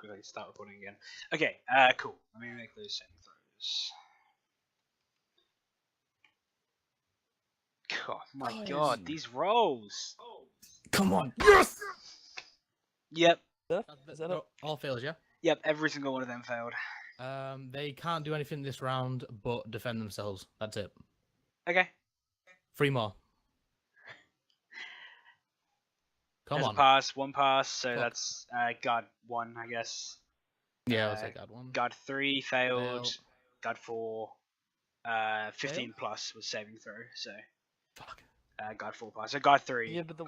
quickly start recording again. Okay, cool. Let me make those saving throws. Oh my god, these rolls! Come on. Yes! Yep, Is that it? All fails, yeah? yep, every single one of them failed. They can't do anything this round but defend themselves. That's it. Okay. 3 more. Come There's on. a pass, one pass, so Fuck. that's guard 1, I guess. Yeah, I'll take that one. Guard 3 failed. Fail. Guard 4, 15 plus was saving throw, so Fuck. guard 4 pass. So guard 3. Yeah, but the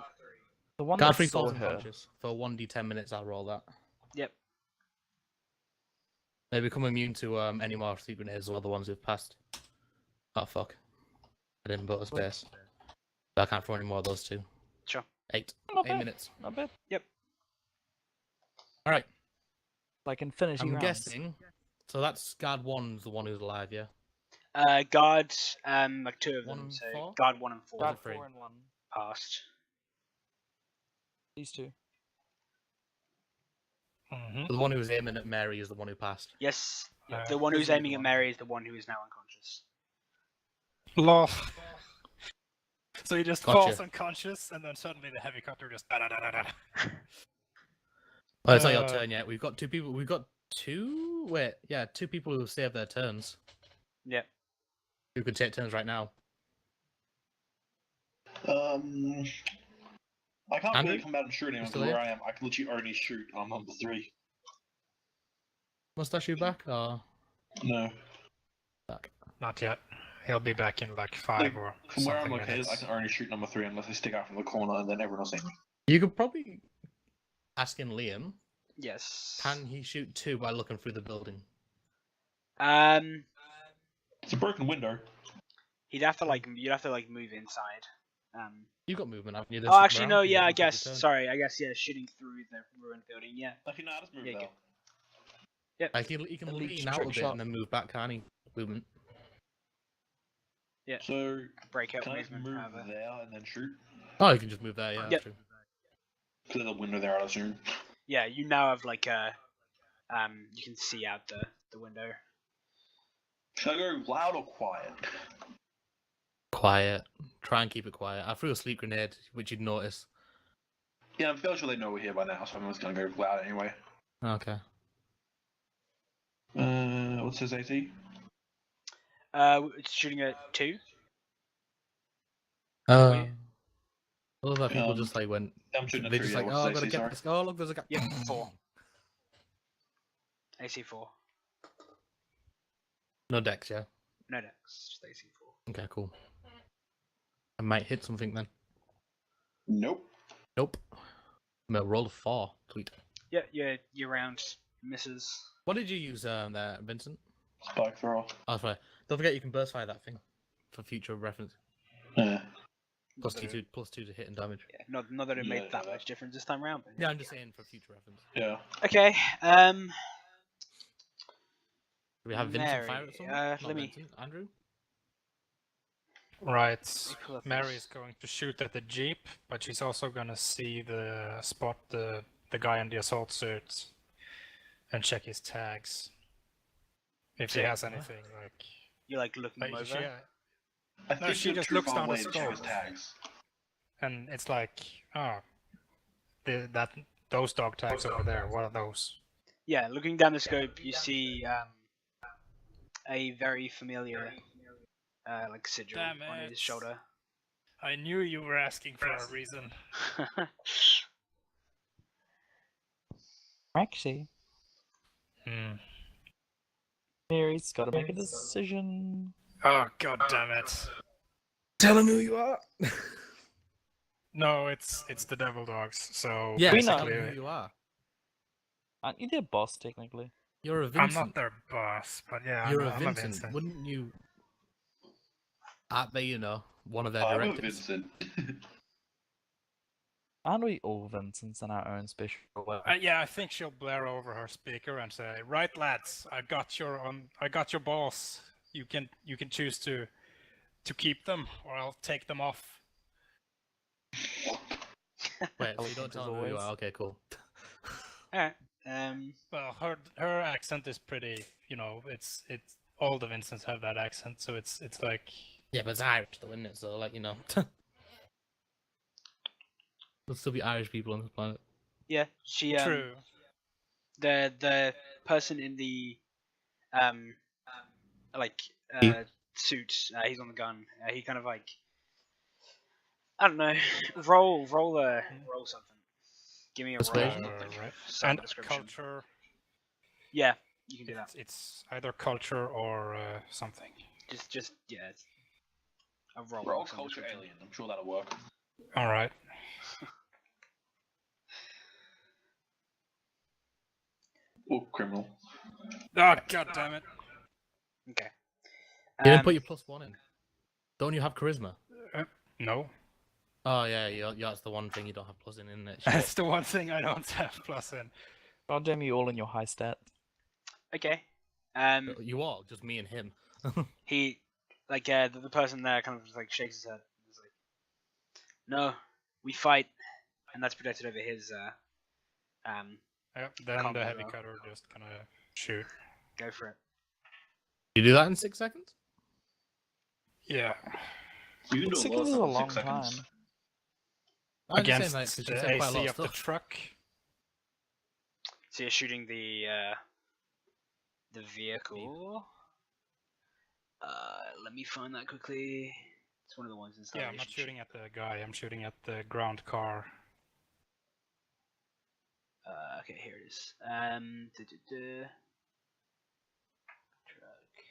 one Guard that 3 saw falls her. unconscious. For 1d10 minutes, I'll roll that. Yep. They become immune to any more sleep grenades or the ones who've passed. Oh, fuck. I didn't put a space. But I can't throw any more of those two. Sure. 8. Not 8 bad. minutes. Not bad. Alright. Like Infinity I'm rounds. guessing. So that's guard 1's the one who's alive, yeah? Guard, like 2 of 1 them, and so 4? guard 1 and 4 Guard three. 4 and 1. passed. These two. So the one who was aiming at Mary is the one who passed. Yes, the one who's aiming at Mary is the one who is now unconscious. Lol. So he just Gotcha. falls unconscious, and then suddenly the helicopter just da-da-da-da-da. Well, it's not your turn yet. We've got 2 people. We've got 2? Wait, yeah, 2 people who saved their turns. Yep. Who could take turns right now. I can't Andrew? really come out and shoot anyone still because where here? I am, I can literally only shoot on number 3. Must I shoot back? Or... No. Back. Not yet. He'll be back in like 5 Like, or from where I'm something located, minutes. I can only shoot number 3 unless I stick out from the corner and then everyone will see me. You could probably ask in Liam. Yes. Can he shoot 2 by looking through the building? It's a broken window. You'd have to like move inside. You've got movement, haven't you? Oh, actually, no. Around, Yeah, I you can take guess. your turn. Sorry, I guess. Yeah, shooting through the ruined building. Yeah. Actually, no, just move Yeah, there. Yep. Like he can Elite lean out a trick bit shot. and then move back, can't he? Movement. Yeah. So, Breakout can I just movement. move However. there and then shoot? Oh, you can just move there, yeah. Yep. That's true. Because there's a window there, I'd assume. Yeah, you now have like a. You can see out the window. Should I go loud or quiet? Quiet. Try and keep it quiet. I threw a sleep grenade, which you'd notice. Yeah, I'm fairly sure they know we're here by now, so I'm just gonna go loud anyway. Okay. What's his AC? It's shooting at 2. All of that people Um, just like went. I'm shooting at They 2, just yeah, like, what's oh, I his gotta AC, get sorry? this. Oh, look, there's a guy. Yep, 4. AC 4. No dex, yeah. No, just AC 4. Okay, cool. I might hit something then. Nope. Nope. I'm gonna roll a 4. Sweet. Yeah, your round misses. What did you use there, Vincent? Spike thrower. Oh, sorry. Don't forget you can burst fire that thing for future reference. Yeah. Plus Not that 2 it- plus 2 to hit and damage. Yeah, not that it Yeah, made that yeah. much difference this time around. But Yeah, I'm just saying for future reference. Yeah. Okay. Do we have Vincent Mary, fire at someone? let Not me- Vincent. Andrew? Right. pull up Mary this. is going to shoot at the jeep, but she's also gonna see spot the guy in the assault suit and check his tags. If he Check has what? anything like. You're like looking them like over. I No, think she you're just too looks far down the away to check his scope. tags. And it's like, oh, those dog tags over there. What are those? Yeah, looking down the scope, you see a very familiar like sigil Damn on it. his shoulder. I knew you were asking for a reason. Actually, Hmm. Mary's got to make a decision. Oh god damn it! Tell him who you are! No, it's the devil dogs. So Yeah, We tell know. him who you are. Aren't you their boss, technically? You're a I'm Vincent. not their boss, but yeah, You're I'm a a Vincent. Wouldn't you... Aren't they, you know, one of their I'm a directors? Vincent. Aren't we all Vincents in our own special way? Yeah, I think she'll blare over her speaker and say, "Right, lads, I got your balls. You can choose to keep them, or I'll take them off." Wait, so you Elephant don't as tell him who you always. are? Okay, cool. Alright. Well, her accent is pretty. You know, it's all the Vincents have that accent, so it's like Yeah, but it's Irish though, isn't it? So like there'll still be Irish people on this planet. yeah, she true. the person in the like He- suit, he's on the gun. He kind of like, I don't know, roll something. Give me a roll. Persuasion? Right. Some And description. culture. Yeah, you can do that. It's either culture or something. Just yeah, it's a roll. Roll some culture description. alien. I'm sure that'll work. All right. Or criminal. Oh, god damn it. Okay. You didn't put your +1 in. Don't you have charisma? No. Oh yeah, that's the one thing you don't have plus in, isn't it? That's Shit. the one thing I don't have plus in. God damn you all in your high stat. Okay. You are just me and him. He, like, the person there kind of just, like, shakes his head. He's like, no, we fight, and that's protected over his Yep, then Combo, the heavy though. cutter just gonna shoot. go for it. You do that in 6 seconds? Yeah. You can do 6 a lot seconds of is a stuff in long 6 seconds. time. I'm just Against saying, like, 'cause you the said quite a lot AC of of the stuff. truck. So you're shooting the vehicle. Let me find that quickly. It's one of the ones in Yeah, Starvation. I'm not shooting at the guy. I'm shooting at the ground car. Okay, here it is. Truck.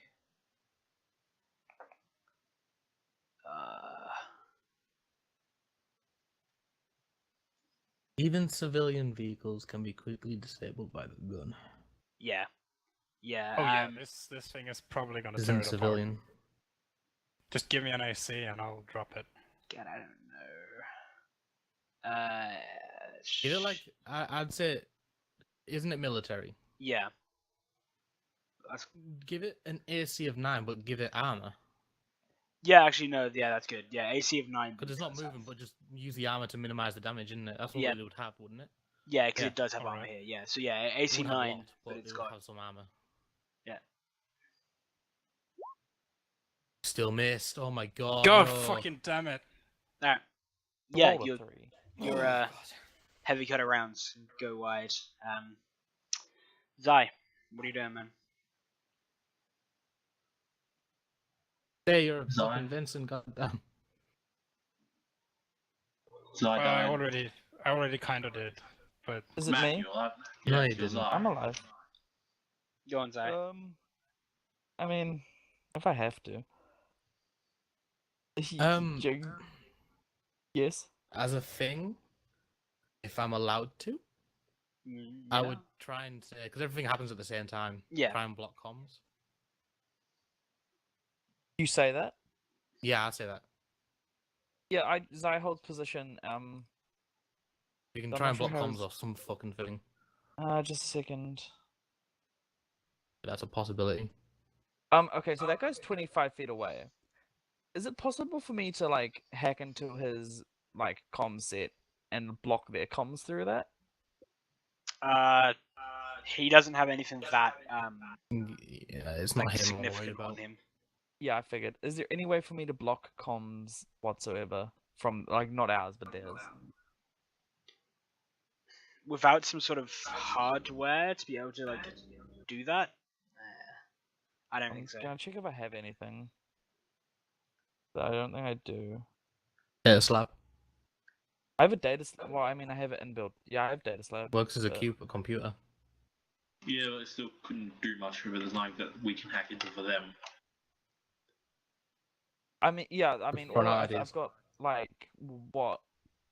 Even civilian vehicles can be quickly disabled by the gun. Yeah. Yeah. Oh yeah, this thing is probably gonna This tear isn't it civilian. apart. Just give me an AC and I'll drop it. God, I don't know. Either like I'd say, isn't it military? Yeah. That's, Give it an AC of 9, but give it armor. yeah, actually, no. Yeah, that's good. Yeah, AC of 9. Because it's not moving, but just use the armor to minimize the damage, isn't it? That's what Yeah. it would have, wouldn't it? Yeah, because Yeah, it does have armor alright. here. Yeah, so yeah, It AC would have 9, a lot, but but it's it would got. have some armor. Yeah. Still missed. Oh my god. God no. fucking damn it. Alright. Yeah, Roll a your 3. your heavy cutter rounds go wide. Zai, what are you doing, man? Hey, you're a Zai. fucking Vincent, goddamn. So I I died. already kind of did, but Is it Matt, me? you alive? No, Yeah, you you're didn't. alive. I'm alive. Go on, Zai. I mean, if I have to. Jig- Yes. As a thing, if I'm allowed to, I would try and say, because everything happens at the same time. Yeah. Try and block comms. You say that? Yeah, I'd say that. Yeah, Zai holds position. You can I'm try not and sure block how comms it's- off some fucking thing. Just a second. That's a possibility. Okay, so that guy's 25 feet away. Is it possible for me to like hack into his like comm set and block their comms through that? He doesn't have anything that Yeah, it's like not him I'm worried significant on about. him. Yeah, I figured. Is there any way for me to block comms whatsoever from like not ours but theirs? Without some sort of hardware to be able to like do that, I don't I'm think so. gonna check if I have anything. But I don't think I do. Yeah, slab. I have a data. Well, I mean, I have it inbuilt. Yeah, I have data slab. Works as a but- computer. Yeah, but it still couldn't do much with it. There's nothing that we can hack into for them. I mean, yeah. I mean, Run all out I've ideas. got like what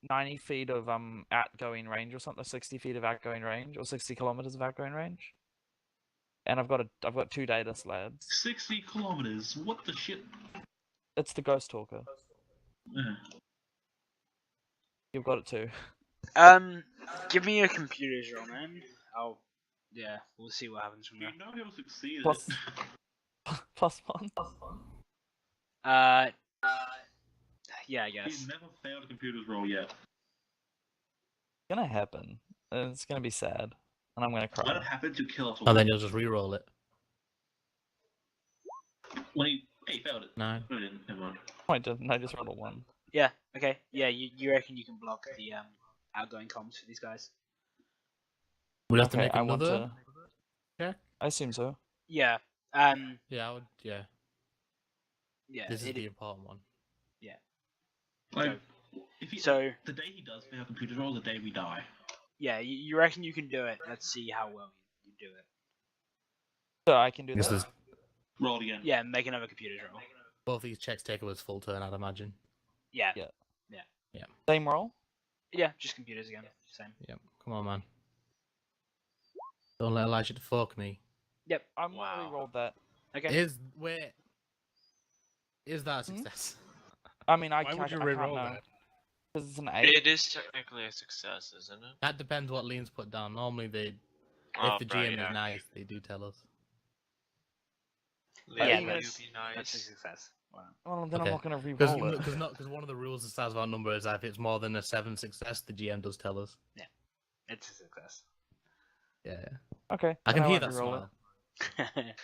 90 feet of outgoing range or something, 60 feet of outgoing range, or 60 kilometers of outgoing range. And I've got 2 data slabs. 60 kilometers. What the shit? It's the Ghost Talker. Yeah. You've got it too. Give me a computer's roll, man. Yeah, we'll see what happens from there. You know he'll succeed. Plus- +1. Yeah, I He's guess. never failed a computer's roll yet. It's gonna happen. And it's gonna be sad. and I'm gonna Let cry. it happen to kill us all. And then you'll just re-roll it. When he failed it. 9. No, he didn't. Never mind. Oh, I didn't. I just rolled a 1. Yeah. Okay. Yeah. You reckon you can block the outgoing comms for these guys? We'll have to Okay, make I want another to. check. I assume so. Yeah. Yeah, I would. Yeah, Yeah. this is the important one. Like, if he, So the day he does fail computer roll, the day we die. yeah, you reckon you can do it? Let's see how well you do it. So I can do This that. is Roll it again. Yeah. Make another computer roll. both these checks take us full turn, I'd imagine. Yeah. Yeah. Same roll. Yeah. Just computers again. Same. Yep. Come on, man. Don't let Elijah fuck me. Yep. I'm Wow. gonna re-roll that. Okay. Is that a Hmm? success? I mean, I Why can't. would you I can't re-roll know that? because it's an 8. It is technically a success, isn't it? That depends what Lean's put down. Normally, if Oh, the GM right, yeah. is nice, they do tell us. Leah, Yeah, will that's- you be That's a nice? success. Wow. Well, then Okay. I'm not gonna re-roll it. Because one of the rules of Sazvan number is that if it's more than a 7 success, the GM does tell us. It's a success. Yeah. Okay. I then can hear won't that re-roll it. smile.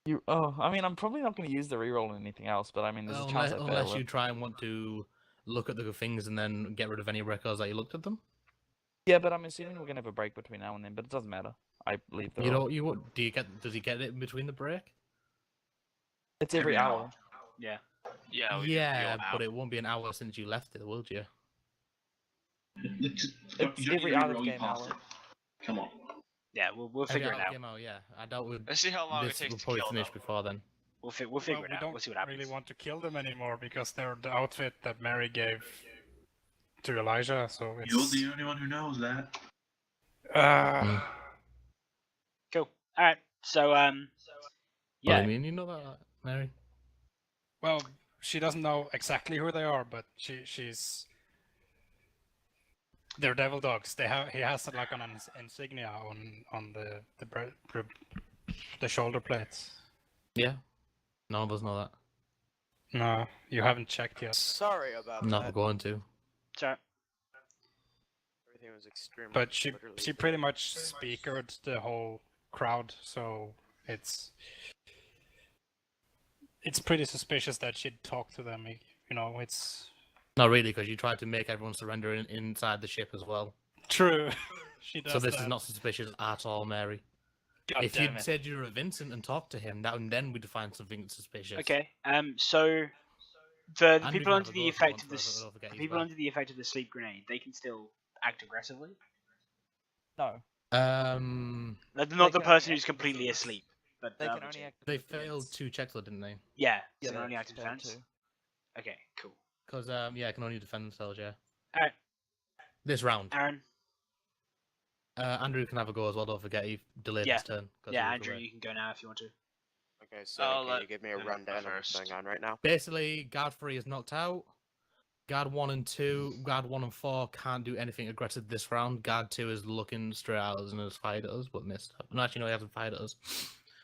You. Oh, I mean, I'm probably not gonna use the re-roll on anything else, but I mean, there's a chance I fail Unless it. you try and want to look at the things and then get rid of any records that you looked at them. Yeah, but I'm assuming we're gonna have a break between now and then. But it doesn't matter. I leave the. You roll. don't. You what? Does he get it in between the break? It's every Every hour. hour. Yeah. Yeah, we Yeah, do. but it won't be an hour since you left it, will you? It's It's every out of game pass hour. it. Come on. Yeah. We'll figure it out. Game out, yeah. I doubt we'll. Let's see how long it This takes will to probably kill finish them. before then. We'll figure Well, it we out. don't We'll see what happens. really want to kill them anymore because they're the outfit that Mary gave to Elijah. So it's. You're the only one who knows that. Uh, Cool. All right. So What yeah. do you mean? You know that, Mary? well, she doesn't know exactly who they are, but she's. They're devil dogs. He has like an insignia on the shoulder plates. Yeah. None of us know that. No, you haven't checked yet. Sorry about I'm not that. going to. So Everything was extremely. But she literally- pretty much speakered the whole crowd, so it's pretty suspicious that she'd talk to them. You know, it's Not really, because you tried to make everyone surrender inside the ship as well. true. She does So this that. is not suspicious at all, Mary. God If damn you'd it. said you were Vincent and talked to him, then we'd find something suspicious. okay. So the And people we can under have a the go if we effect want of for this, don't forget the he's people back. under the effect of the sleep grenade, they can still act aggressively. No. Not They the can person only who's act completely defense. asleep, but They the can other only two. act. They defense. failed 2 checks, though, didn't they? Yeah. Yeah, So they're only they active failed defense. too. Okay. Cool. Because yeah, can only defend themselves. Yeah. All right. This round, Aaron. Andrew can have a go as well. Don't forget he delayed Yeah. his turn. 'cause Yeah, he was Andrew, away. you can go now if you want to. Okay, so I'll can let you give me a him go rundown of what's first. going on right now? Basically, guard 3 is knocked out. Guard 1 and 2, guard 1 and 4 can't do anything aggressive this round. Guard 2 is looking straight at us and has fired at us, but missed. No, actually, no, he hasn't fired at us.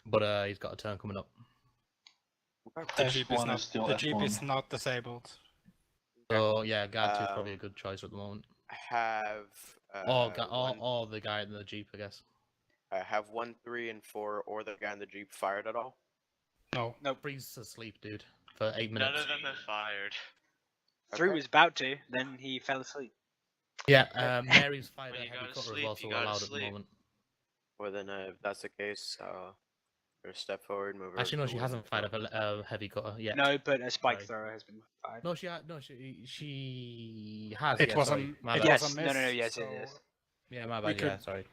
But he's got a turn coming up. The jeep is F1 not. is still The jeep F1. is not disabled. So yeah, guard 2 is probably a good choice at the moment. I have. Or the guy in the jeep, I guess. I have 1, 3, and 4, or the guy in the jeep fired at all. No. Nope. Freeze asleep, dude, for 8 None minutes. of them have fired. Through Okay. was about to, then he fell asleep. Yeah, Mary's fired When a you heavy gotta cutter as sleep, well, you so we're gotta allowed at the sleep. moment. Well, then, if that's the case, gonna step forward, move. Actually, no, over to she the hasn't fired window. a heavy cutter yet. No, but a spike Sorry. thrower has been fired. No, she has. It yeah, was a- sorry. My it bad. was Yes. a No, no, miss, yes, so it is. Yeah, my we bad. Yeah, could- sorry.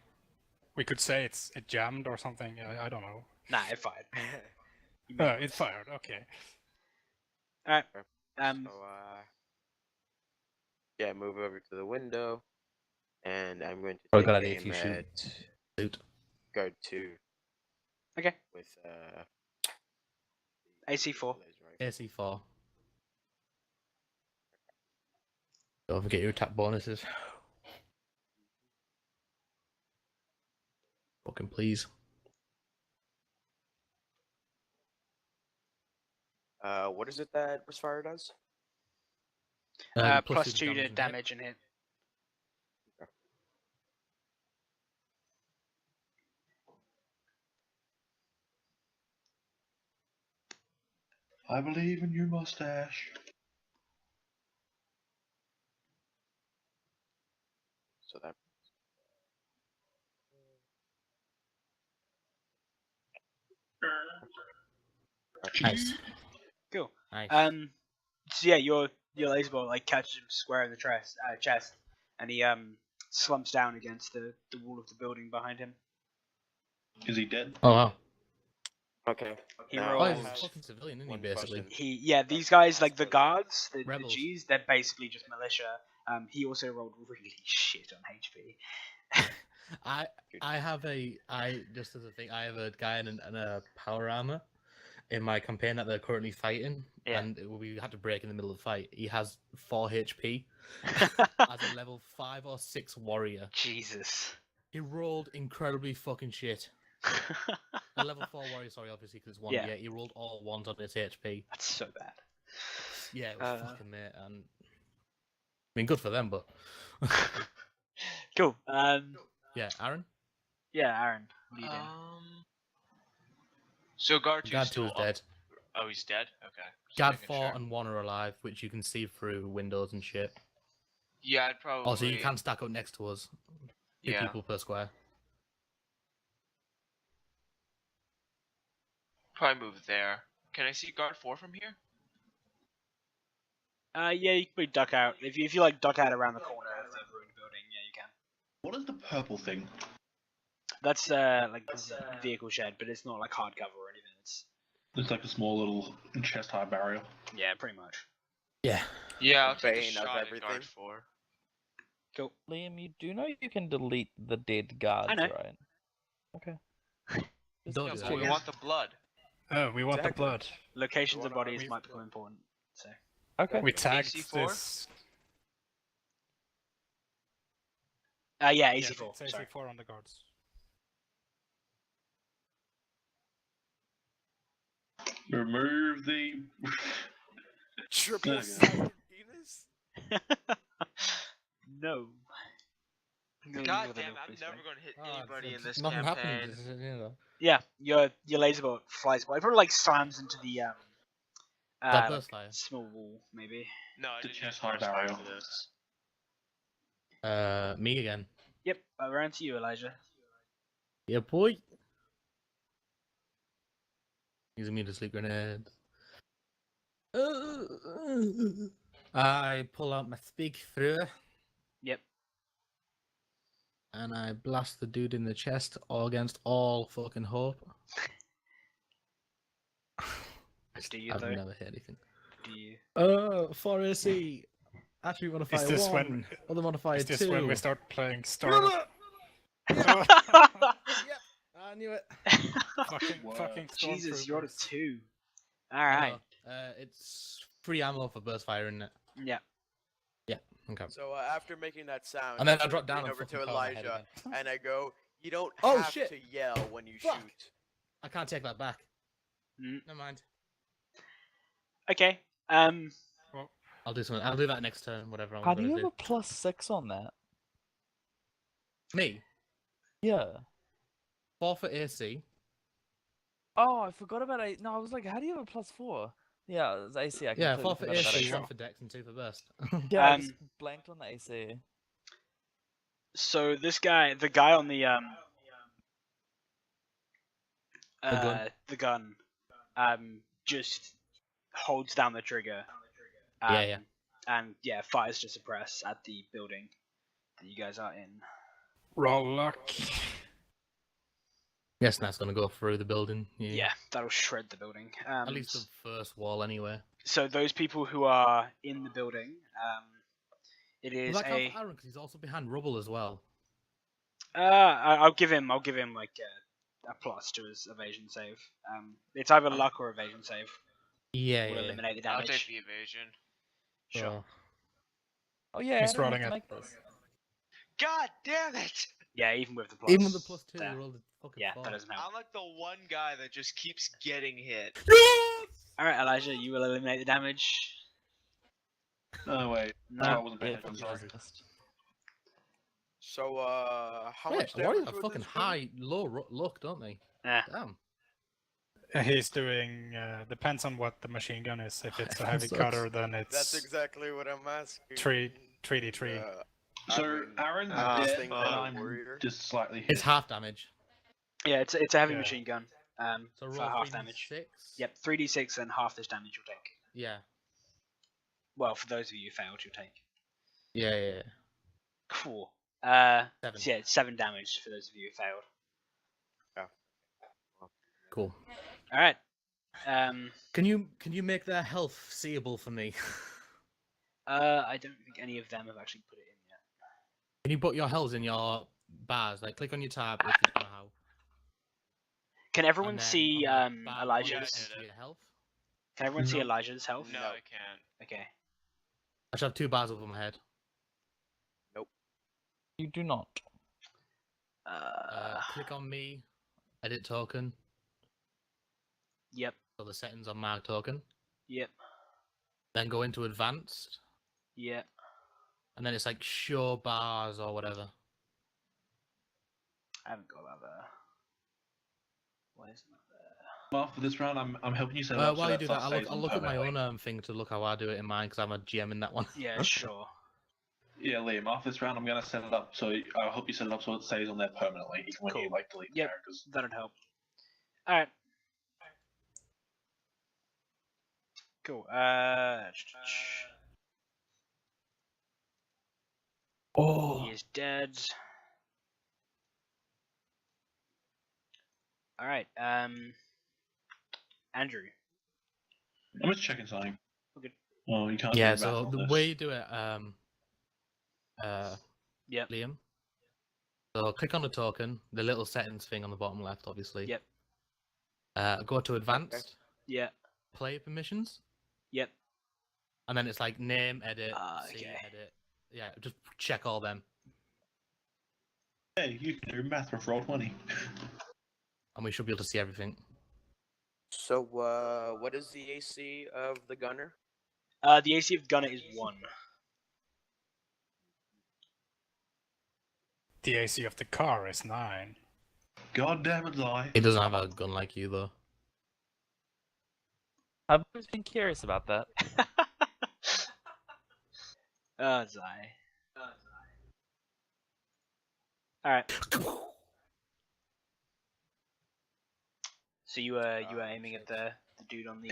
We could say it jammed or something. I don't know. Nah, it fired. It fired. Okay. Alright. So, yeah, move over to the window, and I'm going to Oh, take good idea if aim you shoot. at Suit. guard 2 Okay. with AC4. laser rifle. AC4. Don't forget your attack bonuses. Fucking please. What is it that Misfire does? Plus 2 to and hit. damage and hit. I believe in your mustache. So that Nice. Cool. Nice. So yeah, your laser bolt like catches him square in the chest, and he slumps down against the wall of the building behind him. Is he dead? Oh wow. okay. He Now Oh, I he's rolls. a have fucking civilian, isn't he? one Basically. question. These guys like the guards, the Rebels. G's, they're basically just militia. He also rolled really shit on HP. I have just as a thing, I have a guy in a power armor in my campaign that they're currently fighting, Yeah. and we had to break in the middle of the fight. He has 4 HP as a level 5 or 6 warrior. Jesus. He rolled incredibly fucking shit. A level 4 warrior, sorry, obviously, because it's 1 Yeah. He rolled all 1s on his HP. That's so bad. Yeah, it was fucking mate, and I mean, good for them, but Cool. yeah, Aaron. Yeah, Aaron. What are you doing? So guard 2 Guard 2 still is up. dead. Oh, he's dead. Okay. Just Guard making 4 sure. and 1 are alive, which you can see through windows and shit. Yeah, I'd probably. Also, you can stack up next to us. 2 Yeah. people per square. Probably move there. Can I see guard 4 from here? Yeah, you can probably duck out. If you like duck out around the corner of the ruined building, yeah, you can. What is the purple thing? That's like this vehicle shed, but it's not like hardcover or anything. It's like a small little chest-high barrier. Yeah, pretty much. Yeah. Yeah, I'll take a Bane of shot at everything. guard 4. Cool. Liam, you do know you can delete the dead guards, know. right? Okay. Just Don't No, do but that. we want the blood. Oh, we want the Exactly. blood. Locations of What bodies we- might become important. So. Okay. We tagged AC4? this. Yeah, Yeah, AC4. it's Sorry. AC4 on the guards. Remove the. Triple Okay. sided penis? No. God damn, I'm never gonna hit anybody in this Nothing campaign. happened. You know. Yeah, your laser bolt flies by. It probably like slams into the That like, burst fire. small wall, maybe. No, I The didn't chest use burst high fire barrier. for this. Me again. Yep, around to you, Elijah. Yeah, boy. Using me to sleep grenade. I pull out my speak through Yep. and I blast the dude in the chest all against all fucking hope. Do you I've though? never hit anything. Do you? 4 AC. Attribute modifier this 1. when- Other modifier Is this 2. when we start playing Star? Yep, I knew it. fucking Jesus, you're on a stormtroopers. 2. I Alright. know. It's free ammo for burst fire, isn't it? Yeah. Okay. So after making that sound, And then I I drop down lean and over fucking to power my head Elijah again. and I go, "You don't Oh, have shit. to yell when you Fuck. shoot." I can't take that back. Mm. Never mind. Okay. I'll do something. I'll do that next turn. Whatever I'm How do gonna you have a +6 on that? Me. Yeah. 4 for AC. Oh, I forgot about A. No, I was like, how do you have a +4? Yeah, it's AC. I Yeah, completely 4 for forgot about AC, AC. 1 for Dex, and 2 for Burst. Yeah, I Um, just blanked on the AC. So this guy, the guy on the gun. the gun, just holds down the trigger. Yeah. And yeah, fires to suppress at the building that you guys are in. Roll luck. Yes, that's gonna go through the building. Yeah, that'll shred the building. At least the first wall, anyway. So those people who are in the building, it Will is that count a. for Aaron? Because he's also behind rubble as well. I'll give him like a plus to his evasion save. It's either luck or evasion save. Yeah, Will eliminate the I'll damage. take the evasion. Sure. Oh yeah, He's I don't rolling have to it. make this. God damn it! Yeah, even with the plus. Even with the +2, there. you rolled a fucking Yeah, 4. that doesn't help. I'm like the one guy that just keeps getting hit. Alright, Elijah, you will eliminate the damage. Oh wait. No. I wasn't Yeah, paying attention. Sorry. resist. So how Wait, much Warriors damage have would fucking this do? high, low luck, don't they? Yeah. Damn. He's doing, depends on what the machine gun is. If it's a heavy Sucks. cutter, then it's That's exactly what I'm asking. 3d3. So Aaron, Aaron's I dead, think and that a I'm warrior. just slightly hit. It's half damage. Yeah, it's a heavy Yeah. machine gun. So For roll half damage. 3d6. Yep, 3d6 and half this damage you'll take. Yeah. Well, for those of you who failed, you'll take. Yeah. Cool. 7. So yeah, it's 7 damage for those of you who failed. Cool. All right. Can you make their health seeable for me? I don't think any of them have actually put it in yet. Can you put your health in your bars? Like, click on your tab if you don't know how. Can everyone And then see on that bar Elijah's? below your health? Can everyone see No. Elijah's health? No, I can't. Okay. I should have 2 bars over my head. You do not. Click on me, edit token, Yep. so the settings on my token. Yep. Then go into advanced, Yep. and then it's like show bars or whatever. I haven't got that there. Why isn't that there? Well, for this round, I'm helping you set it up. While so you do that, stays I'll on look at my permanently. own thing to look how I do it in mine because I'm a GM in that one. Yeah, sure. Yeah, Liam. After this round, I'm gonna set it up. So I hope you set it up so it stays on there permanently, even when you Cool. like delete Yep. characters. That'd help. All right. Cool. He is dead. All right. Andrew. I'm just checking something. Okay. Oh, you can't. Yeah, do math so on the this. way you do it, Yep. Liam. So click on the token, the little settings thing on the bottom left, obviously. Yep. Go to advanced, Yep. player permissions, Yep. and then it's like name, edit, see, Okay. edit. Yeah, just check all them, Hey, you can do math with Roll20. and we should be able to see everything. So, what is the AC of the gunner? The AC of Gunner is 1. The AC of the car is 9. God damn it, lie. He doesn't have a gun like you, though. I've always been curious about that. Oh, Zai. All right. So you were aiming at the dude on the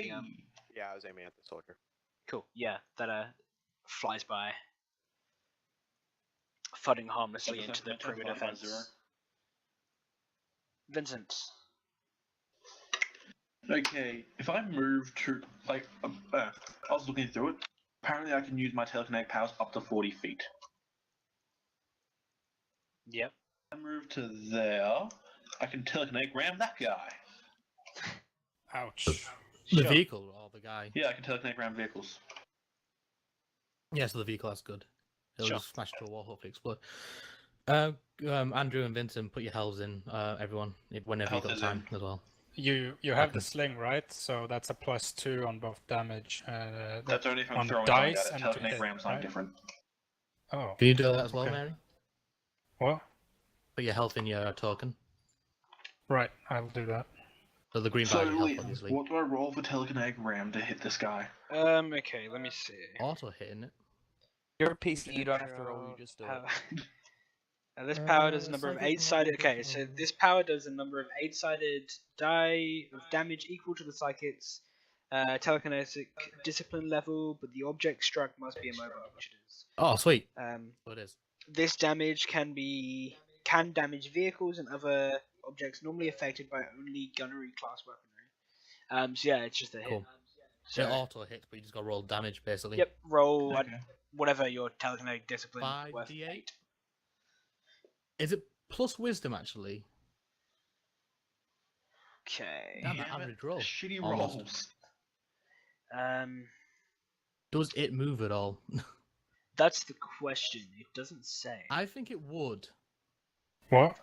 Yeah, I was aiming at the soldier. Cool. Yeah, that flies by, thudding harmlessly into the perimeter fence. Vincent. Okay, if I move to I was looking through it. Apparently, I can use my telekinetic powers up to 40 feet. Yep. If I move to there, I can telekinetic ram that guy. Ouch. The Sure. vehicle or the guy? Yeah, I can telekinetic ram vehicles. Yeah, so the vehicle, that's good. It'll Sure. just smash to a wall, hopefully explode. Andrew and Vincent, put your hells in, everyone, whenever you Health got is time as well. You have the Okay. sling, right? So that's a +2 on both damage. That's only if I'm on throwing dice dice, at it. and Telekinetic hit, ram's not right? different. Oh, Can you do that as well, Okay. Mary? what? Put your health in your token. Right, I'll do that. So the green So, bar is your health, Liam, obviously. what do I roll for telekinetic ram to hit this guy? Okay, let me see. Auto hitting it. You're a PC, you don't have to roll, you just do it. This power does a Uh, number of psychic 8-sided. command Okay, so control. this power does a number of 8-sided die of damage equal to the psychic's telekinetic discipline level, but the object struck must be immobile, which it is. Oh, sweet. So it is. This damage can damage vehicles and other objects normally affected by only gunnery class weaponry. So yeah, it's just a hit. Cool. So, It auto hits, but you just got to roll damage, basically. yep, roll Okay. whatever your telekinetic discipline is worth. 5d8? Is it plus wisdom, actually? Okay. Damn, that Damn it, average roll. Shitty Almost. rolls. Does it move at all? That's the question. It doesn't say. I think it would. What?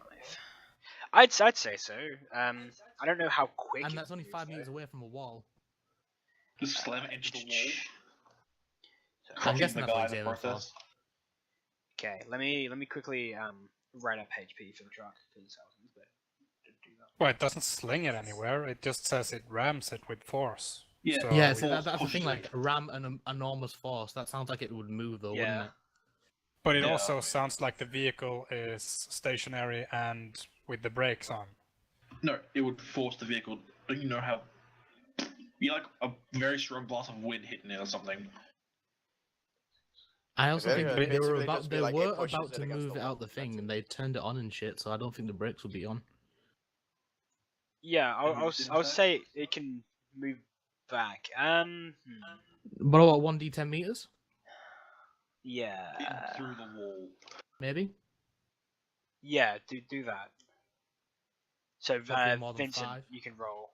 I'd say so. I don't know how quick. And it that's only moves, 5 though. meters away from a wall. Just slam it into the wall. So- Crushing guessing the that's what guy he's in the aiming for. process. Okay, let me quickly write up HP for the truck because I was going to do that. Well, it doesn't sling it anywhere. It just says it rams it with force. Yeah. So Yeah, we- see, that's the pushes thing. it. Like ram an enormous force. That sounds like it would move, though, wouldn't Yeah. it? But it Yeah. also sounds like the vehicle is stationary and with the brakes on. No, it would force the vehicle. Don't you know how? Be like a very strong blast of wind hitting it or something. I also They're think gonna that they were basically about just be they like, it were pushes about it to against move the it out wall, the that's thing, it. and they turned it on and shit. So I don't think the brakes would be on. Yeah, Can you I'll say? say it can move back. What about 1d10 meters? Yeah. Through the wall. Maybe. Yeah, do that. So Hopefully more than Vincent, 5. you can roll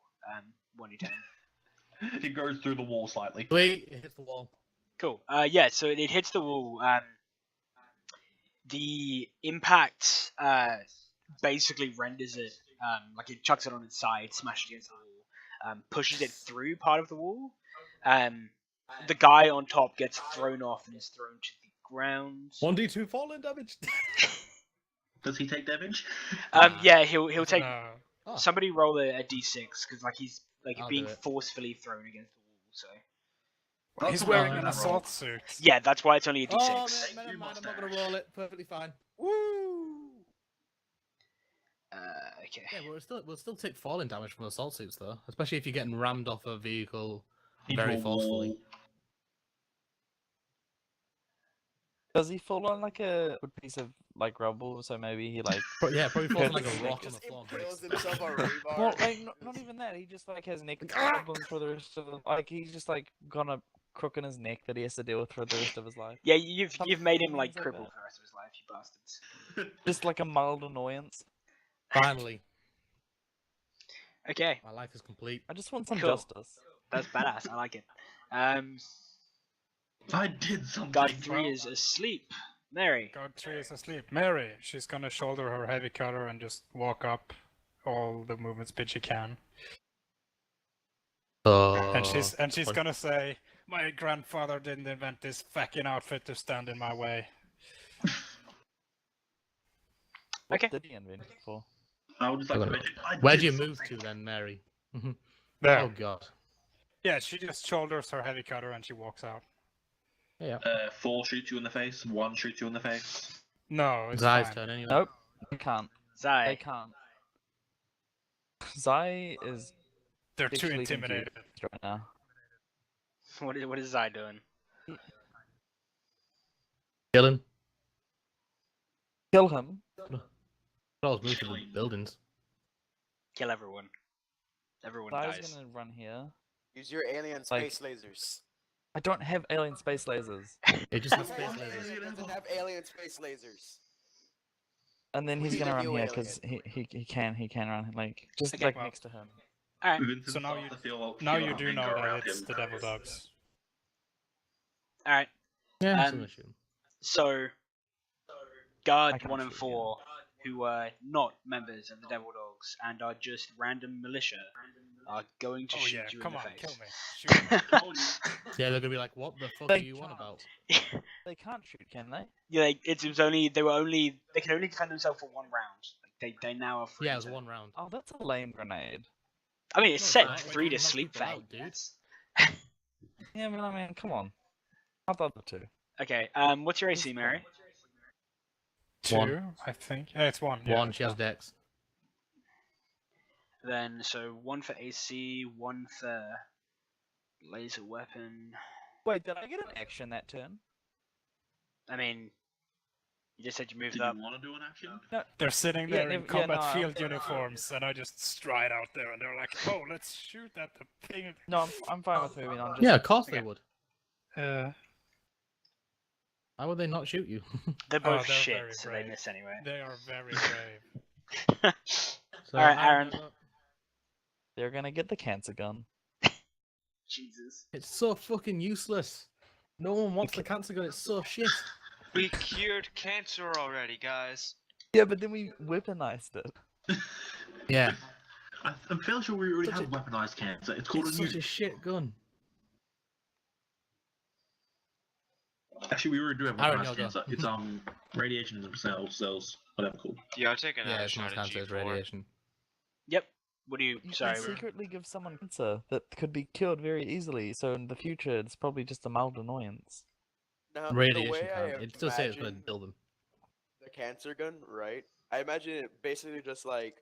1d10. It goes through the wall slightly. Wait, it hits the wall. Cool. Yeah, so it hits the wall. The impact basically renders it like it chucks it on its side, smashes against the wall, pushes it through part of the wall. The guy on top gets thrown off and is thrown to the ground. 1d2 falling damage. Does he take damage? Yeah, he'll take. No. Oh. Somebody roll a d6 because like he's like I'll being do it. forcefully thrown against the wall. So That's He's a wearing well an roll. assault suit. yeah, that's why it's only a d6. Oh, You never mind. I'm not gonna mustache. roll it. Perfectly fine. Woo! Okay. Yeah, we'll still take falling damage from assault suits though, especially if you're getting rammed off a vehicle Into very a forcefully. wall. Does he fall on like a wood piece of like rubble? So maybe he like. Yeah, probably falls on like Just a rock on the Just floor. impales himself on rebar. Well, like not even that. He just like has neck problems for the rest of like he's just like got a crook in his neck that he has to deal with for the rest of his life. Yeah, you've made him like Something like crippled that. for the rest of his life, you bastards. Just like a mild annoyance. Finally, Okay, my life is complete. I just want some Cool. justice. that's badass. I like it. I did something. God 3 well. is asleep. Mary. God 3 is asleep. Mary, she's gonna shoulder her heavy cutter and just walk up all the movement speed she can. And she's what- gonna say, "My grandfather didn't invent this fucking outfit to stand in my way." What Okay. did he invent it for? I would just like to Hold on. mention. I Where do did you move to something. then, Mary? There. Oh god. Yeah, she just shoulders her heavy cutter and she walks out. Yeah. 4 shoots you in the face. 1 shoots you in the face. No, it's Zai's fine. turn anyway. Nope, they can't. They Zai. can't. Zai is They're too sexually intimidated. confused right now. What is Zai doing? Dylan. Kill him. Always move to the buildings. Kill everyone. Everyone Zai's dies. gonna run here. Use your alien Like- space lasers. I don't have alien space lasers. It just has space Alien lasers. alien doesn't have alien space lasers. And then he's He's gonna a run new here because he can run like just Okay, like well- next to him. Alright, Vincent So now starts to feel Now you how do things know go that around it's him. the devil dogs. alright. Yeah, I'm Um, still gonna shoot him. So, I Guard can't 1 and shoot 4, who are not members of the Devil Dogs and are just random militia, are going to Oh shoot yeah, you come in on, the face. kill me. Shoot me. Told you. Yeah, they're gonna be like, "What the fuck They are you on can't. about?" They can't shoot, can they? Yeah, they can only defend themselves for 1 round. Like they now are free. Yeah, it was to- 1 round. Oh, that's a lame grenade. I mean, it's No, it's set not. 3 to It's knock sleep people fang. out, dude. Yes. Yeah, but I mean, come on. Not the other two. Okay, what's your AC, Mary? 2, One. I think. Yeah, it's 1. Yeah. 1, she has dex. Then, so 1 for AC, 1 for laser weapon. Wait, did I get an action that turn? I mean, you just said you moved Did up. you want to do an action? They're sitting Yeah, there in yeah, combat no, field uniforms, and I just stride out there, and they're like, "Oh, let's shoot at the thing." No, I'm fine with moving on. Just, Yeah, of course they okay. would. Uh, Why would they not shoot you? They're both they're shit, very so brave. they miss anyway. they are very brave. So, Alright, Aaron. goes up. They're gonna get the cancer gun. Jesus. It's so fucking useless. No one wants the cancer gun. It's so shit. We cured cancer already, guys. Yeah, but then we weaponized it. Yeah, I'm fairly sure we already Such have weaponized cancer. It's called it's a such a nuke. shit gun. Actually, we already do have Aaron, weaponized you'll go. cancer. It's radiation cells, whatever called. Yeah, I'll take another Yeah, it's shot not at cancer. It's G4. radiation. Yep. What do you? You Sorry. can secretly give someone cancer that could be cured very easily, so in the future it's probably just a mild annoyance. Now, the Radiation way I can't. It does say it's going to imagine kill them. the cancer gun, right? I imagine it basically just like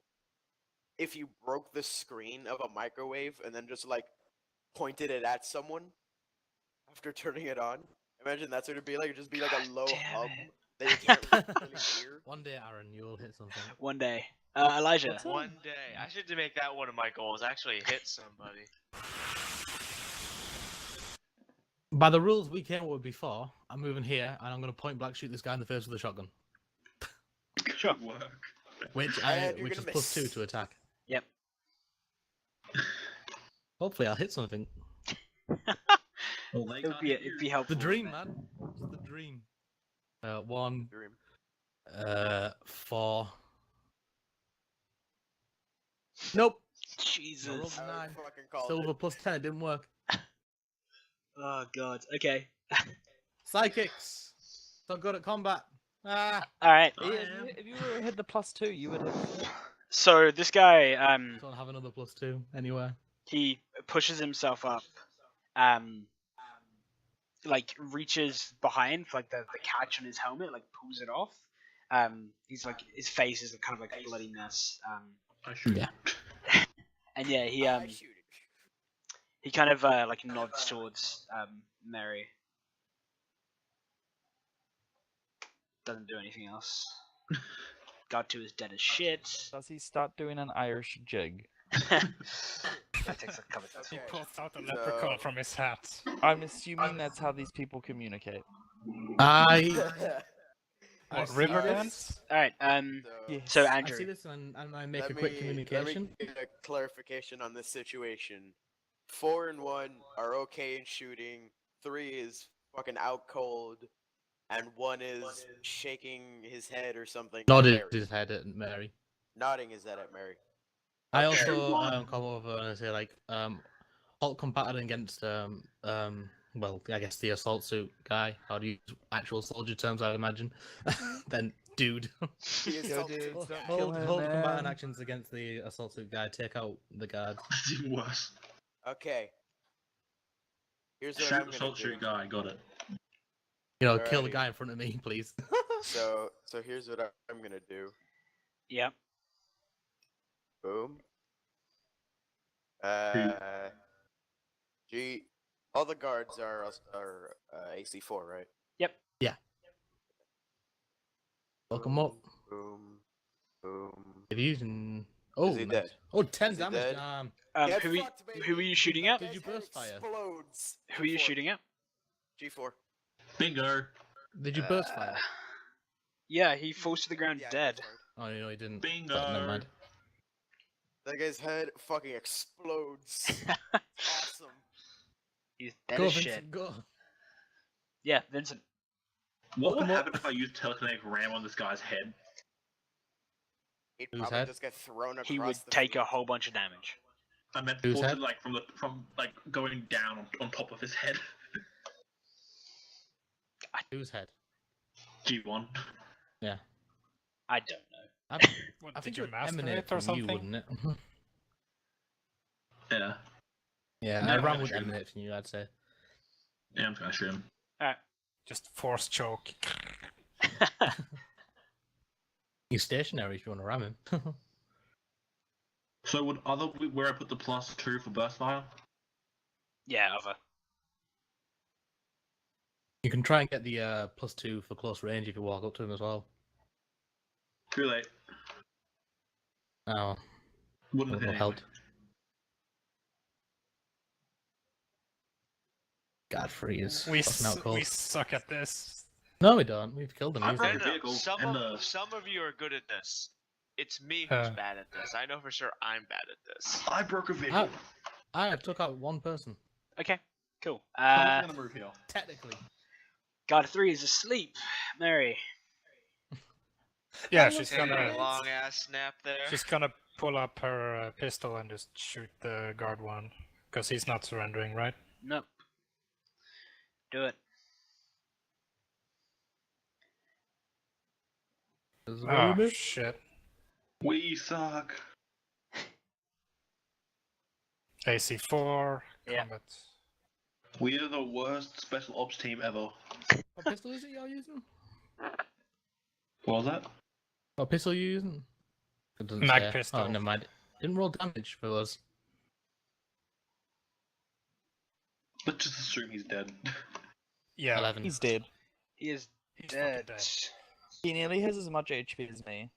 if you broke the screen of a microwave and then just like pointed it at someone after turning it on. Imagine that's what it'd be like. It'd just be like a low damn hum it. that you can't really hear. One day, Aaron, you'll hit something. One day. Elijah. What's up? One day. I should make that one of my goals. Actually hit somebody. By the rules we came up with before, I'm moving here and I'm going to point blank shoot this guy in the face with a shotgun. Sure. Good work. Which And you're which gonna is plus 2 miss. to attack. Yep. Hopefully I'll hit something. Well, they It'd can't be hit it'd you. be helpful. The dream, man. It's the dream. 1, Dream. 4. Nope. Jesus. I rolled a I 9. fucking called Silver it. plus 10, it didn't work. Oh god. Okay. Psychics. So good at combat. Ah. All right. I Yeah, am. if you were hit the +2, you would have. So this guy, Don't have another plus 2 anywhere. he pushes himself up, like reaches behind for like the catch on his helmet, like pulls it off. He's like his face is kind of like a bloody mess. I shoot. Yeah. And yeah, I shoot it. he kind of like nods towards Mary. Doesn't do anything else. God 2 is dead as shit. Does he start doing an Irish jig? That takes a couple of He Okay. pulls out a leprechaun from his hat. I'm assuming that's how these people communicate. I What, see river this. dance? All right. Yes. So I Andrew. see this and I make Let a quick me communication. get a clarification on this situation. 4 and 1 are okay in shooting. 3 is fucking out cold, and 1 is shaking his head or something. at Nodded Mary. his head at Mary. Nodding his head at Mary. I Okay. also come over and say like halt combated against well, I guess the assault suit guy. How do you use actual soldier terms? I imagine. Then dude. He is Yo, so- dude, don't yeah. kill him, hold combatant man. actions against the assault suit guy. Take out the guard. That's even worse. Okay. Here's what Shoot I'm gonna assault do. shoot guy. Got it. You know, kill the Alrighty. guy in front of me, please. So here's what I'm gonna do. Yep. Boom. G. All the guards are AC4, right? Yep. Look him up. Boom. Boom. If you can. Oh, he nice. dead? Oh, 10 Is he damage. dead? Who Get are you, fucked, baby. who are you shooting at? Did you That head burst fire? Explodes. Who are you G4. shooting at? G4. Bingo. Did you burst fire? Yeah, he falls to the ground Yeah, dead. Oh, no, he didn't. Bingo. Never mind. That guy's head fucking explodes. Awesome. He's dead Go, as Vincent, shit. go. Yeah, Vincent. What would Come on. happen if I used telekinetic ram on this guy's head? He'd Whose probably head? just get thrown across He would the take a field. whole bunch of damage. I meant Whose also head? like from like going down on top of his head. Whose head? G1. I don't know. What, I did think you it would master emanate it or from you, something? wouldn't it? Yeah. Yeah, No, I I'm ran gonna with shoot him. emanate from you, I'd say. Yeah, I'm gonna shoot him. Just force choke. He's stationary if you want to ram him. So would other where I put the +2 for burst fire? Yeah, other. You can try and get the +2 for close range if you walk up to him as well. Too late. Oh, Wouldn't will have hit help. anyway. Godfrey is We, fucking out cold. we suck at this. No, we don't. We've killed him I easily. broke No, a no, vehicle some and of some of you are good at this. It's me who's bad at this. I know for sure I'm bad at this. I broke a vehicle. I took out one person. Okay, cool. I'm gonna move here. Technically. God 3 is asleep. Mary. Yeah, I she's Taking gonna a long ass nap there. she's gonna pull up her pistol and just shoot the guard one, because he's not surrendering, right? Nope. Do it. This is Oh what we do. shit! We suck. Phase C4, Yeah. combat. We are the worst special ops team ever. What pistol is it you're using? What was that? What pistol are you using? It doesn't Mag say. pistol. Oh, never mind. Didn't roll damage for us. Let's just assume he's dead. Yeah, 11. He's dead. He is he's fucking dead. dead. He nearly has as much HP as me.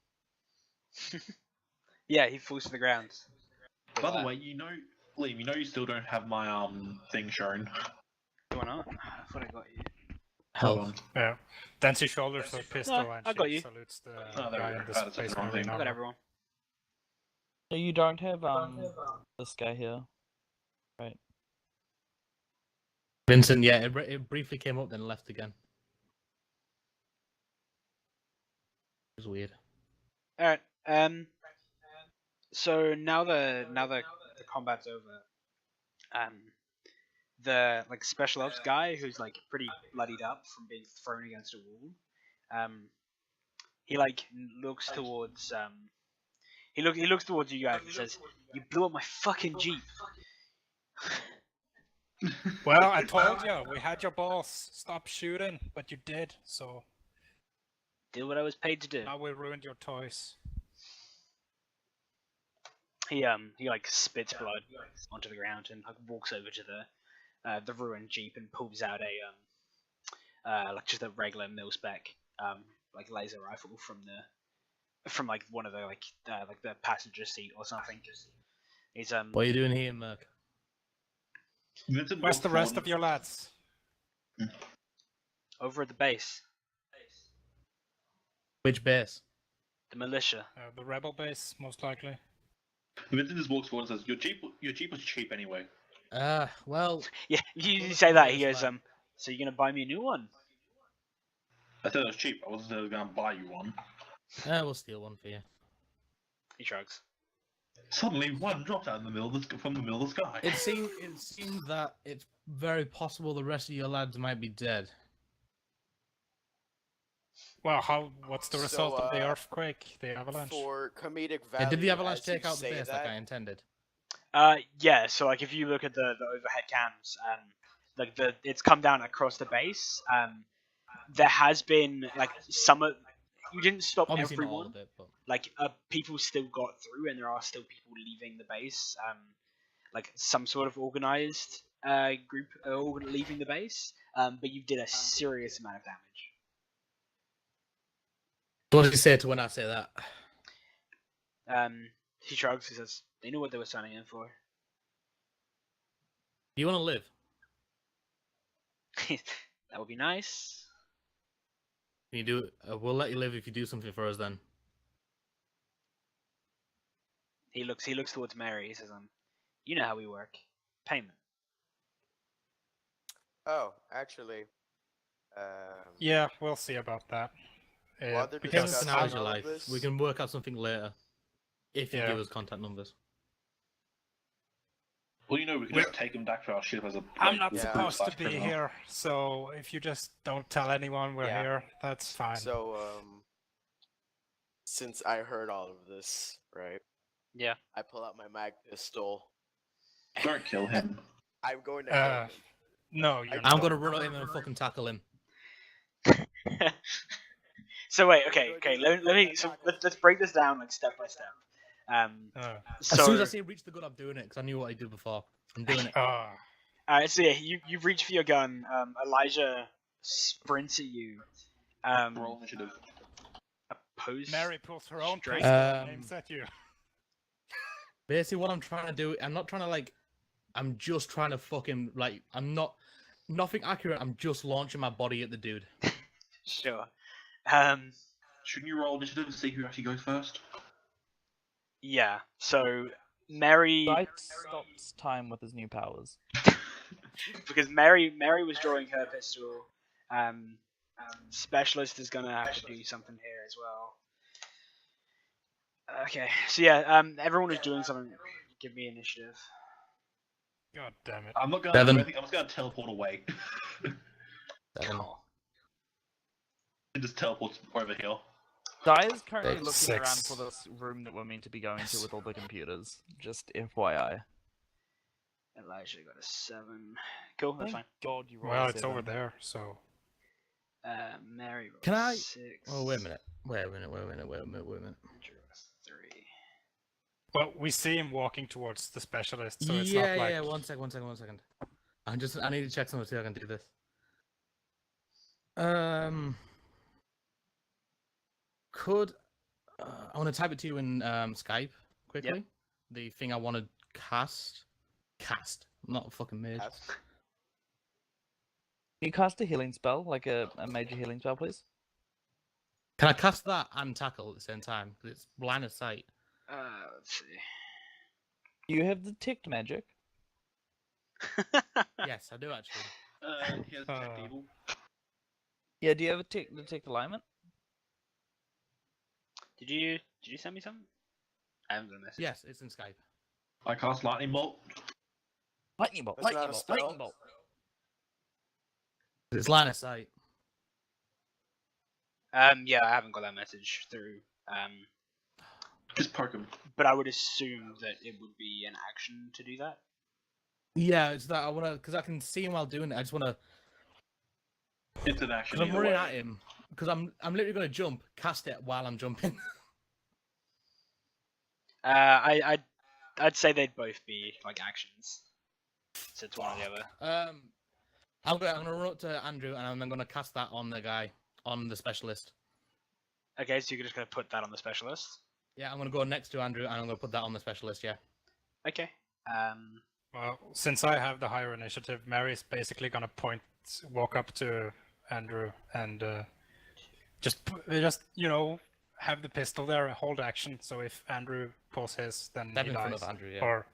Yeah, he falls to the ground. By the way, you know, Liam, you know you still don't have my thing shown. Why not? I thought I got you. Hold on. Yeah. Then she shoulders her pistol No, and I she got you. salutes the Oh, there we guy go. in the Ah, that's the Space wrong Marine thing. I got armor. everyone. So you don't have this guy here. Vincent, yeah, it briefly came up, then left again. It was weird. All right. So now the combat's over. The like special ops guy who's like pretty bloodied up from being thrown against a wall. He like looks towards he looks towards you guys and says, "You blew up my fucking jeep." Well, I told you, we had your balls. Stop shooting, but you did, so Did what I was paid to do. now we ruined your toys. He like spits blood onto the ground and like walks over to the ruined jeep and pulls out a like just a regular mil-spec like laser rifle from like one of the like the passenger seat or something. He's What are you doing here, Merc? Vincent Where's the walks rest forward. of your lads? over at the base, Which base? the militia. The rebel base, most likely. Vincent just walks forward and says, "Your jeep was cheap anyway." Well, Yeah, you Well, say that. He it's goes, like- so you're gonna buy me a new one? I said it was cheap. I wasn't saying I was gonna buy you one. we'll steal one for you. He shrugs. Suddenly, one dropped out in the middle of from the middle of the sky. It seems that it's very possible the rest of your lads might be dead. Well, what's the result of the So, earthquake, the avalanche? For comedic Yeah, value, did the avalanche as you take out the say base that, like I intended? Yeah. So like if you look at the overhead cams, like it's come down across the base. There has been like some of you didn't stop Obviously not all everyone. of it, but Like people still got through, and there are still people leaving the base. Like some sort of organized group leaving the base. But you did a serious amount of damage. what does he say to when I say that? He shrugs. He says, "They knew what they were signing in for." Do you want to live? That would be nice. Can you do it? We'll let you live if you do something for us. Then He looks towards Mary. He says, you know how we work. Payment." Oh, actually, Yeah, we'll see about that. While they're because discussing for now is all your of life. this- We can work out something later if you Yeah. give us contact numbers. Well, you know, we can just take him back to our ship as a. I'm not Yeah. supposed to slash be criminal. here, so if you just don't tell anyone we're Yeah. here, that's fine. So, since I heard all of this, right? Yeah. I pull out my mag pistol. Don't kill him. I'm going to Uh, kill him. No, you're I'm I'm not. gonna run at him and fucking tackle him. So wait, okay. Let me. So let's break this down like step by step. As soon as I see him reach the gun, I'm doing it because I knew what he did before. I'm doing it. Alright, so yeah, you reach for your gun. Elijah sprints at you. Roll initiative. Opposed. Mary pulls her own Straight. pistol and aims at you. Basically, what I'm trying to do, I'm not trying to like, I'm just trying to fucking like, I'm not nothing accurate. I'm just launching my body at the dude. Sure. Shouldn't you roll initiative to see who actually goes first? Yeah. So Mary, Guy stops time with his new powers. because Mary was drawing her pistol. Specialist is gonna have to do something here as well. Okay. So yeah, everyone who's doing something, give me initiative. God damn it. I'm not gonna. Seven. I'm just gonna teleport away. It just teleports over here. Guy is currently Six. looking around for this room that we're meant to be going to with all the computers. Just FYI. Elijah got a 7. Cool, that's Thank fine. God you rolled Well, a it's over 7. there, so Mary rolled Can I- 6. Oh, wait a minute. Wait a minute. Andrew got a 3. well, we see him walking towards the specialist, so it's yeah, not like yeah. One second. I need to check something so I can do this. Could I want to type it to you in Skype quickly? The thing I want to cast. I'm not a fucking mage. Cast. Can you cast a healing spell, like a major healing spell, please? Can I cast that and tackle at the same time? Because it's line of sight. Let's see. You have detect magic. Yes, I do actually. He has detect evil. Yeah, do you have a detect alignment? Did you send me something? I haven't got a message. Yes, it's in Skype. I cast lightning bolt. Lightning bolt, That's lightning not a bolt, spell. lightning bolt. It's line of sight. Yeah, I haven't got that message through. Just poke him. But I would assume that it would be an action to do that. Yeah, it's that I want to because I can see him while doing it. I just want to It's an action. because I'm either running way. at him because I'm literally gonna jump, cast it while I'm jumping. I'd say they'd both be like actions. So it's one or the other. I'm gonna run up to Andrew and I'm then gonna cast that on the guy on the specialist. Okay, so you're just gonna put that on the specialist. Yeah, I'm gonna go next to Andrew and I'm gonna put that on the specialist. Yeah. Okay. Well, since I have the higher initiative, Mary's basically gonna walk up to Andrew and just have the pistol there, hold action. So if Andrew pulls his, then Step he in front dies. of Andrew. Yeah. Or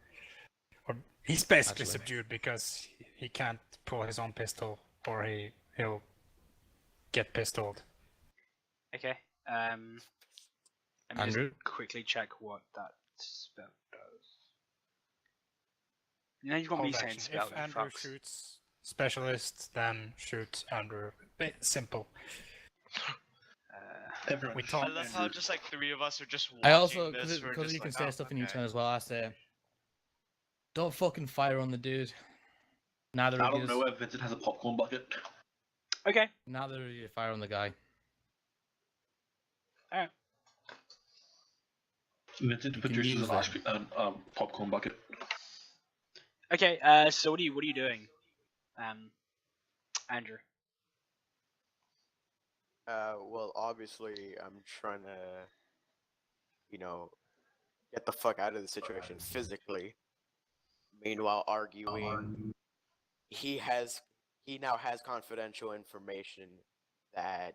he's basically Actually. subdued because he can't pull his own pistol, or he'll get pistoled. Okay. Let me Andrew? just quickly check what that spell does. You know, you've got me Hold saying action. spell. If you Andrew fucks. shoots specialist, then shoot Andrew. Simple. Everyone. We I talk. love how just like 3 of us are just watching I also this. We're because just you can like, say oh, stuff in your okay. turn as well. I say, don't fucking fire on the dude. Neither Out of of you. nowhere, Vincent has a popcorn bucket. Okay. Neither of you fire on the guy. Alright. Vincent You can produces use a popcorn bucket. Okay. So what are you doing, Andrew? Well, obviously, I'm trying to, get the fuck out of the situation physically. Meanwhile, arguing, he now has confidential information that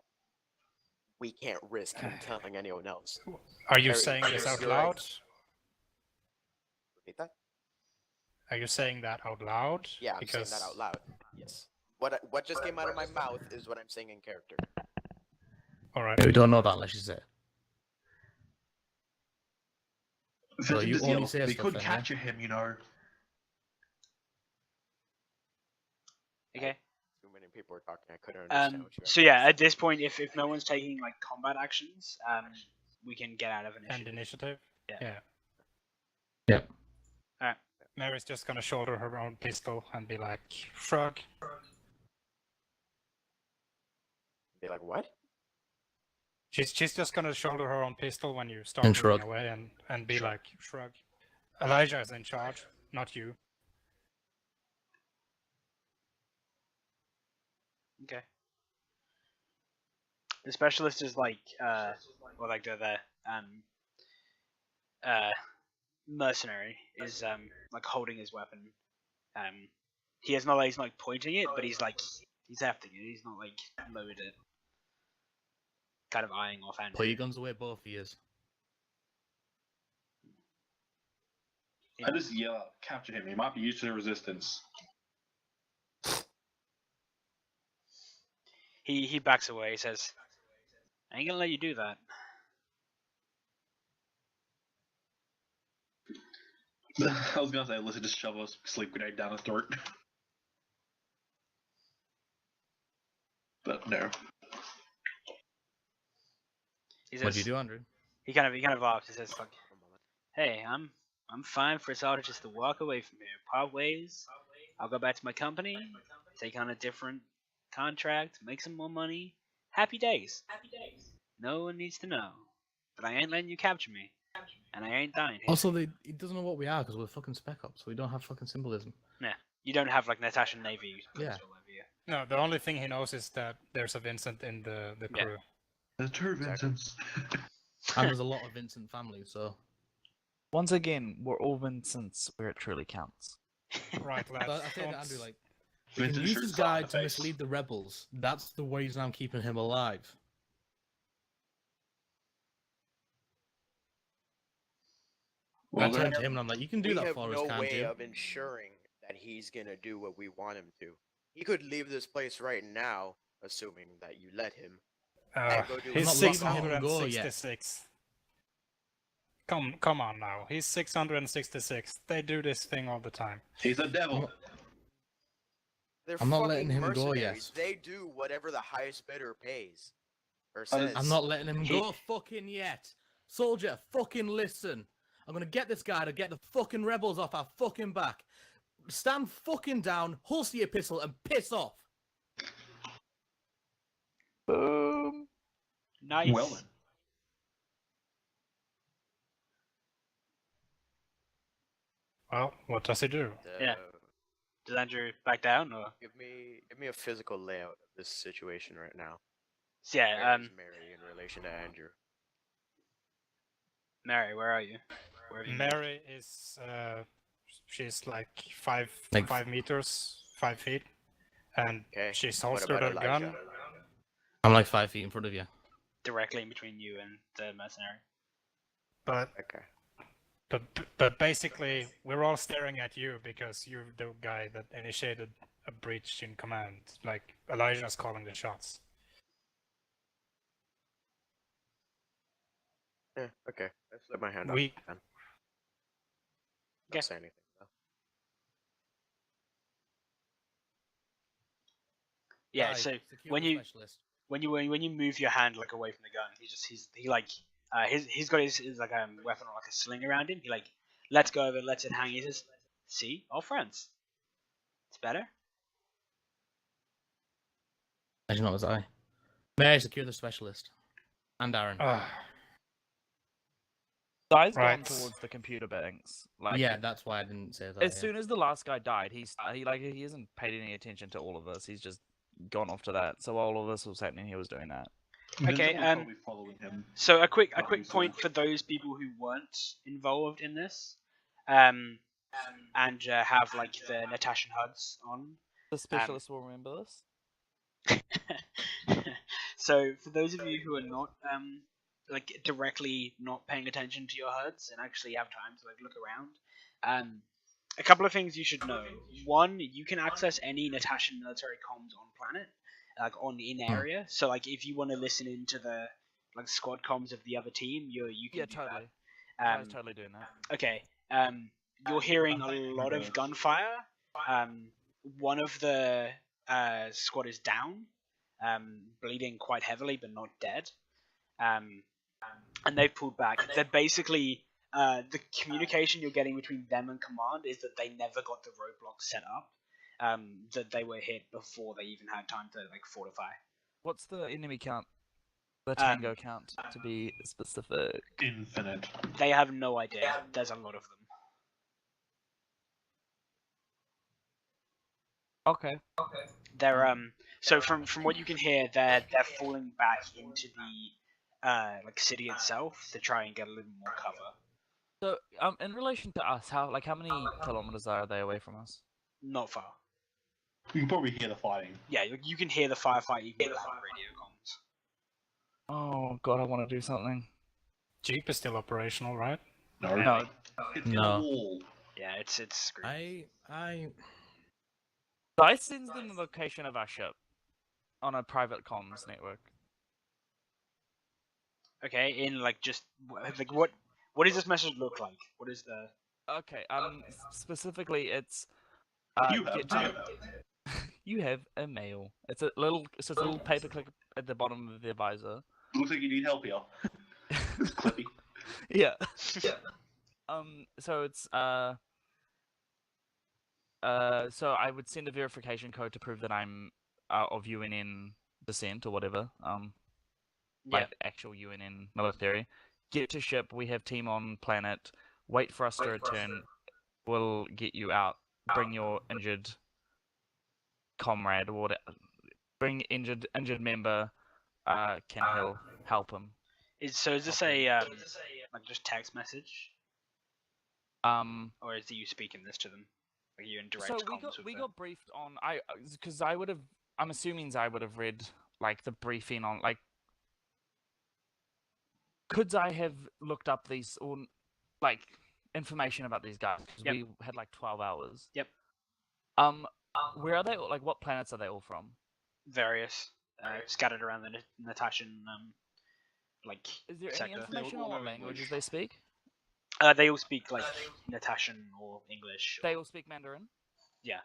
we can't risk him telling anyone else. Are you Harry, saying this out you're right. loud? Repeat that? Are you saying that out loud? Yeah, I'm saying that out loud. Yes. What just came out of my mouth is what I'm saying in character. All right. We don't know that unless you say it. So Vincent you just only yelled, say they stuff could then, yeah? capture him, you know. Okay. Too many people were talking. I couldn't understand what you So yeah, at this point, if no one's taking like combat actions, we can get out of And initiative. initiative? Yeah. Yeah. Alright. Mary's just gonna shoulder her own pistol and be like, shrug. Be like, what? She's just gonna shoulder her own pistol when you start And moving shrug. away and be like, shrug. Elijah is in charge, not you. Okay. The specialist is like, well, like the mercenary is like holding his weapon. He's not like pointing it, but he's hefting it. He's not like loaded it. Kind of eyeing off Andrew. Pull your guns away, both of you. I just yell out, capture him. He might be used to the resistance. He backs away. He says, "I ain't gonna let you do that." I was gonna say, listen, just shove a sleep grenade down his throat. But no. He What do you says, do, Andrew? he kind of laughs. He says, "Like, One moment. hey, I'm I'm fine for us all just to walk away from here. Part ways. I'll go back to my company, take on a different contract, make some more money. Happy days. No one needs to know. But I ain't letting you capture me. And I ain't dying here. Also, he doesn't know what we are because we're fucking Spec Ops. We don't have fucking symbolism. You don't have like Natasha Navy Yeah. all over you. No, the only thing he knows is that there's a Vincent in the Yeah. crew. There's two Vincents. And there's a lot of Vincent families, so. Once again, we're all Vincents where it truly counts. Right, lads. But I say to don't- Andrew, like, we can Vincent use shoots this guy in the to face. mislead the rebels. That's the reason I'm keeping him alive. Well, I then- turned to him and I'm like, you can do We that have for no us, can't way you? of ensuring that he's gonna do what we want him to. He could leave this place right now, assuming that you let him. go do he's I'm not letting him go yet. 666. Come on now. He's 666. They do this thing all the time. He's a devil. They're I'm not fucking letting him go mercenaries. yet. They do whatever the highest bidder pays. Or I'm says. I'm not letting him He- go fucking yet. Soldier, fucking listen. I'm gonna get this guy to get the fucking rebels off our fucking back. Stand fucking down, holster your pistol, and piss off. Boom. Nice. Well then. Well, what does he do? Yeah. Does Andrew back down or? Give me a physical layout of this situation right now. So yeah, Where is Mary in relation to Andrew? Mary, where are you? Where have you moved? Mary is she's like 5 Like- meters, 5 feet, and Okay. she's What holstered about a gun. Elijah? I'm like 5 feet in front of you. Directly in between you and the mercenary. But Okay. but basically, we're all staring at you because you're the guy that initiated a breach in command. Like Elijah's calling the shots. Yeah. Okay. I slip my hand We- up. Then. Okay. Don't say anything though. Yeah. Guy, So secure when the you specialist. when you move your hand like away from the gun, he's got his like weapon or like a sling around him. He like lets go of it, lets it hang. He says, "See, all friends. It's better." Imagine that was I. May I secure the specialist? And Aaron. Guy's gone Right. towards the computer banks. Like, Yeah, that's why I didn't say that. as yeah. soon as the last guy died, he hasn't paid any attention to all of us. He's just gone off to that. So while all of this was happening, he was doing that. Okay, Vincent will probably following him. So a quick Obviously. point for those people who weren't involved in this, and have like the Natasha HUDs on. The specialist will remember this. So for those of you who are not like directly not paying attention to your HUDs and actually have time to like look around, a couple of things you should know. One, you can access any Natasha military comms on planet, like on in area. So like if you want to listen into the like squad comms of the other team, you can Yeah, do totally. that. I was totally doing that. Okay. You're hearing a lot of gunfire. One of the squad is down, bleeding quite heavily, but not dead. And they've pulled back. They're basically the communication you're getting between them and command is that they never got the roadblock set up. That they were hit before they even had time to like fortify. What's the enemy count? The tango count, to be specific. Infinite. They have no idea. There's a lot of them. Okay. They're so from what you can hear, they're falling back into the like city itself to try and get a little more cover. So, in relation to us, how many kilometers are they away from us? Not far. You can probably hear the fighting. Yeah, you can hear the firefight even without radio comms. Oh god, I want to do something. Jeep is still operational, right? No. No. It's in No. a wall. Yeah, it's screwed. I sends them the location of our ship on a private comms network. Okay, in like just like what does this message look like? What is the Okay. Specifically, it's You have get mail. you have a mail. It's just a little paperclip at the bottom of the visor. Looks like you need help here. It's clippy. Yeah. So it's so I would send a verification code to prove that I'm of UNN descent or whatever. Yeah. Like actual UNN military. Get to ship. We have team on planet. Wait for us to return. We'll get you out. Bring your injured comrade or whatever. Bring injured member. Can help him. Is this Okay. a like just text message, or is it you speaking this to them? Are you in direct So comms with we them? got briefed on because I would have. I'm assuming I would have read like the briefing on like. Could I have looked up these or like information about these guys? 'Cause Yep. we had like 12 hours. Yep. Where are they? Like, what planets are they all from? Various scattered around the Natashan like Is there any sector. information all on what know languages English. they speak? They all speak like Natashan or English. They all speak Mandarin. Yeah.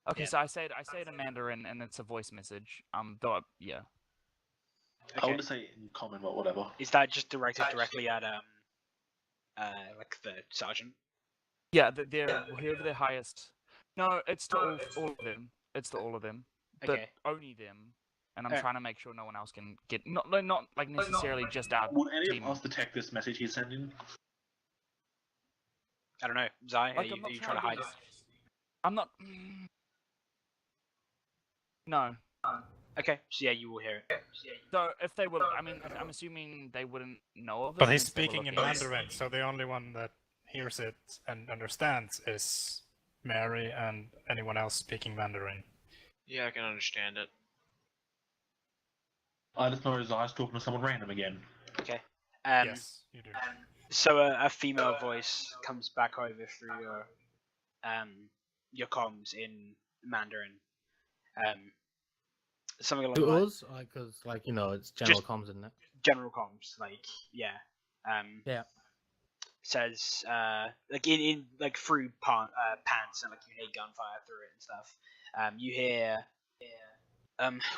Okay, Yeah. so I say it in Mandarin, and it's a voice message. Yeah. I Okay. want to say in common, but whatever. Is that just directed directly at like the sergeant? Yeah, they're whoever their highest. No, it's to all of them. It's to all of them, but Okay. only them. And I'm Alright. trying to make sure no one else can get not like necessarily just our Would any team. of us detect this message he's sending? I don't know. Zai, Like, are you trying to hide it? I'm not. No. Okay. So yeah, you will hear it. So if they were, I mean, I'm assuming they wouldn't know of it. But he's unless they were speaking in looking. Mandarin, so the only one that hears it and understands is Mary and anyone else speaking Mandarin. Yeah, I can understand it. I just know his eyes talking to someone random again. Okay. Yes, you do. So a female voice comes back over through your comms in Mandarin. Something along To the lines. us, because like you know, it's general Just- comms, isn't it? General comms, like yeah. Yeah. Says like in like through pants and like you hear gunfire through it and stuff. You hear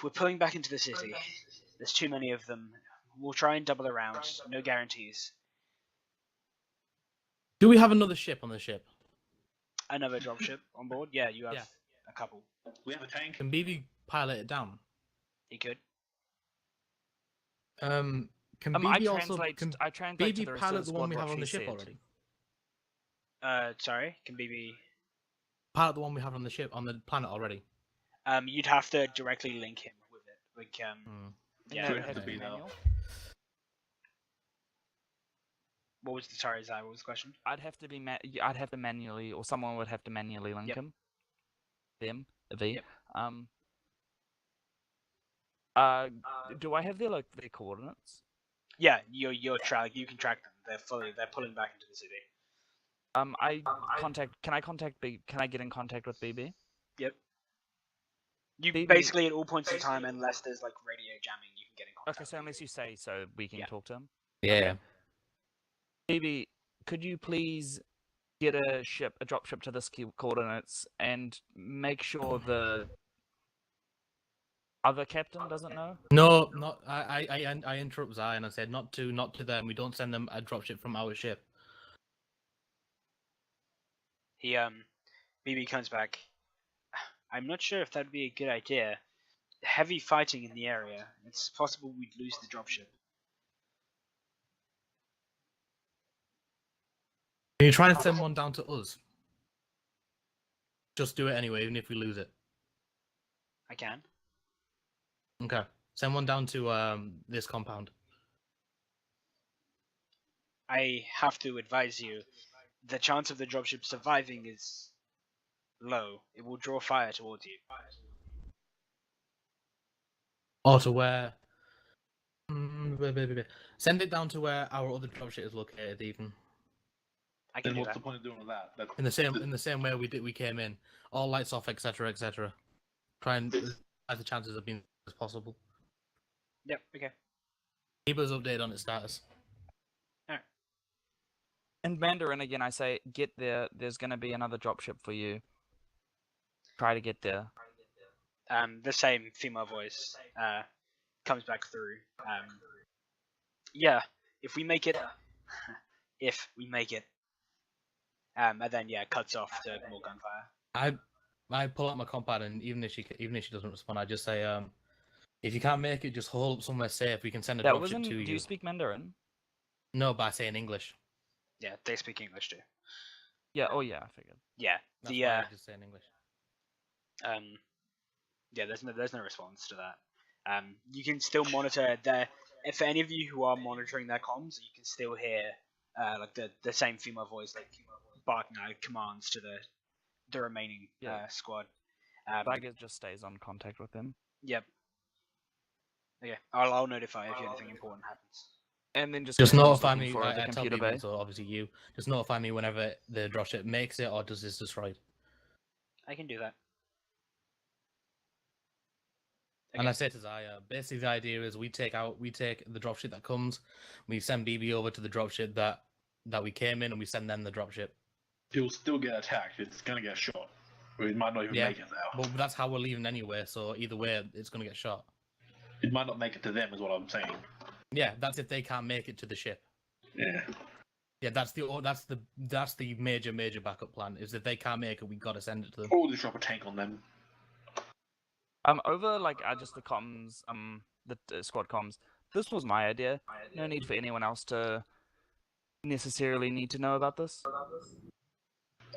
we're pulling back into the city. There's too many of them. We'll try and double around. No guarantees. Do we have another ship on the ship? Another dropship on board? Yeah, you have Yeah. a couple. We have a tank. Can BB pilot it down? You could. Can I BB also translate. can I translate to BB the rest of pilot the the one squad we what have on she the ship said. already? Sorry, can BB. Pilot the one we have on the ship on the planet already. You'd have to directly link him with it. Like Hmm. yeah. Do No, it have to heavy be now? manual. What was the sorry, Zai? What was the question? I'd have to manually, or someone would have to manually link Yep. him. Them, V. Yep. Do I have their coordinates? Yeah, you're track. You can track them. They're pulling back into the city. Can I get in contact with BB? Yep. You BB basically at all points in time, unless there's like radio jamming, you can get in contact. Okay, so unless you say so, we can Yeah. talk to him. Yeah. BB, could you please get a drop ship to this coordinates and make sure the other captain doesn't know? No, not I interrupt Zai and I said not to them. We don't send them a dropship from our ship. He BB comes back. I'm not sure if that'd be a good idea. Heavy fighting in the area. It's possible we'd lose the dropship. Can you try and send one down to us? Just do it anyway, even if we lose it. I can. Okay. Send one down to this compound. I have to advise you, the chance of the dropship surviving is low. It will draw fire towards you. Or to where? Send it down to where our other dropship is located, even. I can Then do what's that. the point of doing that? In the same way we came in, all lights off, etc., etc. Try and as the chances of being as possible. Yep. Okay. Keep us updated on its status. In Mandarin again, I say, get there. There's going to be another dropship for you. Try to get there. The same female voice comes back through. Yeah, if we make it, and then yeah, cuts off to more gunfire. I pull out my compat, and even if she doesn't respond, I just say, if you can't make it, just hold up somewhere safe. We can send a That dropship wasn't. to Do you. you speak Mandarin? No, by saying English. Yeah, they speak English too. Yeah. Oh yeah, I figured. Yeah, That's why I just say in English. yeah, there's no response to that. You can still monitor their. For any of you who are monitoring their comms, you can still hear like the same female voice like barking out commands to the remaining Yeah. squad. Tiger just stays on contact with them, Yep. Okay, I'll notify if anything important happens. and then just Just continues notify looking me. for the I tell computer people, bay. so obviously you just notify me whenever the dropship makes it or does this destroyed. I can do that. And Okay. I say to Zaya, basically the idea is we take the dropship that comes, we send BB over to the dropship that we came in, and we send them the dropship. It'll still get attacked. It's gonna get shot. Or it might not even Yeah. make it there. But that's how we're leaving anyway, so either way, it's gonna get shot. It might not make it to them, is what I'm saying. Yeah, that's if they can't make it to the ship. Yeah. Yeah, that's the major backup plan. Is if they can't make it, we gotta send it to them. Or just drop a tank on them. Over like just the comms, the squad comms. This was my idea. No need for anyone else to necessarily need to know about this.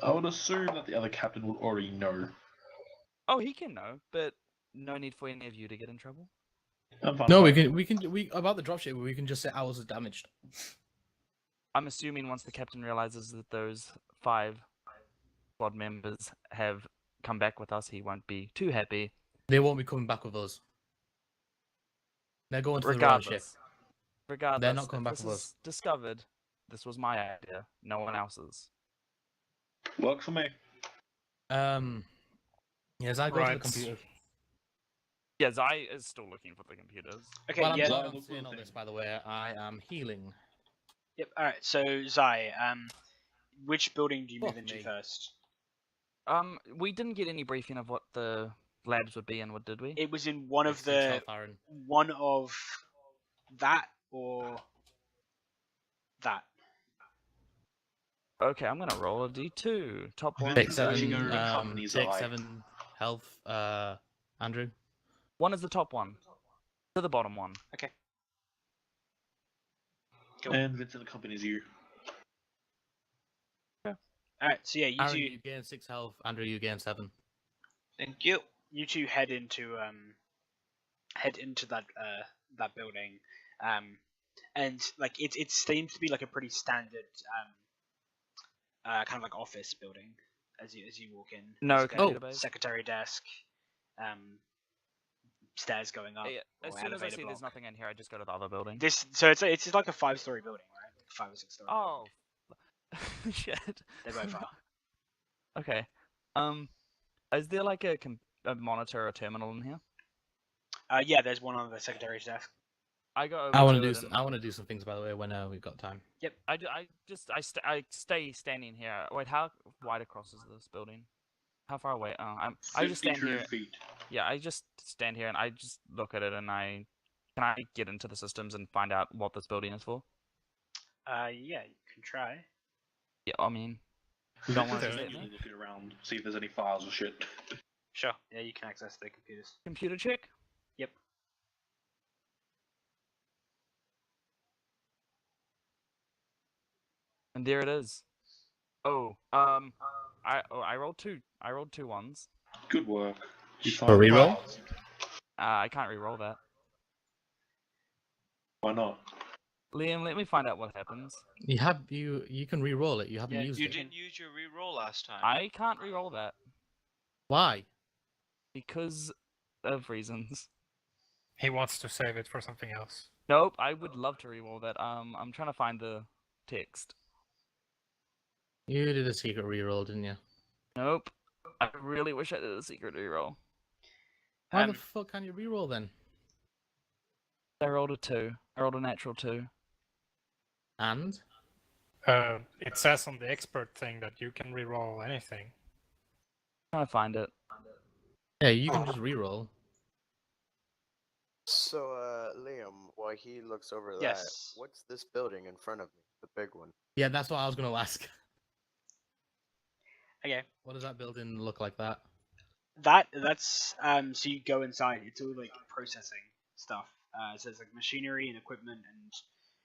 I would assume that the other captain would already know. Oh, he can know, but no need for any of you to get in trouble. I'm fine No, with we can about the dropship. We can just say ours is damaged. I'm assuming once the captain realizes that those 5 squad members have come back with us, he won't be too happy. They won't be coming back with us. They're going to the royal ship. Regardless, They're not coming if back this with is us. discovered, this was my idea, no one else's. that. Works for me. Yes, I go to the Right. computer. Yeah, Zai is still looking for the computers. Okay. While yeah. I'm saying all this, by the way, I am healing. Yep. All right. So Zai, which building do you move Fuck into me. first? We didn't get any briefing of what the labs would be in, what did we? It was in one of It's in the South Aaron. one of that or that. Okay, I'm gonna roll a d2. Top one. Take Take Actually, seven. go to companies Take I- 7 health. Andrew. One is the top one. To the bottom one. Cool. And Vincent accompanies you. All right. So yeah, Aaron, you gain 6 health. Andrew, you gain 7. Thank you. you two head into that building, and like it seems to be like a pretty standard kind of like office building as you walk in. No There's like a computer base? secretary desk, stairs going up. Yeah, as or soon as I elevator see there's block. nothing in here, I just go to the other building. It's like a 5-story building, right? 5 or 6 story. Oh. Shit. They both are. Okay. Is there like a monitor or terminal in here? Yeah, there's one on the secretary's desk. I go over I want to to it do. and I want to do some things, by the way, when we've got time. I stay standing here. Wait, how wide across is this building? How far away? I just stand 52 here. feet. Yeah, I just stand here and I just look at it and can I get into the systems and find out what this building is for? Yeah, you can try. Yeah, I mean, you don't want to Vincent's let usually me. looking around, see if there's any files or shit. Sure. Yeah, you can access the computers. Computer check. Yep. And there it is. Oh, I rolled 2. I rolled 2 ones. Good work. You For find reroll? files. I can't re-roll that. Why not? Liam, let me find out what happens. You can re-roll it. You haven't Yeah, used You it. didn't use your reroll last time. I can't re-roll that Why? because of reasons. He wants to save it for something else. Nope, I would love to re-roll that. I'm trying to find the text. You did a secret re-roll, didn't you? Nope. I really wish I did a secret re-roll. Why the fuck can't you re-roll then? I rolled a 2. I rolled a natural 2. And It says on the expert thing that you can reroll anything. Trying to find it. yeah, you can just re-roll. So, Liam, while he looks over that, Yes. what's this building in front of me? The big one. Yeah, that's what I was gonna ask. Okay. What does that building look like? That's so you go inside. It's all like processing stuff. So there's like machinery and equipment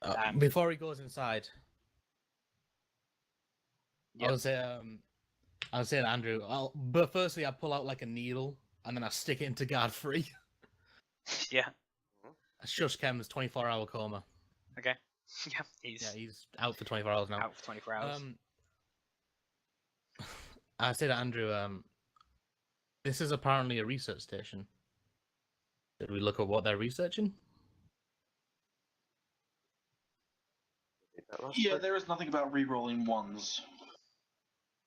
and Before he goes inside, Yep. I was saying to Andrew. But firstly, I pull out like a needle and then I stick it into guard 3. yeah. Shush Chem's 24-hour coma. Okay. Yeah. He's out for 24 hours now. out for 24 hours. I said to Andrew, this is apparently a research station. Did we look at what they're researching? Yeah, there is nothing about re-rolling ones.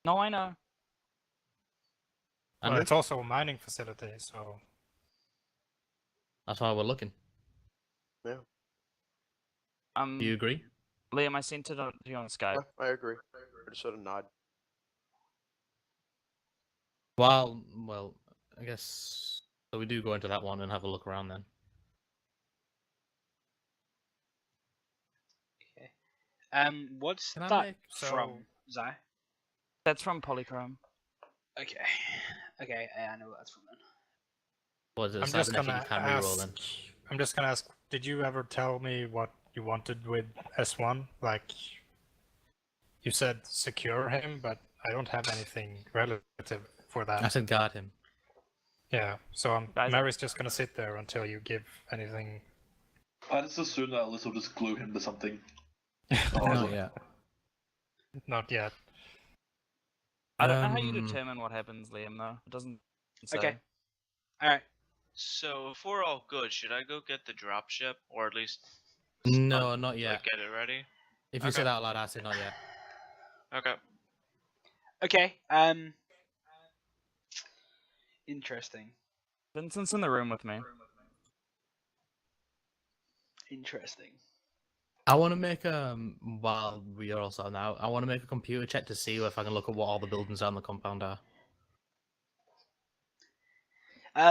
No, I know. Well, Andrew? it's also a mining facility, so That's why we're looking. Yeah, Do you agree? Liam, I sent it to you on Skype. yeah, I agree. I just sort of nod. Well, I guess so. We do go into that one and have a look around then. What's Can I that make- from, Zai? That's from Polychrome. Okay. Okay, I know what that's from then. Was it a I'm just cybernetic gonna you can reroll then? I'm just gonna ask. Did you ever tell me what you wanted with S1? Like, you said secure him, but I don't have anything relative for that. I said guard him. Yeah, so Guys- Mary's just gonna sit there until you give anything. I just assume that Alyssa will just glue him to something. Not yet. Not yet. I don't know how you Um, determine what happens, Liam, though. It doesn't say. Okay. Alright. So if we're all good, should I go get the dropship, or at least No, not yet. like get it ready? If you Okay. said out loud, I said not yet. Okay. Okay, interesting. Vincent's in the room with me. Interesting. I want to make while we are also now, I want to make a computer check to see if I can look at what all the buildings on the compound are.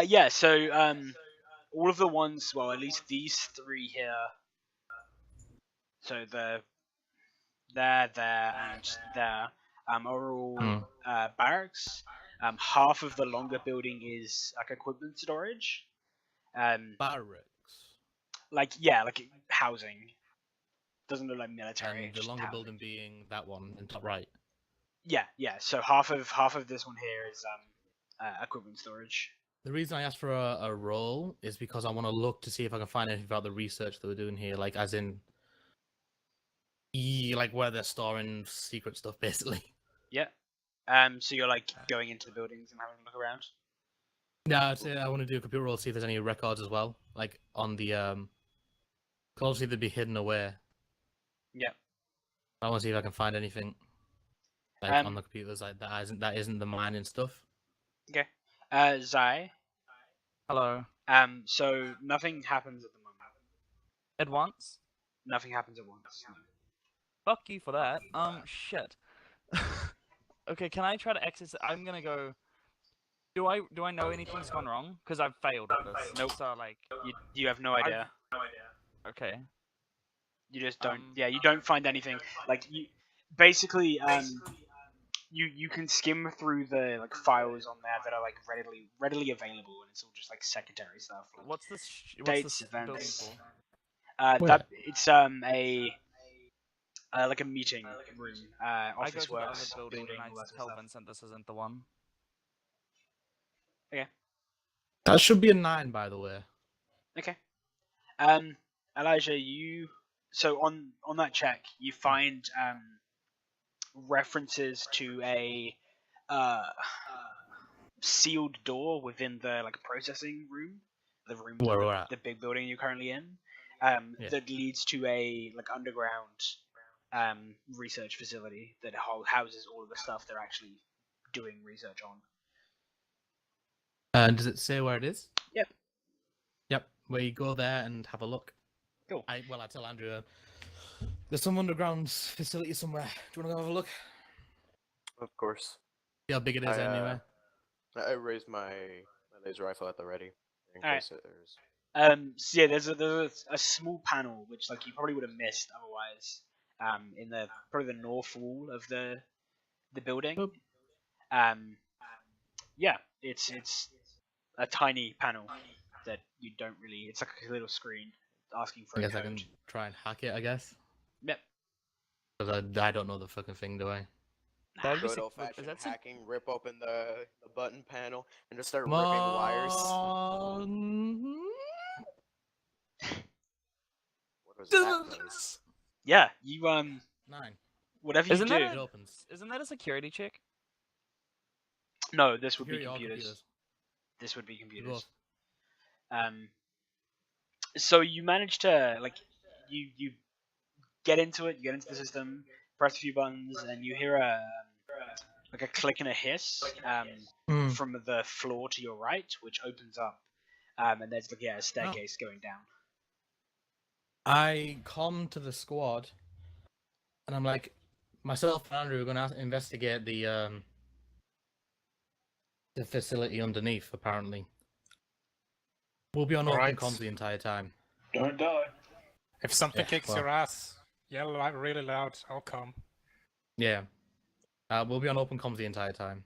Yeah, so all of the ones, well, at least these three here. So there, and there, are all barracks. Half of the longer building is like equipment storage. Barracks. Like housing. Doesn't look like military. And the just longer housing. building being that one in top right. Yeah. So half of this one here is equipment storage. The reason I asked for a roll is because I want to look to see if I can find anything about the research that we're doing here, like as in, like where they're storing secret stuff, basically. Yeah. So you're like going into the buildings and having a look around. No, I'd say I want to do a computer roll to see if there's any records as well, like on the 'cause obviously they'd be hidden away. Yeah. I want to see if I can find anything like on the computers like that isn't the mining stuff. Okay. Zai. Hello. So nothing happens at the moment. At once? Nothing happens at once. No. Fuck you for that. Shit. Okay, can I try to access it? I'm gonna go. Do I know anything's gone wrong? Because I've failed at this. Nope. So like. You have no idea. Okay. You just don't. Yeah, you don't find anything. Like you, basically, you can skim through the like files on there that are like readily available, and it's all just like secondary stuff. Like, What's this? dates, building events. for? Where? That it's a like a meeting room, I go office to the other works, building and all I that sort tell of stuff. Vincent this isn't the one. That should be a 9, by the way. Okay. Elijah, so on that check, you find references to a sealed door within the like processing room, the room, Where we're at. the big building you're currently in, Yeah. that leads to a like underground research facility that houses all of the stuff they're actually doing research on. Does it say where it is? Yep. Yep. We go there and have a look. Cool. I tell Andrew, there's some underground facility somewhere. Do you want to go have a look? Of course. See how big it is anyway. I raised my laser rifle at the ready. In Alright. case there's... So yeah, there's a small panel which like you probably would have missed otherwise. In the probably the north wall of the building. Boop. Yeah, it's a tiny panel that you don't really. It's like a little screen asking for I a guess I code. can try and hack it. I guess Yep. because I don't know the fucking thing, do I? That would be Good sick. old fashioned That's a, hacking. Rip open the button panel and just start Come ripping wires. on. What was that noise? Yeah, you 9. whatever you isn't that do. It a, opens. isn't that a security check? No, this would be Security or computers. This would be Do computers. both. So you manage to you get into it. You get into the system, press a few buttons, and you hear a click and a hiss Hmm. from the floor to your right, which opens up, and there's a staircase going down. I come to the squad, and I'm like, myself and Andrew are going to investigate the facility underneath. Apparently, we'll be on open Alright. comms the entire time. Don't die. If something Yeah, kicks well. your ass, yell like really loud. I'll come. Yeah, we'll be on open comms the entire time.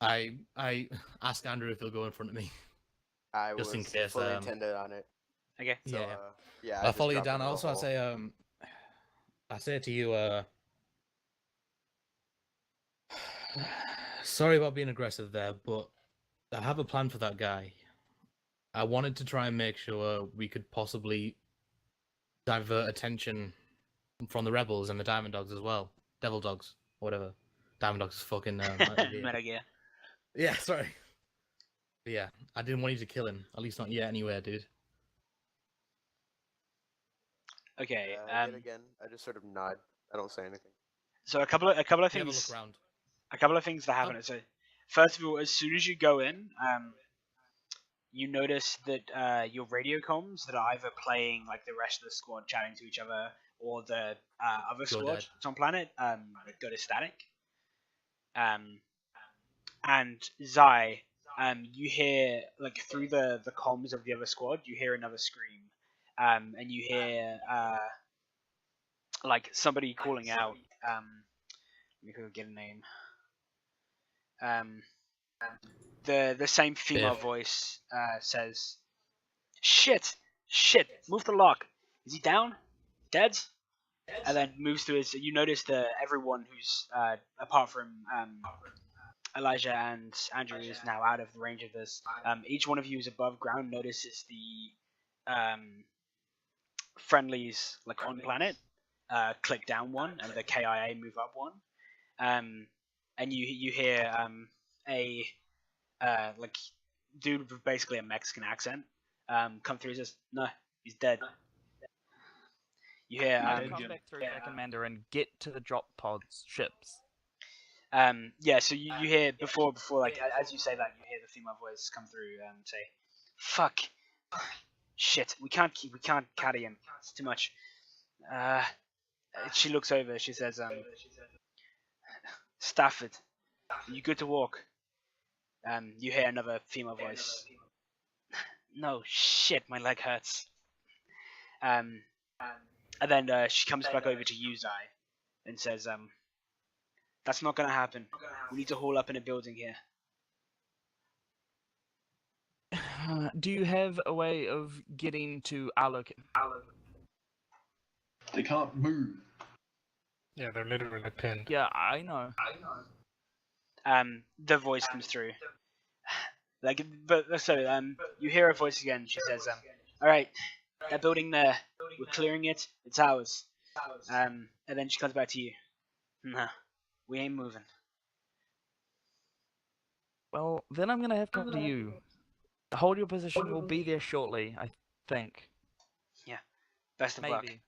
I ask Andrew if he'll go in front of me. I Just was in case, fully intended on it. Okay. So, Yeah. yeah. I'll just follow you dropped down. into the Also, I hole. say to you, sorry about being aggressive there, but I have a plan for that guy. I wanted to try and make sure we could possibly divert attention from the rebels and the Diamond Dogs as well. Devil Dogs, whatever. Diamond Dogs is fucking. Metal Gear. Yeah, sorry. But yeah, I didn't want you to kill him. At least not yet, anywhere, dude. Okay. Yet again, I just sort of nod. I don't say anything. So a couple of You have a things. look around. A couple of things that happen. So first of all, as soon as you go in, you notice that your radio comms that are either playing like the rest of the squad chatting to each other, or the other squad dead. that's on planet go to static. And Zai, you hear like through the comms of the other squad, you hear another scream, and you hear like somebody calling out. Let me get a name. The same female voice says, "Shit, move the lock. Is he down? Dead?" And then moves to his. You notice that everyone who's apart from Elijah and Andrew is now out of the range of this. Each one of you is above ground. Notices the friendlies like on planet click down one, and the KIA move up one. And you hear a like dude with basically a Mexican accent come through. He says, "No, he's dead." You hear come back through there, Commander, and get to the drop pods ships. yeah, so you hear before like as you say that, you hear the female voice come through and say, "Fuck, shit, we can't carry him. It's too much." She looks over. She says, "Stafford, are you good to walk?" You hear another female voice. "No, shit, my leg hurts." And then she comes back over to you, Zai, and says, "That's not gonna happen. We need to haul up in a building here." Do you have a way of getting to our location? They can't move. Yeah, they're literally pinned. Yeah, I know. The voice comes through. You hear her voice again. She says, "All right, that building there, we're clearing it. It's ours." And then she comes back to you. "Nah, we ain't moving." Well, then I'm gonna have to come to you. Hold your position. We'll be there shortly, I think. Best of luck. Maybe.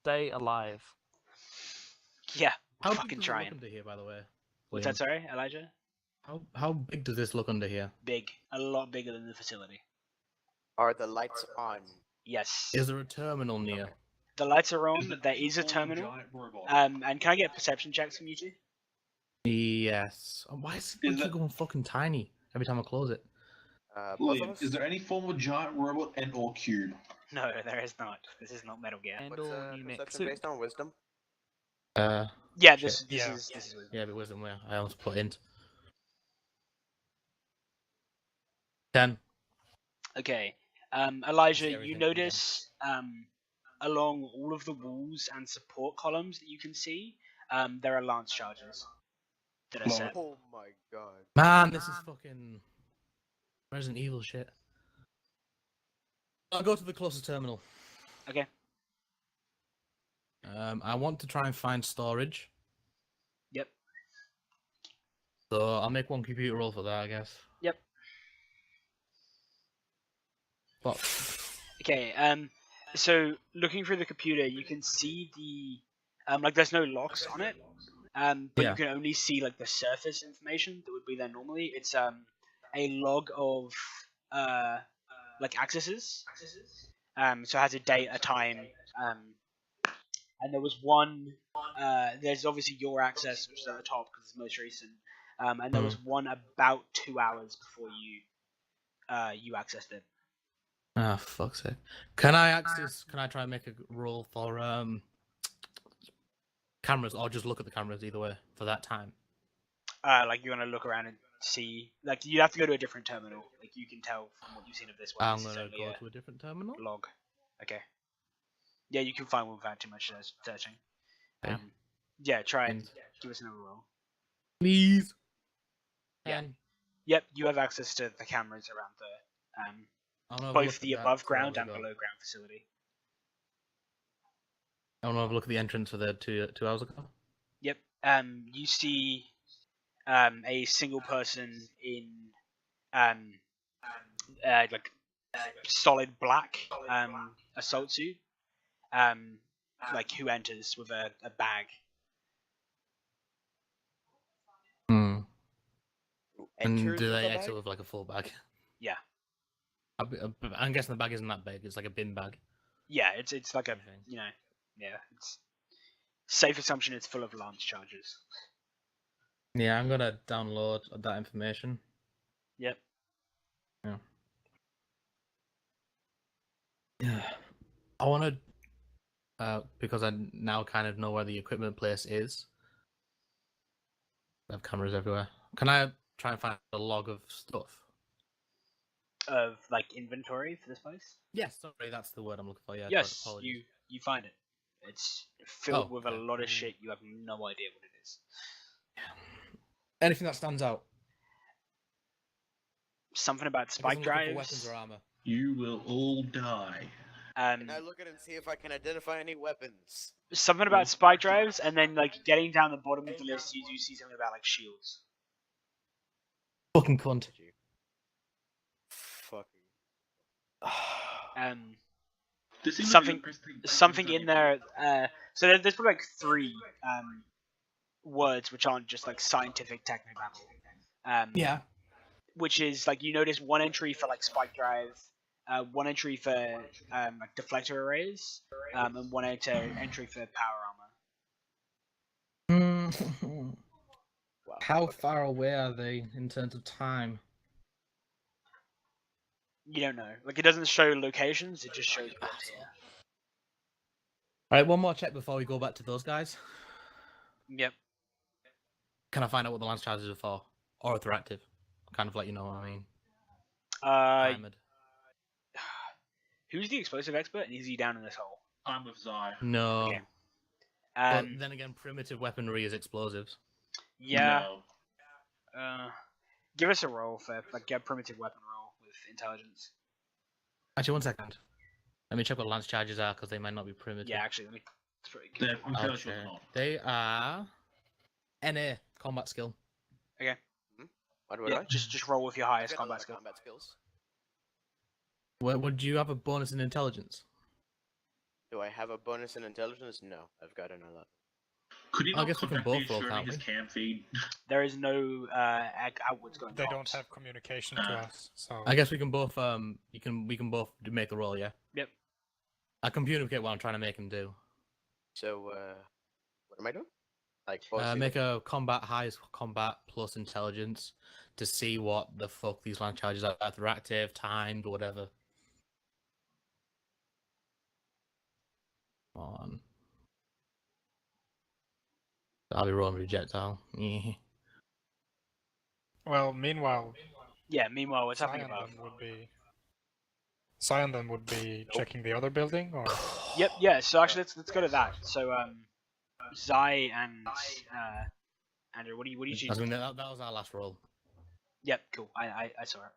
Stay alive. Yeah, How big fucking does it look trying. under here, by the way? What's Liam? that? Sorry, Elijah. How big does this look under here? Big, a lot bigger than the facility. Are the lights on? Yes. Is there a terminal near? The lights are on. There is a terminal. Giant robot. And can I get perception checks from you two? Yes. Oh, why is it keep going fucking tiny every time I close it? Both of William, us? is there any form of giant robot and or cube? No, there is not. This is not Metal Gear. And What's all new mech perception suit. based on wisdom? Yeah, Shit. this Yeah. is wisdom. Yeah, but wisdom where I almost put int. 10. Okay. Elijah, everything you again. notice along all of the walls and support columns that you can see, there are lance charges that are Love set. it. Oh my god. Man, this is fucking Resident Evil shit. I'll go to the closest terminal. Okay. I want to try and find storage. Yep. So I'll make one computer roll for that, I guess. Yep. But Okay. So looking through the computer, you can see the like there's no locks on it. But Yeah. you can only see like the surface information that would be there normally. It's a log of like accesses. So it has a date, a time, and there was one. There's obviously your access, which is at the top because it's most recent. And there was one about 2 hours before you accessed it. ah, fuck's sake. Can I try and make a roll for cameras, or just look at the cameras either way for that time? Like you want to look around and see, like you have to go to a different terminal. Like you can tell from what you've seen of this one. I'm This is gonna only go a to a different terminal. log. Okay. Yeah, you can find one without too much searching. Okay. Yeah, try and And- give us another roll. Please. Yeah. 10. Yep, you have access to the cameras around I wanna have a both look the at that above 2 ground hours and ago. below ground facility. I want to have a look at the entrance for the 2 hours ago. Yep. You see a single person in like solid black assault suit, like who enters with a bag. Hmm. And Enters do with they a exit bag? with like a full bag? Yeah. I'm guessing the bag isn't that big. It's like a bin bag. Yeah, it's like a Everything. yeah, it's safe assumption it's full of lance charges. Yeah, I'm gonna download that information. Yep. Yeah. I want to, because I now kind of know where the equipment place is. I have cameras everywhere. Can I try and find a log of stuff? Of like inventory for this place? Yes, sorry, that's the word I'm looking for. Yeah, Yes, apologies. you find it. It's filled Oh, with a okay. lot of shit. You have no idea what it is. Anything that stands out? Something about I guess spike I'm looking for weapons drives. or armor. You will all die. Can I look at it and see if I can identify any weapons? Something about spike drives, and then like getting down the bottom of the list, you do see something about like shields. Fucking cunt. Fucking. This seems Something- like a Something in there. So there's probably like 3 words which aren't just like scientific technobabble. Yeah. Which is like you notice one entry for like spike drive, one entry for like deflector arrays, and one entry for power armor. Wow. How okay. far away are they in terms of time? You don't know. Like it doesn't show locations; it just shows what's here. All right, one more check before we go back to those guys. Yep. Can I find out what the lance charges are for, or if they're active? Kind of let you know what I mean. Timed. Who's the explosive expert, and is he down in this hole? I'm with Zai. No. Okay. But then again, primitive weaponry is explosives. Yeah. No. Give us a roll for like a primitive weapon roll with intelligence. Actually, 1 second. Let me check what lance charges are, because they might not be primitive. Yeah, actually, let me. It's pretty good. I'm fairly sure Okay. they're not. They are NA combat skill. What do Yeah, I? just roll with your highest I've got a lot combat of skill. combat skills. Would you have a bonus in intelligence? Do I have a bonus in intelligence? No, I've got an 11. Could he I not guess we can contact both roll, me can't his we? cam feed? There is no outwards going. They don't comms. have communication to us, so I guess we can both we can both make the roll, yeah. Yep. I communicate what I'm trying to make him do. So, what am I doing? Like, both Make a combat highest combat plus intelligence to see what the fuck these land charges are. If they're active, timed, whatever. Come on. I'll be rolling projectile. Yeah. Well, meanwhile, Yeah. Meanwhile, what's happening Cyan above? then would be. Cyan then would be checking the other building, or Yep. Yeah. So actually, let's go to that. So Zai and Andrew, what do you I choose? mean, that was our last roll. Yep. Cool. I saw it.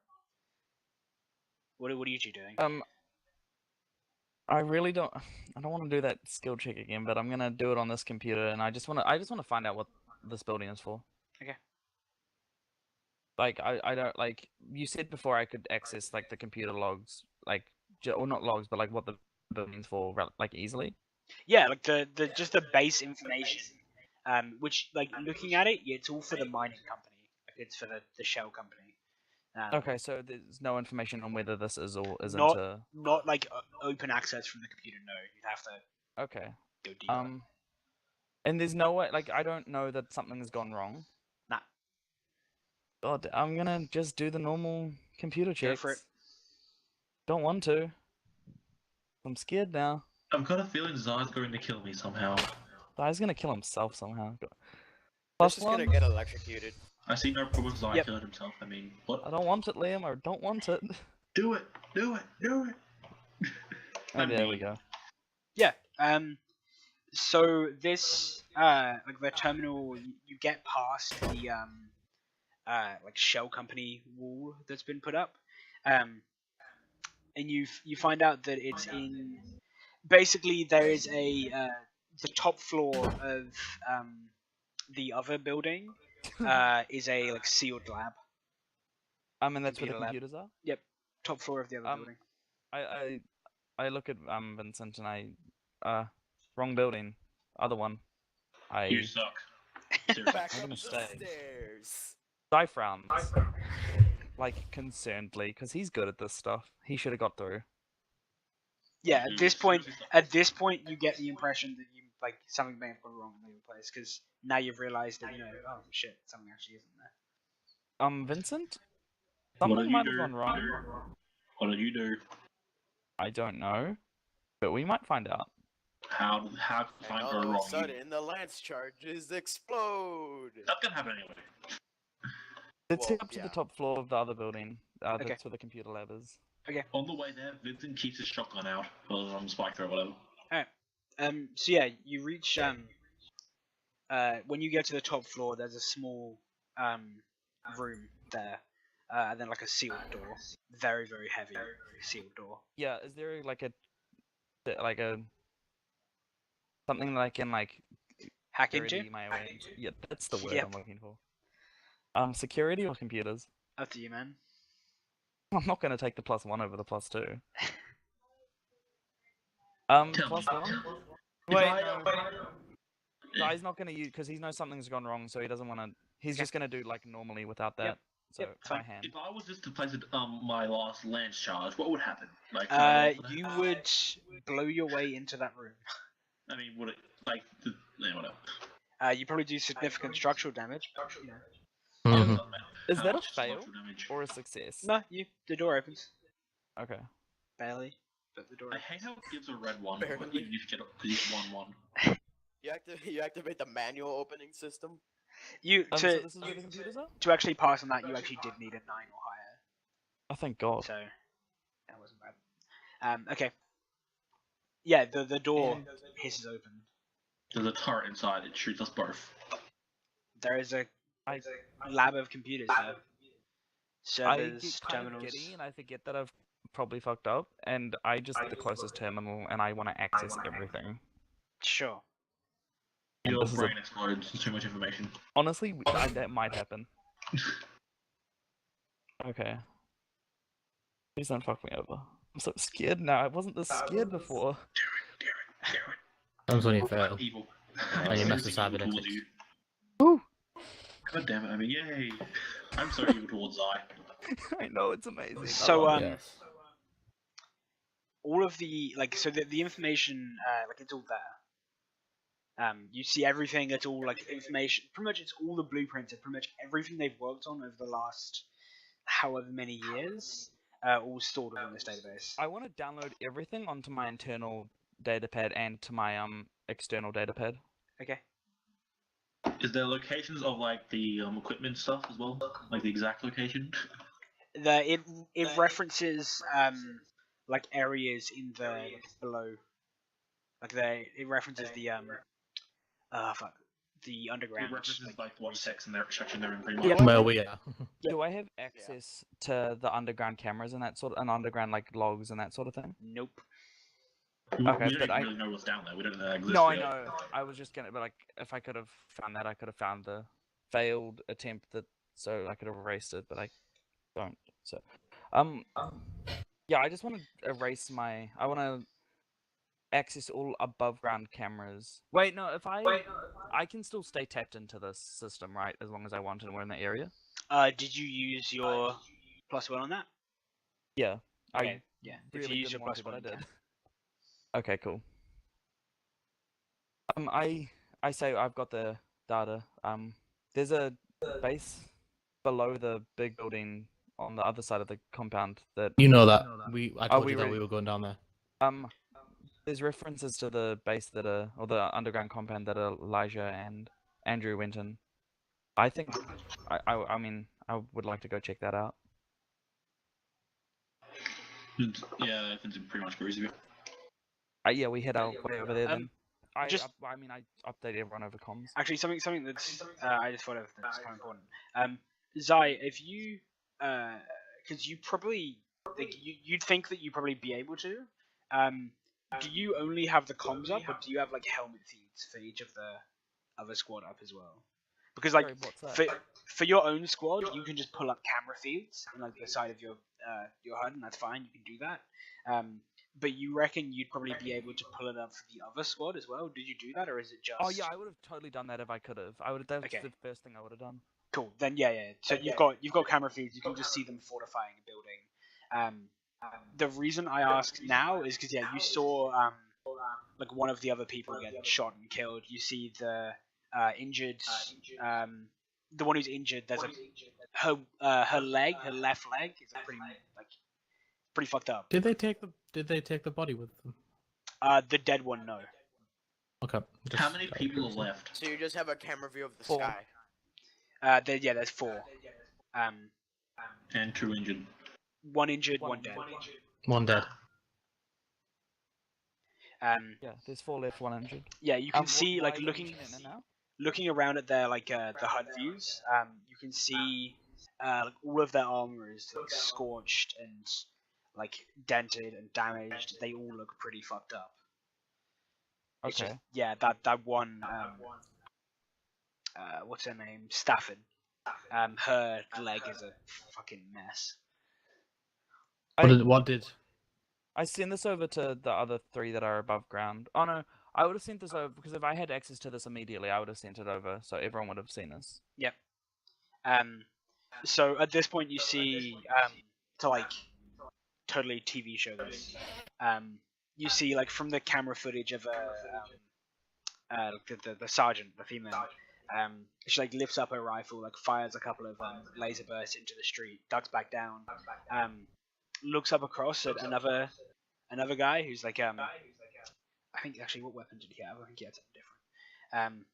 What are you two doing? I really don't. I don't want to do that skill check again, but I'm gonna do it on this computer, and I just want to find out what this building is for. Okay. Like I don't like you said before I could access like the computer logs, like or not logs, but like what the building's for, like easily. Yeah, like the just the base information. Which like looking at it, yeah, it's all for the mining company. Like it's for the shell company. Okay, so there's no information on whether this is or isn't Not a. not like open access from the computer. No, you'd have to Okay. go deeper. And there's no way, like I don't know that something has gone wrong. Nah. God, I'm gonna just do the normal computer checks. Go for it. Don't want to. I'm scared now. I've got a feeling Zai's going to kill me somehow. He's gonna kill himself somehow. He's Plus just gonna one. get electrocuted. I see no problem with Zai Yep. killing himself. I mean, what? I don't want it, Liam. I don't want it. Do it! Do it! Do it! Oh, there we go. Yeah. So this like the terminal, you get past the like shell company wall that's been put up, and you find out that it's in basically there is a the top floor of the other building is a like sealed lab. And that's where the Computer lab. computers are. Yep, top floor of the other building. I look at Vincent and I wrong building, other one. You suck. Seriously. Back I'm up gonna the stay. stairs. I frowns, like concernedly, because he's good at this stuff. He should have got through. Yeah, Dude, at this point, seriously suck. you get the impression that you like something may have gone wrong in the place because now you've realized that oh shit, something actually isn't there. Vincent, What something did you might do? have gone wrong. What did you do? I don't know, but we might find out. How can I And go all of wrong? a sudden, the lance charges explode. That's gonna happen anyway. Let's Well, head up to yeah. the top floor of the other building. Okay. That's where the computer lab is. On the way there, Vincent keeps his shotgun out, or on spike or whatever. So yeah, you reach when you get to the top floor, there's a small room there, and then like a sealed door, very very heavy sealed door. Yeah, is there like a something that I can like Hack into? security my way into? Yeah, that's the word Yep. I'm looking for. Security or computers? Up to you, man. I'm not gonna take the +1 over the +2. Tell me. +1? If Wait, I- no. Guy's not gonna use because he knows something's gone wrong, so he doesn't want to. He's just gonna do like normally without that. Yep. So Yep, by fine. hand. If I was just to place it, my last lance charge, what would happen? Like, You would blow your way into that room. I mean, would it like? Whatever. You probably do significant structural damage, but you know. Mhm. Is How that a much fail structural damage? or a success? No, the door opens Okay. barely, but the door. I hate how it gives a red one, Barely. even if you get a 1-1. You activate the manual opening system. You So this is where the computers are. to actually pass on that, you actually did need a 9 or higher. Oh, thank God. So that wasn't bad. Okay. Yeah, the door hisses open. There's a turret inside. It shoots us both. There is a I lab of computers there. I Servers, get kind of terminals. giddy and I forget that I've probably fucked up, and I just the closest terminal, and I want to access everything. Sure. And Your this is brain explodes. There's too much information. Honestly, that might happen. Okay. Please don't fuck me over. I'm so scared now. I wasn't this scared before. Do it. That's when you fail. Evil. Oh, you messed Seriously with cyber evil towards ethics. you. Woo! God damn it! I mean, yay! I'm so evil towards Zai. I know it's amazing. I So love it. Yes. all of the the information like it's all there. You see everything. It's all like information. Pretty much, it's all the blueprints of pretty much everything they've worked on over the last however many years. All stored within this database. I want to download everything onto my internal datapad and to my external datapad. Okay. Is there locations of like the equipment stuff as well? Like the exact location? It references like areas in the like below, like it references the fuck, the It underground. references like what region. section they're in pretty Yeah. much. Where we are. Do I have access to the underground cameras and that sort of, and underground like logs and that sort of thing? Nope. We Okay, don't but even I- really know what's down there. We don't know that exists No, I yet. know. I was just gonna, but like, if I could have found that, I could have found the failed attempt that, so I could have erased it, but I don't. So, um, yeah, I just want to erase my. I want to access all above ground cameras. Wait, no, if I can still stay tapped into this system, right? As long as I want and we're in the area. Did you use your +1 on that? Yeah. Okay. I Yeah. really If you use didn't your want to, +1, but I you did. can. Okay, cool. I say I've got the data. There's a base below the big building on the other side of the compound that You know that. I Oh, told we you that really- we were going down there. there's references to the base that are, or the underground compound that Elijah and Andrew went in. I think I mean I would like to go check that out. Yeah, I think it's pretty much agrees with you. Yeah, we head our way over there then. just- I mean I updated everyone over comms. Actually, something that's I just thought of that's kind of important. Zai, if you because you probably like you'd think that you'd probably be able to. Do you only have the comms up, or do you have like helmet feeds for each of the other squad up as well? Because like Sorry, what's that? for your own squad, you can just pull up camera feeds on like the side of your HUD, and that's fine. You can do that. But you reckon you'd probably be able to pull it up for the other squad as well? Did you do that, or is it just? Oh yeah, I would have totally done that if I could have. I would have. That's Okay. the first thing I would have done. Cool. Then yeah. So you've got camera feeds. You can just see them fortifying a building. The reason I ask now is because you saw like one of the other people get shot and killed. You see the injured, the one who's injured. There's her left leg is pretty fucked up. Did they take the body with them? The dead one, no. Okay. How many people are left? So you just have a camera view of the 4. sky. There's 4. And 2 injured. 1 injured, 1 dead. One dead. Yeah, there's 4 left, 1 injured. Yeah, you can Wh- see why like are you looking mentioning it now? looking around at their like the HUD views. You can see like all of their armor is like scorched and like dented and damaged. They all look pretty fucked up. It's just, Okay. yeah, that one what's her name? Stafford. Her leg is a fucking mess. What did? I send this over to the other 3 that are above ground. Oh no, I would have sent this over because if I had access to this immediately, I would have sent it over, so everyone would have seen this. Yep. So at this point, you see to like totally TV show this. You see like from the camera footage of the sergeant, the female. She like lifts up her rifle, like fires a couple of laser bursts into the street, ducks back down, looks up across at another guy who's like I think actually what weapon did he have? I think he had something different.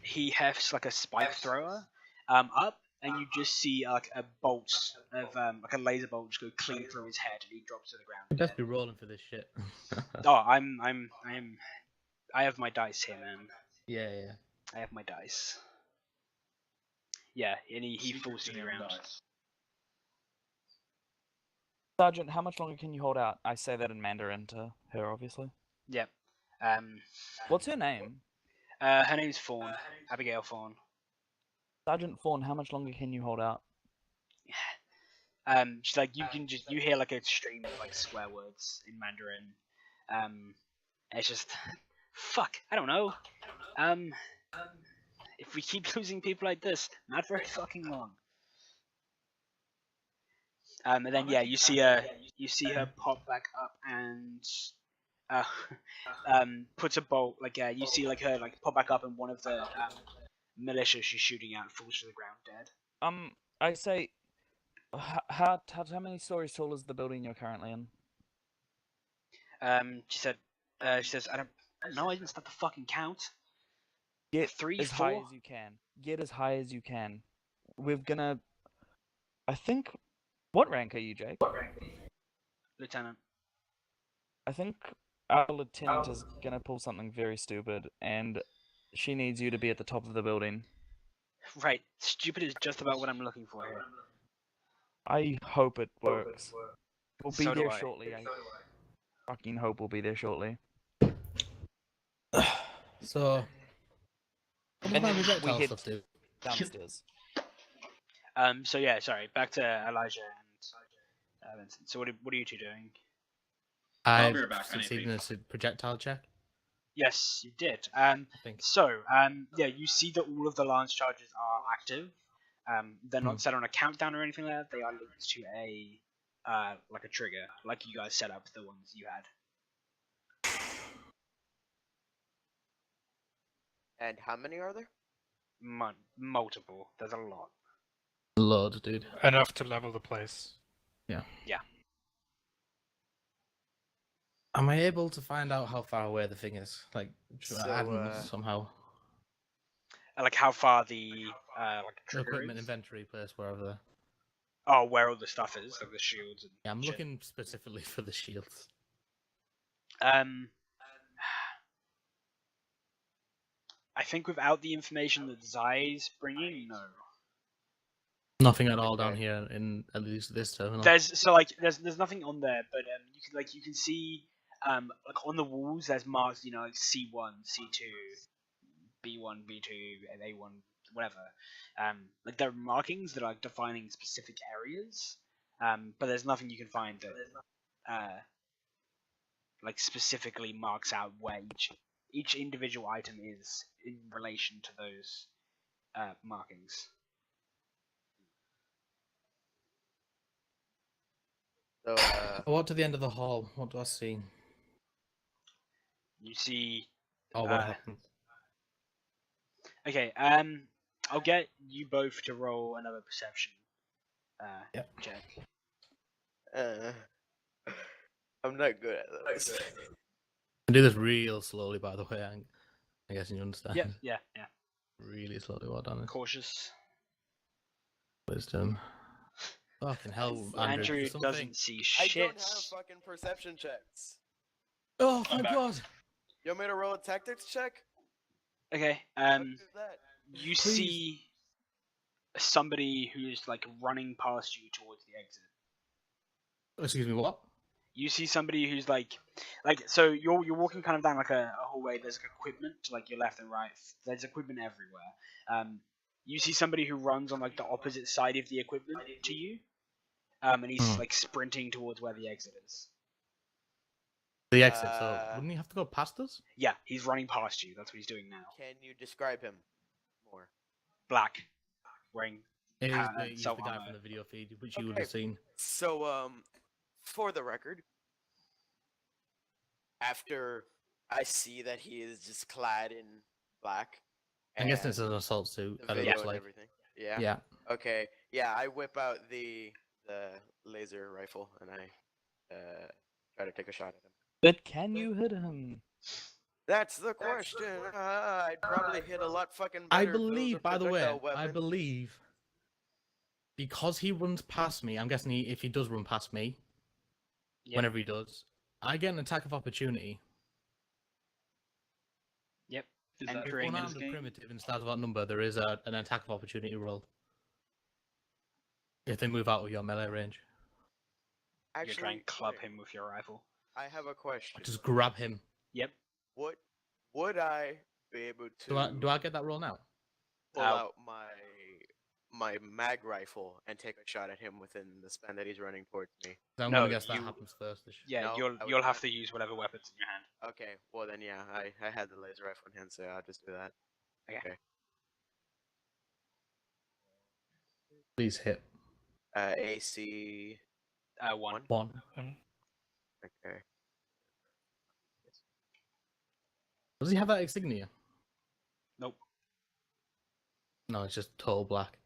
He hefts like a spike thrower up, and you just see like a bolt of like a laser bolt just go clean through his head, and he drops to the ground. I'd best be rolling for this shit. Oh, I have my dice here, man. Yeah. I have my dice. Yeah, and he falls to the ground. Sergeant, how much longer can you hold out? I say that in Mandarin to her, obviously. Yep. What's her name? Her name's Fawn, Abigail Fawn. Sergeant Fawn, how much longer can you hold out? She's like you hear like a stream of like swear words in Mandarin. And it's just fuck. I don't know. If we keep losing people like this, not very fucking long. And then yeah, you see her pop back up and puts a bolt like you see like her like pop back up and one of the militia she's shooting at falls to the ground dead. I say, how many stories tall is the building you're currently in? She says I don't know. I didn't start the fucking count. Get 3, as 4. high as you can. Get as high as you can. We're gonna. I think. What rank are you, Jake? Lieutenant. I think our lieutenant is gonna pull something very stupid, and she needs you to be at the top of the building. Right. Stupid is just about what I'm looking for here. I hope it works. We'll be So do there I. shortly. I fucking hope we'll be there shortly. So, what does And my then we projectile head stuff do? downstairs. So yeah, sorry. Back to Elijah and Vincent. So what are you two doing? I'll I be right back, I need to succeeded pee. in a projectile check. Yes, you did. I think. So yeah, you see that all of the lance charges are active. They're not set on a countdown or anything like that. They are linked to a like a trigger, like you guys set up the ones you had. And how many are there? Multiple. There's a lot. Loads, dude. Enough to level the place. Yeah. Am I able to find out how far away the thing is? Like, So, add them somehow. Like how far the like The trigger equipment is? inventory place, wherever they're. Oh, where all the stuff is, like the shields and Yeah, I'm shit. looking specifically for the shields. I think without the information that Zai's bringing, no. Nothing at all down Okay. here in at least this terminal. There's nothing on there, but you can see like on the walls there's marks, you know, like C1, C2, B1, B2, and A1, whatever. Like there are markings that are like, defining specific areas, but there's nothing you can find that like specifically marks out where each individual item is in relation to those markings. So, I walk to the end of the hall. What do I see? You see. Oh, what happens? Okay. I'll get you both to roll another perception. Yep. Check. I'm not good at this. I do this real slowly, by the way. I guess you understand. Yeah. Really slowly. Well done. Cautious. Wisdom. Fucking hell, Andrew do something. doesn't see I shit. don't have fucking perception checks. Oh I'm my back. god! You want me to roll a tactics check? Okay. Let's do that. You Please. see somebody who's like running past you towards the exit. Excuse me, what? You see somebody who's like so you're walking kind of down like a hallway. There's like equipment to like your left and right. There's equipment everywhere. You see somebody who runs on like the opposite side of the equipment to you. And he's like sprinting towards where the exit is. The exit, so wouldn't he have to go past us? Yeah, he's running past you. That's what he's doing now. Can you describe him more? Black, wearing. He's Uh, the guy self-armor. from the video feed, which you would have Okay. seen. So, for the record, after I see that he is just clad in black, I'm guessing it's and an assault suit. the That it video looks and like. everything. Yeah. Yeah. Okay. Yeah, I whip out the laser rifle and I try to take a shot at him. But can you hit him? That's the question. I'd probably hit a lot fucking I better. if it was a believe, by the way, projectile I weapon. believe because he runs past me. I'm guessing if he does run past me, Yep. whenever he does, I get an attack of opportunity. Yep. Is that Entering in Unarmed this and game? primitive instead of that number, there is an attack of opportunity roll if they move out of your melee range. You try and club okay, him with your rifle. I have a question. Just grab him. Yep. What would I be able to Do I get that roll now? pull Ow. out my mag rifle and take a shot at him within the span that he's running towards me? I'm No, gonna guess that you- happens first. Yeah, No, I you'll would have not. to use whatever weapons in your hand. Okay, well then yeah, I had the laser rifle in hand, so I'll just do that. Please hit AC 1. one. Okay. Does he have that insignia? Nope. No, it's just total black.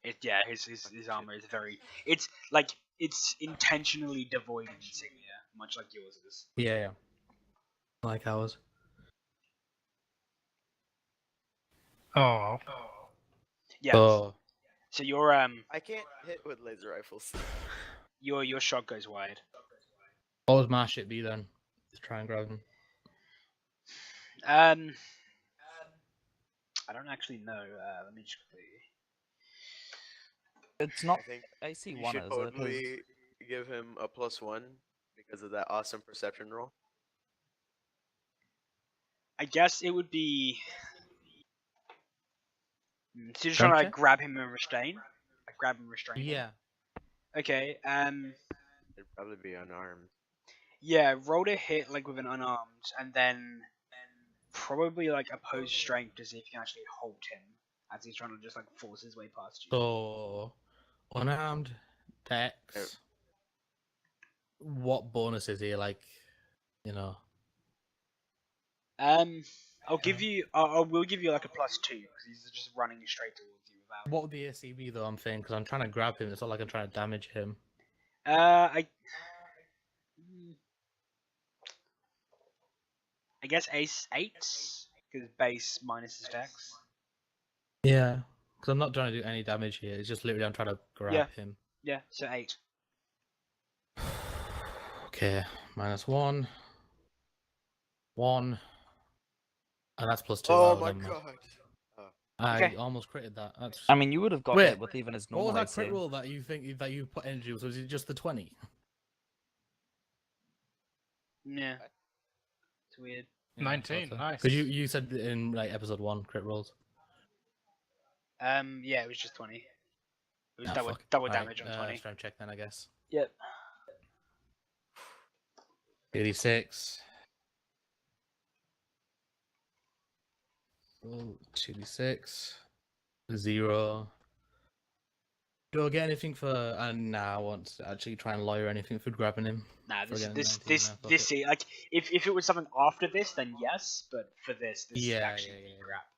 His armor is very. It's like it's intentionally devoid of insignia, much like yours is. Yeah. Like ours. Oh. Yeah. So So your I can't hit with laser rifles. your shot goes wide. what would my shit be then? To try and grab him. I don't actually know. Let me just quickly. It's I not think AC you 1, should is it? 'Cause- totally give him a +1 because of that awesome perception roll. I guess it would be. So you're just trying to Strength like check? grab him and restrain, like grab and restrain him. Yeah. Okay. It'd probably be unarmed. Yeah. Roll to hit like with an unarmed, and then probably like opposed strength to see if you can actually hold him as he's trying to just like force his way past you. So unarmed Dex. What bonus is he like? You know. I'll give you. I will give you like a +2 because he's just running straight towards you without. What would the AC be though? I'm thinking because I'm trying to grab him. It's not like I'm trying to damage him. I guess ace 8 because base minus his dex. Yeah. Because I'm not trying to do any damage here. It's just literally I'm trying to grab him. Yeah, so 8. Okay. -1. 1. And that's +2. Oh my never mind. god. I Okay. almost critted that. That's... I mean, you would have got Wait, hit with even his What was normal that crit AC. roll that you think that you put energy? Was it just the 20? Yeah. It's weird. 19, nice. Because you said in like episode 1 crit rolls. Yeah, it was just 20. It was double fuck. double Alright, damage on 20. Strength check then, I guess. Yep. 86. 2d6. 0. Do I get anything for? Nah, I want to actually try and lawyer anything for grabbing him. Nah, For getting 19, nah, fuck this like if it was something after this, then yes, but for this is Yeah, actually yeah, yeah. crap.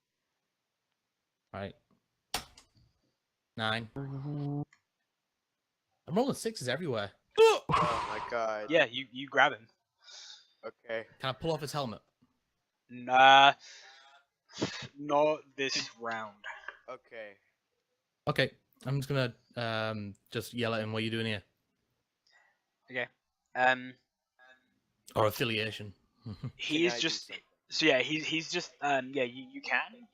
Right. 9. I'm rolling 6s everywhere. Oh my god. Yeah, you grab him. Okay. Can I pull off his helmet? Nah, not this round. Okay. Okay, I'm just gonna just yell at him. What are you doing here? Okay. Or affiliation. He Can is I do just something? so yeah. He's just yeah. You can.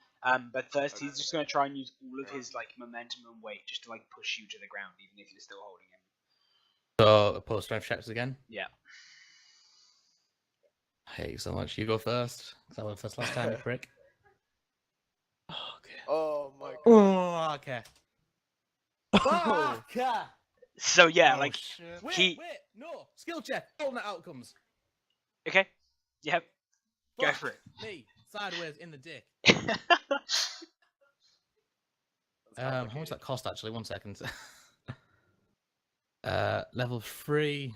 But first he's just gonna try and use all of his like momentum and weight just to like push you to the ground, even if you're still holding him. So opposed strength checks again. Yeah. I hate you so much. You go first. 'Cause I went first last time, you prick. Okay. Oh my god. Oh, okay. Oh. Okay. So yeah, Oh, like shit. Wait, no. Skill check. Alternate outcomes. okay, yep, go Fuck for it. Me, sideways in the dick. That's How much complicated. that cost actually? 1 second. Level 3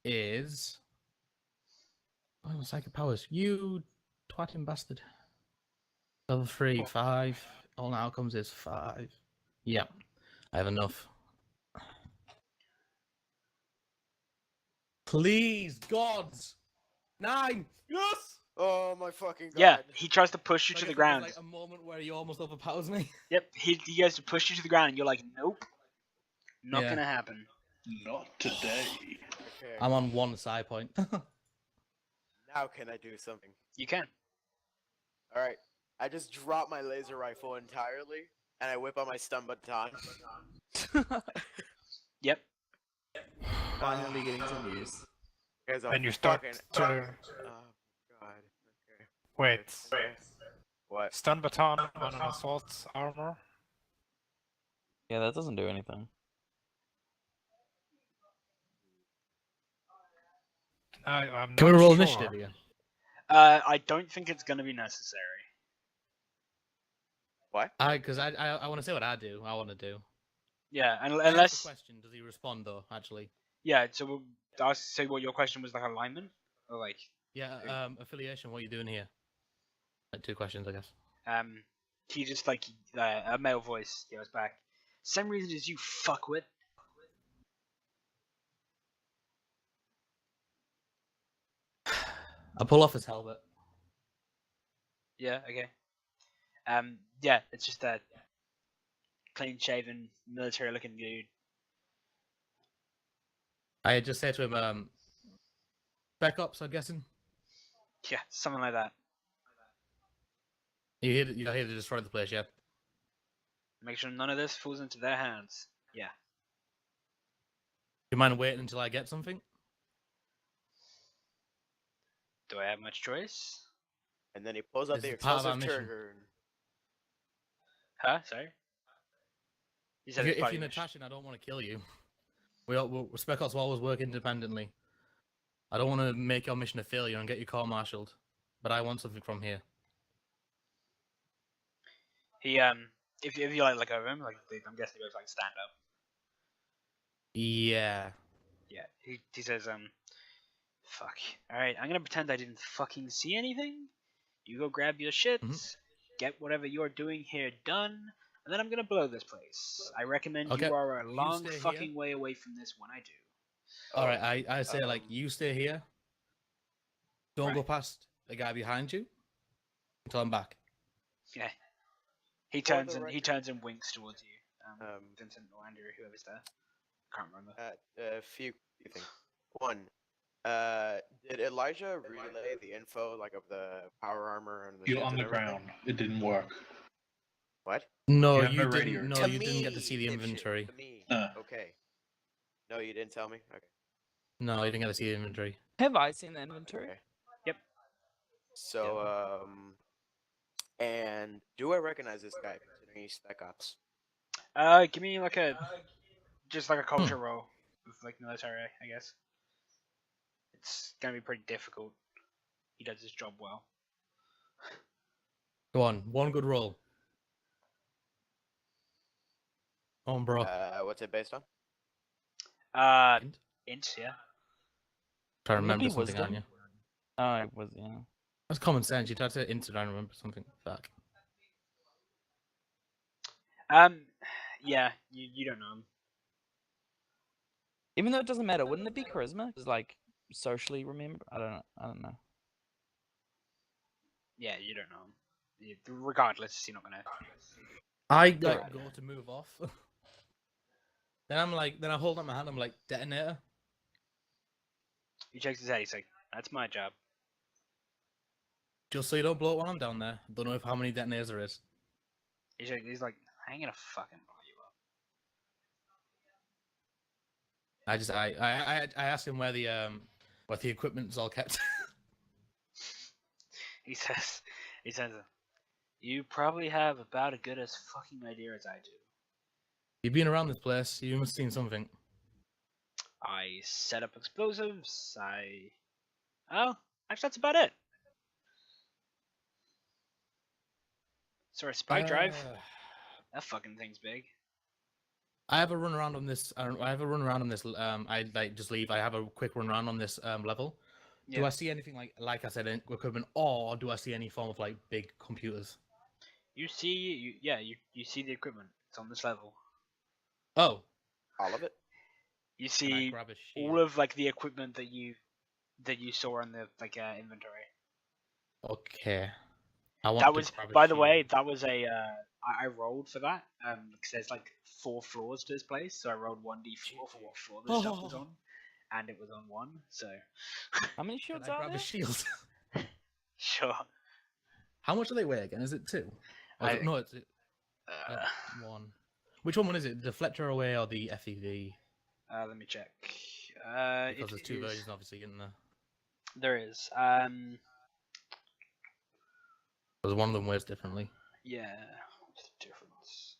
is. Oh, psychic powers. You twatting bastard. Level 3, 5. All outcomes is 5. Yeah, I have enough. Please, gods! 9! Yes! Oh my fucking god. Yeah, he tries to push you I to guess the it was, ground. like a moment where he almost overpowers me. Yep, he goes to push you to the ground, and you're like, nope, not Yeah. gonna happen. Not today. Okay. I'm on 1 side point. Now can I do something? You can. Alright. I just drop my laser rifle entirely, and I whip out my stun baton. Yep. Finally getting some use. Guys, I'm And you start fucking... to Oh god. Okay. wait. What? Stun baton on an assault armor. Yeah, that doesn't do anything. I'm Can we not roll sure. initiative again? I don't think it's gonna be necessary. What? Because I want to say what I do. I want to do. Yeah, Can I ask unless the question, does he respond though? Actually, yeah. So we'll ask. So what your question was like alignment or like yeah. Affiliation. What are you doing here? Like 2 questions, I guess. he just like a male voice goes back. Same reason as you fuckwit. I pull off his helmet. Yeah. Okay. Yeah, it's just a clean-shaven, military-looking dude. I just say to him, Spec Ops, I'm guessing. Yeah, something like that. You're here to destroy the place, yeah. Make sure none of this falls into their hands. Yeah. Do you mind waiting until I get something? Do I have much choice? And then he pulls out This the is part of our explosive mission. trigger. And... Huh? Sorry? You said If it's you're part of your mission. Natasha and I don't want to kill you, Spec Ops will always work independently. I don't want to make your mission a failure and get you court-martialed, but I want something from here. He if you like look over him, like I'm guessing he goes like stand up. Yeah. Yeah. He says fuck. Alright, I'm gonna pretend I didn't fucking see anything. You go grab your shit, get whatever you're doing here done, and then I'm gonna blow this place. I recommend Okay, you are a you long stay fucking here. way away from this when I do. Alright, I say like you stay here. Don't go past the guy behind you until I'm back. Yeah. He For turns the and he record- turns and winks towards you. Vincent or Andrew, whoever's there. Can't remember. A few things. One, did Elijah relay the info like of the power armor and the You're shields on the and everything? ground. It didn't work. What? No, You have you no didn't. radio. No, To you didn't get to me, see the dipshit, inventory. To me. Uh. Okay. No, you didn't tell me. Okay. No, you didn't get to see the inventory. Have I seen the inventory? Okay. Yep. So, and do I recognize this guy considering he's Spec Ops? Give me like a just like a culture roll with like military, I guess. It's gonna be pretty difficult. He does his job well. Go on, one good roll. On, bro. What's it based on? Int? Int, yeah. Try to Wouldn't it remember be something, aren't wisdom? you? Oh, it was, yeah. That's common sense. You try to int to try and remember something. Fuck. Yeah, you don't know him. Even though it doesn't matter, wouldn't it be charisma? Just like socially remember? I don't know. Yeah, you don't know him. Regardless, you're not gonna. I like Alright. go to move off. Then I hold up my hand. I'm like, detonator. He shakes his head. He's like, "That's my job." Just so you don't blow it while I'm down there. Don't know how many detonators there is. He's like, "I ain't gonna fucking blow you up." I asked him where the equipment's all kept. He says, "You probably have about as good as fucking idea as I do." You've been around this place. You must have seen something. I set up explosives. Oh, actually, that's about it. Sorry, spy drive. That fucking thing's big. I have a run around on this. I like just leave. I have a quick run around on this level. Yeah. Do I see anything like I said, equipment, or do I see any form of like big computers? You see the equipment. It's on this level. Oh, All of it? You can I see grab a shield? all of like the equipment that you saw in the inventory. Okay. I want That to was, grab a by the shield. way, that was a I rolled for that because there's like 4 floors to this place, so I rolled 1d4 for what floor this stuff was on, and it was on 1. So How many Can shields I are grab there? a shield? sure. How much do they weigh again? Is it 2? Or is I- it, no, it's 1. Which one is it? The Deflector away or the FEV? let me check. Because It there's 2 is- versions, obviously, in there. There is. Because one of them weighs differently. Yeah. What's the difference?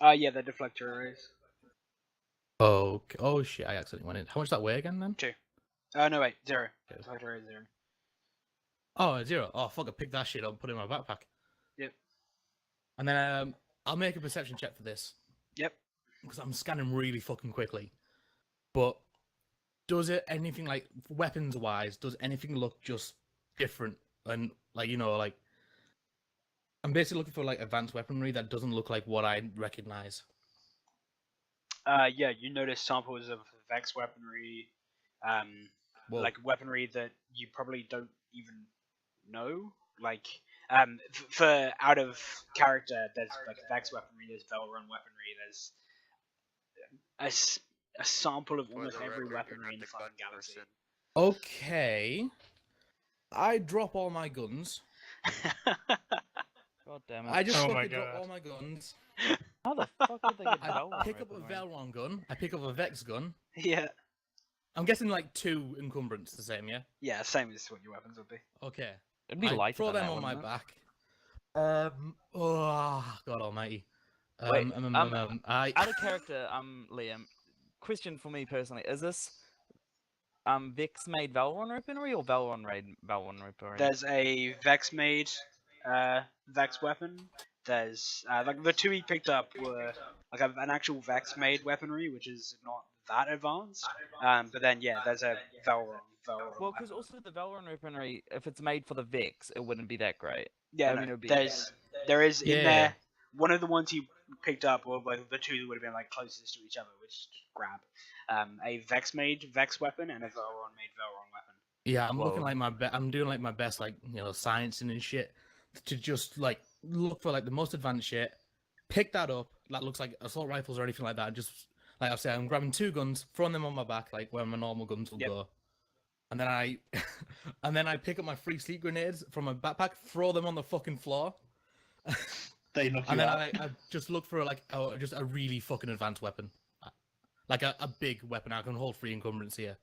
Yeah, the deflector arrays. Oh, okay. Oh shit! I accidentally went in. How much does that weigh again then? 2. Oh no, wait, 0. Okay. Deflector array is 0. Oh, 0. Oh fuck! I picked that shit up and put it in my backpack. Yep. And then I'll make a perception check for this. Yep. Because I'm scanning really fucking quickly. But does it anything like weapons wise? Does anything look just different? And like like I'm basically looking for like advanced weaponry that doesn't look like what I recognize. Yeah, you notice samples of Vex weaponry, Whoa. like weaponry that you probably don't even know. Like for out of character, there's like Vex weaponry, there's Velrun weaponry, there's a, s- a sample of For almost the every record, you're weaponry not in the the fucking gun galaxy. person. Okay. I drop all my guns. God damn it. I just Oh my fucking drop God. all my guns. How the fuck did they get I Velrun pick up a weaponry? Velron gun. I pick up a Vex gun. Yeah. I'm guessing like 2 encumbrance the same, yeah? Yeah, same as what your weapons would be. Okay. It'd be I lighter throw than them that, on my wouldn't it? back. Oh, God almighty. Wait, I... Out of character, Liam. Question for me personally: is this Vex made Velron weaponry or Velron made Velron weaponry? There's a Vex made Vex weapon. There's like the 2 he picked up were like an actual Vex made weaponry, which is not that advanced. But then yeah, there's a Velron Well, because weapon. also the Velron weaponry, if it's made for the Vex, it wouldn't be that great. Yeah, I no, mean, it would be. there is in Yeah. there one of the ones he picked up, or like the 2 that would have been like closest to each other, which just grab a Vex made Vex weapon and a Velron made Velron weapon. Yeah, I'm looking Whoa. like I'm doing like my best, like, sciencing and shit, to just like look for like the most advanced shit, pick that up that looks like assault rifles or anything like that, and just like I say, I'm grabbing 2 guns, throwing them on my back like where my normal guns will Yep. go, and then I and then I pick up my free sleep grenades from my backpack, throw them on the fucking floor, They knock you and then out. I just look for like just a really fucking advanced weapon, like a big weapon I can hold 3 encumbrance here.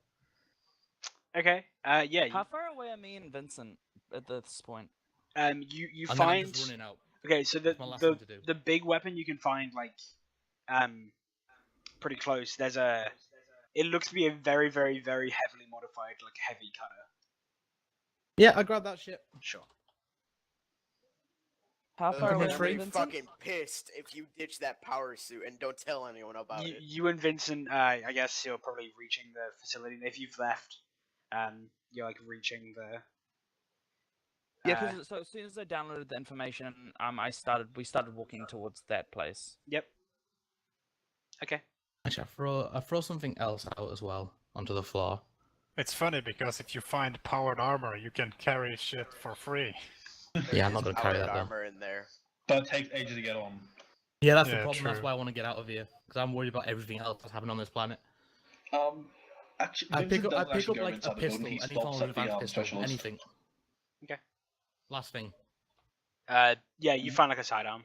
Okay. Yeah. How far away are me and Vincent at this point? You And then I'm find just running out. okay. So That's my last thing to do. the big weapon you can find like pretty close. There's a. It looks to be a very very very heavily modified like heavy cutter. Yeah, I grabbed that shit. Sure. How far Coming away I'm are straight. we, gonna be Vincent? fucking pissed if you ditch that power suit and don't tell anyone about it. You and Vincent, I guess you're probably reaching the facility. If you've left, you're like reaching the. Yeah, because so as soon as I downloaded the information, we started walking towards that place. Yep. Okay. Actually, I throw something else out as well onto the floor. It's funny because if you find powered armor, you can carry shit for free. Yeah, I'm not gonna carry Powered that though. armor in there. But it takes ages to get on. Yeah, that's the Yeah, problem. That's true. why I want to get out of here because I'm worried about everything else that's happening on this planet. Actually, I Vincent pick doesn't up actually go like inside a the building. pistol, He any form stops of at the advanced pistol, specialist. anything. Okay. Last thing. Yeah, you find like a sidearm.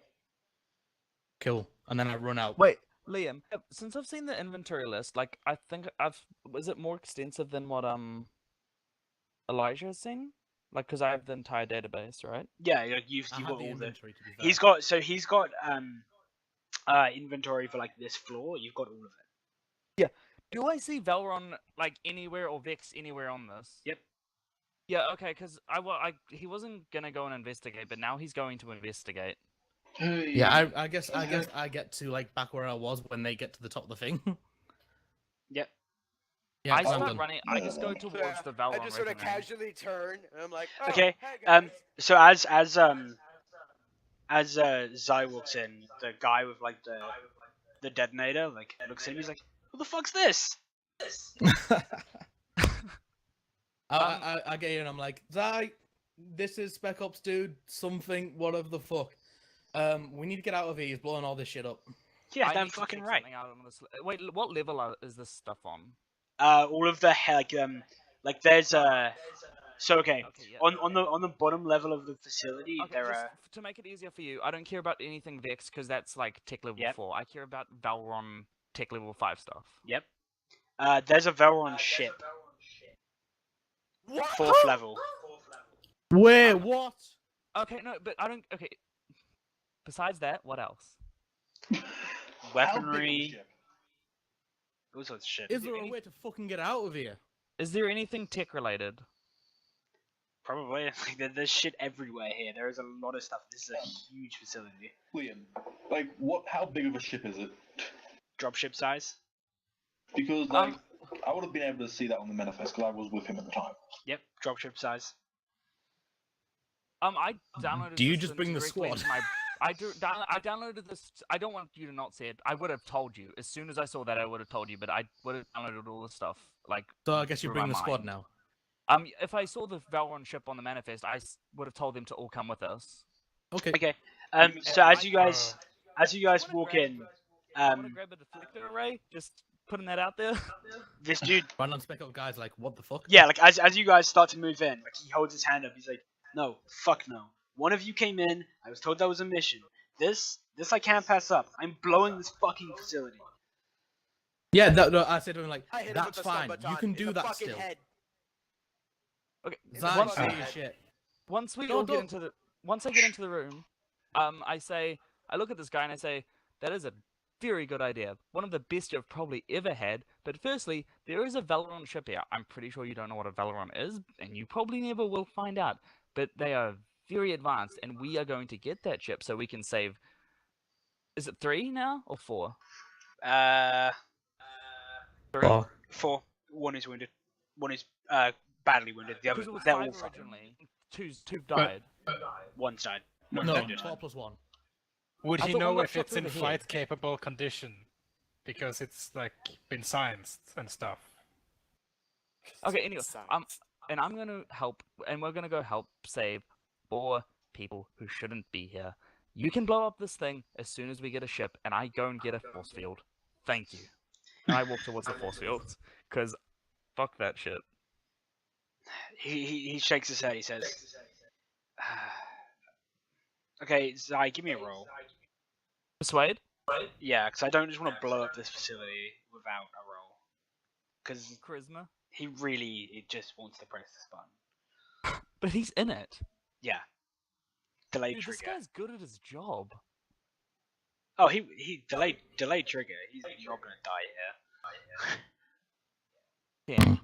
Cool. And then I run out. Wait, Liam, since I've seen the inventory list, like I think was it more extensive than what Elijah has seen? Like, because I have the entire database, right? Yeah, like you've I got have the all the. inventory to be fair. He's got inventory for like this floor. You've got all of it. Do I see Velron like anywhere or Vex anywhere on this? Yep. Yeah, okay, because he wasn't gonna go and investigate, but now he's going to investigate. Hey. Yeah, I guess I get to like back where I was when they get to the top of the thing. Yep. Yeah, I 'cause I'm start done. running. I just go towards Yeah, the Velron. I just sort of weaponry. casually turn and I'm like, oh, Okay, hey guys. So as Zai walks in, the guy with like the detonator like looks at him. He's like, "Who the fuck's this?" I get in and I'm like, Zai, this is Spec Ops dude, something, whatever the fuck. We need to get out of here. He's blowing all this shit up. Yeah, I damn need to fucking check right. something out on this. Wait, what level is this stuff on? All of the like there's So okay, Okay, yeah. on the bottom level of the facility, Okay, there just are to make it easier for you, I don't care about anything Vex because that's like tech level Yep. 4. I care about Velron tech level 5 stuff. yep. There's a Velron ship, What? 4th level. Wait, what? Okay, no, but I don't. Okay. Besides that, what else? Weaponry, all sorts of shit. Is there a way to fucking get out of here? Is there anything tech related? Probably. Like, there's shit everywhere here. There is a lot of stuff. This is a huge facility. Liam, like, what? How big of a ship is it? Dropship size. Because like, I would have been able to see that on the manifest because I was with him at the time. Yep, dropship size. I downloaded. Do you this just bring the directly squad? into my I downloaded this. I don't want you to not see it. I would have told you as soon as I saw that. I would have told you, but I would have downloaded all the stuff. Like, So I guess you through bring my the squad mind. now. If I saw the Valorant ship on the manifest, I would have told them to all come with us. Okay. Okay. And So as I- you guys wanna walk grab- in, I want to grab a deflector array. Just putting that out there. this dude, Random spec up guys like, what the fuck? yeah, like as you guys start to move in, like he holds his hand up. He's like, "No, fuck no. One of you came in. I was told that was a mission. This I can't pass up. I'm blowing this fucking facility." Yeah, no, I said to him like, I hit him that's with the stun fine. baton You can in do the that fucking still. head. Okay. Zai, Once- say your shit. Once we Don't- all get don't- into the once I get into the room, I look at this guy and I say, that is a very good idea. One of the best you've probably ever had. But firstly, there is a Valorant ship here. I'm pretty sure you don't know what a Valorant is, and you probably never will find out. But they are very advanced, and we are going to get that ship so we can save. Is it 3 now or 4? 3. Oh. 4. One is wounded. One is badly wounded. The other, Because it was they're 5 all fine. originally. Two died. One's died. No, One's wounded. 4+1. Would I he thought one know got if shot it's through in the head. fight capable condition? Because it's like been scienced and stuff. Okay, anyway, Science. and I'm gonna help, and we're gonna go help save 4 people who shouldn't be here. You can blow up this thing as soon as we get a ship, and I go and get a force field. Thank you. And I walk towards the force field, because fuck that shit. He shakes his head. He says, "Okay, Zai, give me a roll." Persuade? Yeah, because I don't just want to blow up this facility without a roll. Because Charisma? he just wants to press this button. But he's in it. Yeah. Delayed Dude, this trigger. guy's good at his job. Oh, he delayed trigger. He's not gonna die here.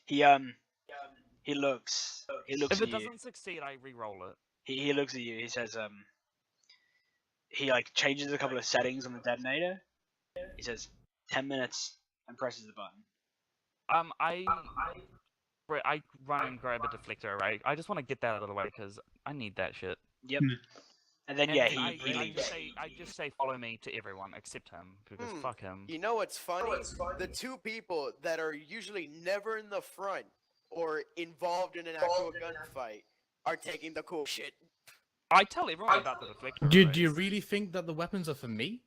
Yeah. He looks If at it you. doesn't succeed, I re-roll it. He looks at you. He says he like changes a couple of settings on the detonator. He says 10 minutes and presses the button. I run and grab a deflector array. I just want to get that out of the way because I need that shit. Yep. And then And yeah, I he leaves. just say follow me to everyone except him because fuck him. You know what's funny? The 2 people that are usually never in the front or involved in an actual gunfight are taking the cool shit. I tell everyone about the deflector. Do you arrays. really think that the weapons are for me?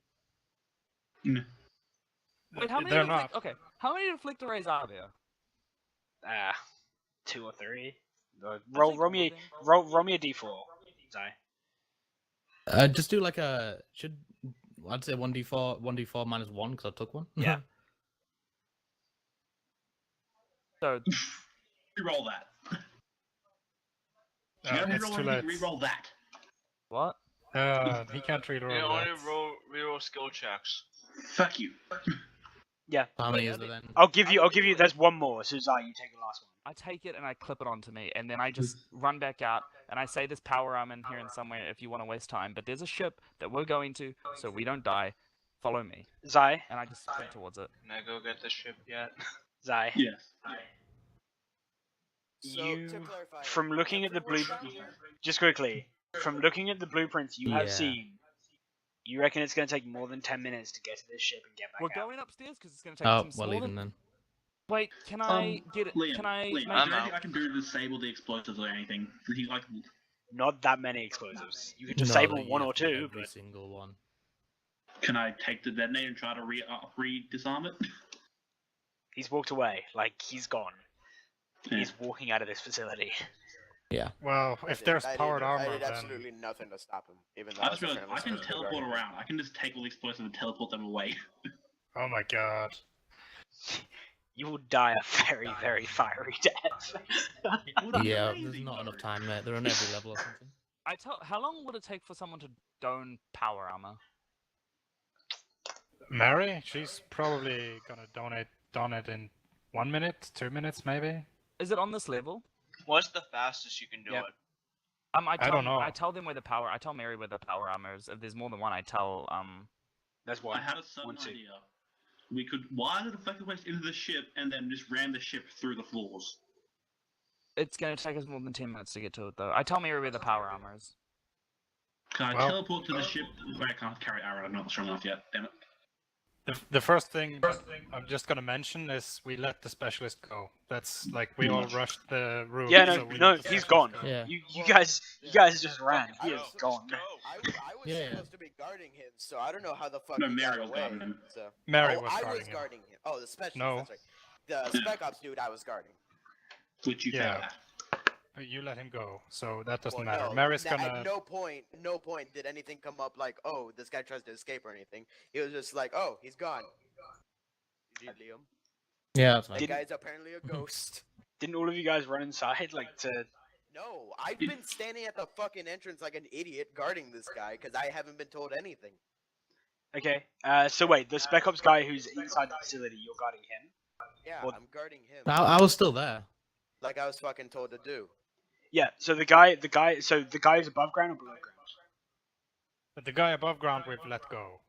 Wait, how many? They're not. Okay, how many deflector arrays are there? 2 or 3. I'll Roll take roll all me of them. roll me a d4. Zai. Just do like a I'd say 1d4 -1 because I took one. Yeah. So Reroll that. You gotta It's reroll too everything, late. reroll that. what? He can't read You all only that. reroll skill checks. Fuck you. How many is there then? I'll give you. There's one more. So Zai, you take the last one. I take it and I clip it onto me, and then I just run back out and I say there's power arm in here and somewhere if you want to waste time. But there's a ship that we're going to, so we don't die. Follow me, Zai, and I just sprint towards it. Can I go get the ship yet? Zai. Yes. So, You to clarify, from looking at the blue, everyone here- just quickly, from looking at the blueprints you have Yeah. seen, you reckon it's gonna take more than 10 minutes to get to this ship and get back We're out? going upstairs because it's going to take Oh, some well, more even than. then. Wait, can I get it? Liam, Can I? Liam, make- is there I'm anything out. I can do to disable the explosives or anything? He like, Not that many explosives. You can No, disable like, you one have or to do two, every but single one. can I take the detonator and try to re-disarm it? he's walked away. Like he's gone. Yeah. He's walking out of this facility. Well, I if did- there's I did- powered I armor, did then absolutely nothing to stop him. Even though I I just was realized trying to I can listen to the teleport guard. around. I can just take all the explosives and teleport them away. oh my god. You will die a very, very fiery death. Yeah, there's not enough time, mate. They're on every level or something. How long would it take for someone to don power armor? Mary, she's probably gonna don it in 1 minute, 2 minutes, maybe. Is it on this level? What's the fastest you can do Yep. it? I don't know. I tell them where the power. I tell Mary where the power armor is. If there's more than one, I tell That's I one. had a sudden 1, 2. idea. We could wire the deflector waste into the ship and then just ram the ship through the floors. It's gonna take us more than 10 minutes to get to it, though. I tell Mary where the power armor is. Can I Well- teleport to the ship? Wait, I can't carry arrow. I'm not strong enough yet. Damn it. The first thing I'm just gonna mention is we let the specialist go. That's like we all rushed the room. Yeah, so we no, let the he's specialist gone. go. Yeah. You Well, guys just ran. I He is was- gone. I was Yeah. supposed to be guarding him, so I don't know how the fuck No, he Mary got was away. guarding him. So. Mary oh, was I guarding was him. guarding him. Oh, the specialist. No. That's right. The spec ops dude I was guarding. Which you Yeah. failed at. But you let him go, so that doesn't Well, matter. no, Mary's at gonna. no point did anything come up like, oh, this guy tries to escape or anything. It was just like, oh, he's gone. GG, Liam. Yeah, that's That fine. guy's apparently a ghost. Didn't all of you guys run inside like to? No, I've been standing at the fucking entrance like an idiot guarding this guy because I haven't been told anything. Okay. So wait, the spec ops guy who's inside the facility, you're guarding him. Yeah, Well- I'm guarding him. I was still there. Like I was fucking told to do. Yeah. So the guy who's above ground or below ground? But the guy above ground we've let go.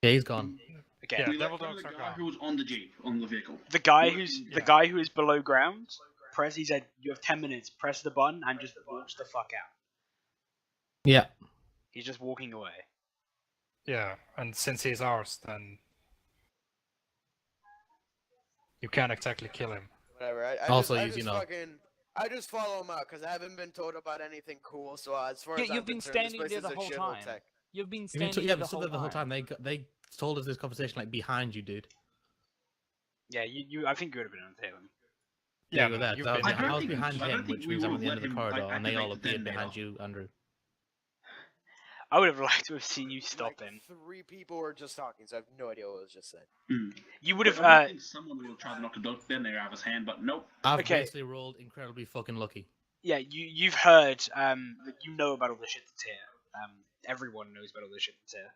Yeah, he's gone. Okay. Yeah, We let devil go of dogs the are guy gone. who was on the jeep, on the vehicle. The guy Yeah. who is below ground. He said you have 10 minutes. Press the button and just walks the fuck out. Yeah. He's just walking away. Yeah, and since he's ours, then you can't exactly kill him. Whatever. I Also, just, I he's, just you know- fucking, I just follow him out because I haven't been told about anything cool. So as far Yeah, as I'm you've been concerned, this standing place there is the a whole shithole time. tech. You've been You standing mean, yeah, there but still there the whole time. They told us this conversation like behind you, dude. Yeah, I think you would have been on the table. Yeah, you were there. you've 'cause been I was think- behind I don't him, think which we means I'm at would've the end of let the him, corridor, and they all activate the appeared detonator. behind you, Andrew. I would have liked to have seen you stop Like, him. 3 people were just talking, so I have no idea what was just said. You would have. I think someone would have tried to knock the detonator out of his hand, but nope. I've Okay. basically rolled incredibly fucking lucky. Yeah, you've heard. You know about all the shit that's here. Everyone knows about all the shit that's here.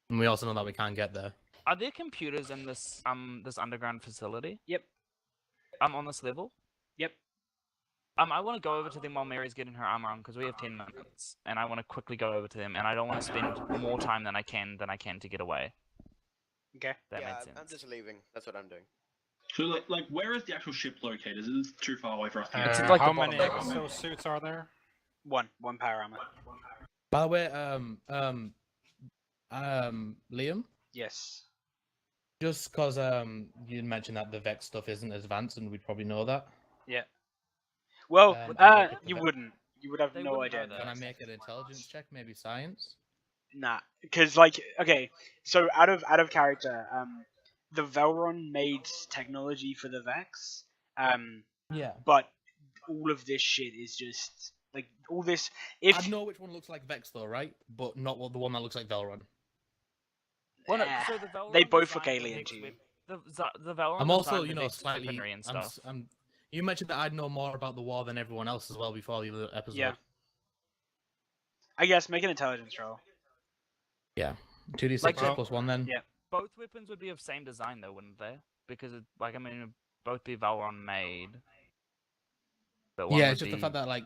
And we also know that we can't get there. Are there computers in this this underground facility? Yep. On this level? Yep. I want to go over to them while Mary's getting her armor on because we have 10 minutes, and I want to quickly go over to them, and I don't want to spend more time than I can to get away. Okay. That yeah, makes sense. I'm just leaving. That's what I'm doing. So, like, where is the actual ship located? Is it too far away for us to get It's to? like How the bottom many level. exosuits are there? One power armor. By the way, Liam, Yes. just because you mentioned that the Vex stuff isn't advanced, and we'd probably know that. Yeah. Well, I think you that- wouldn't. You would have They no wouldn't know idea. that. Can I make an intelligence check? Maybe science? Nah, because like, okay, so out of character, the Velron made technology for the Vex, Yeah. but all of this shit is just like all this. If I know which one looks like Vex, though, right? But not the one that looks like Velron. Well, no, Eh, so the Velron they both look designed the alien Vex to you. The Velron I'm also, designed the Vex slightly. weaponry and stuff. You mentioned that I'd know more about the war than everyone else as well before the other episode. Yeah. I guess make an intelligence roll. 2d6 Like, plus 1 then? Yeah. Both weapons would be of same design, though, wouldn't they? Because, it would both be Velron made. But one Yeah, would it's just the be fact that, like,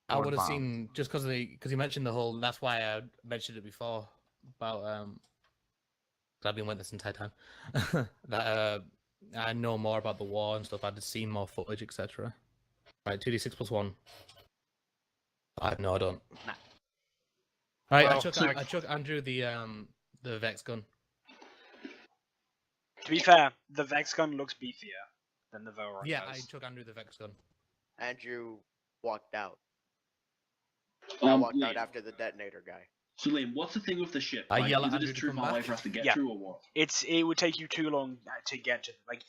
I more would have advanced. seen, just because you mentioned the whole, that's why I mentioned it before, about, 'cause I've been with this entire time, that, I know more about the war and stuff, I'd seen more footage, etc. Right, 2d6 plus 1. No, I don't. Nah. Right, Well, I chuck Andrew the Vex gun. To be fair, the Vex gun looks beefier than the Velron Yeah, I does. chuck Andrew the Vex gun. Andrew walked out. I walked out Liam, after the detonator guy. so Liam, what's the thing with the ship? I Like, yell is at it just Andrew to too come far away back. for us to get Yeah. to, or what? It would take you too long to get to. Like,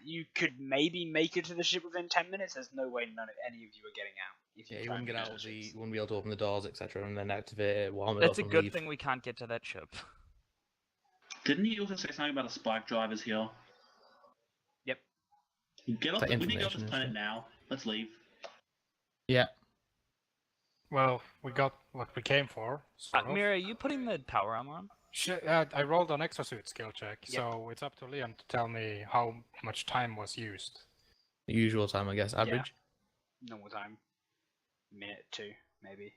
you could maybe make it to the ship within 10 minutes. There's no way any of you are getting out. If Yeah, you you try wouldn't and get to out of the the, ships. you wouldn't be able to open the doors, etc., and then activate it, warm it It's a up, and good leave. thing we can't get to that ship. Didn't he also say something about a spike drivers here? Yep. Get off. That We need to get off information this is planet good. now. Let's leave. Yeah. Well, we got what we came for. Sort of. Mira, are you putting the power armor on? I rolled an exosuit skill check, Yep. so it's up to Liam to tell me how much time was used. The usual time, I guess, average. Normal time. Minute, 2, maybe.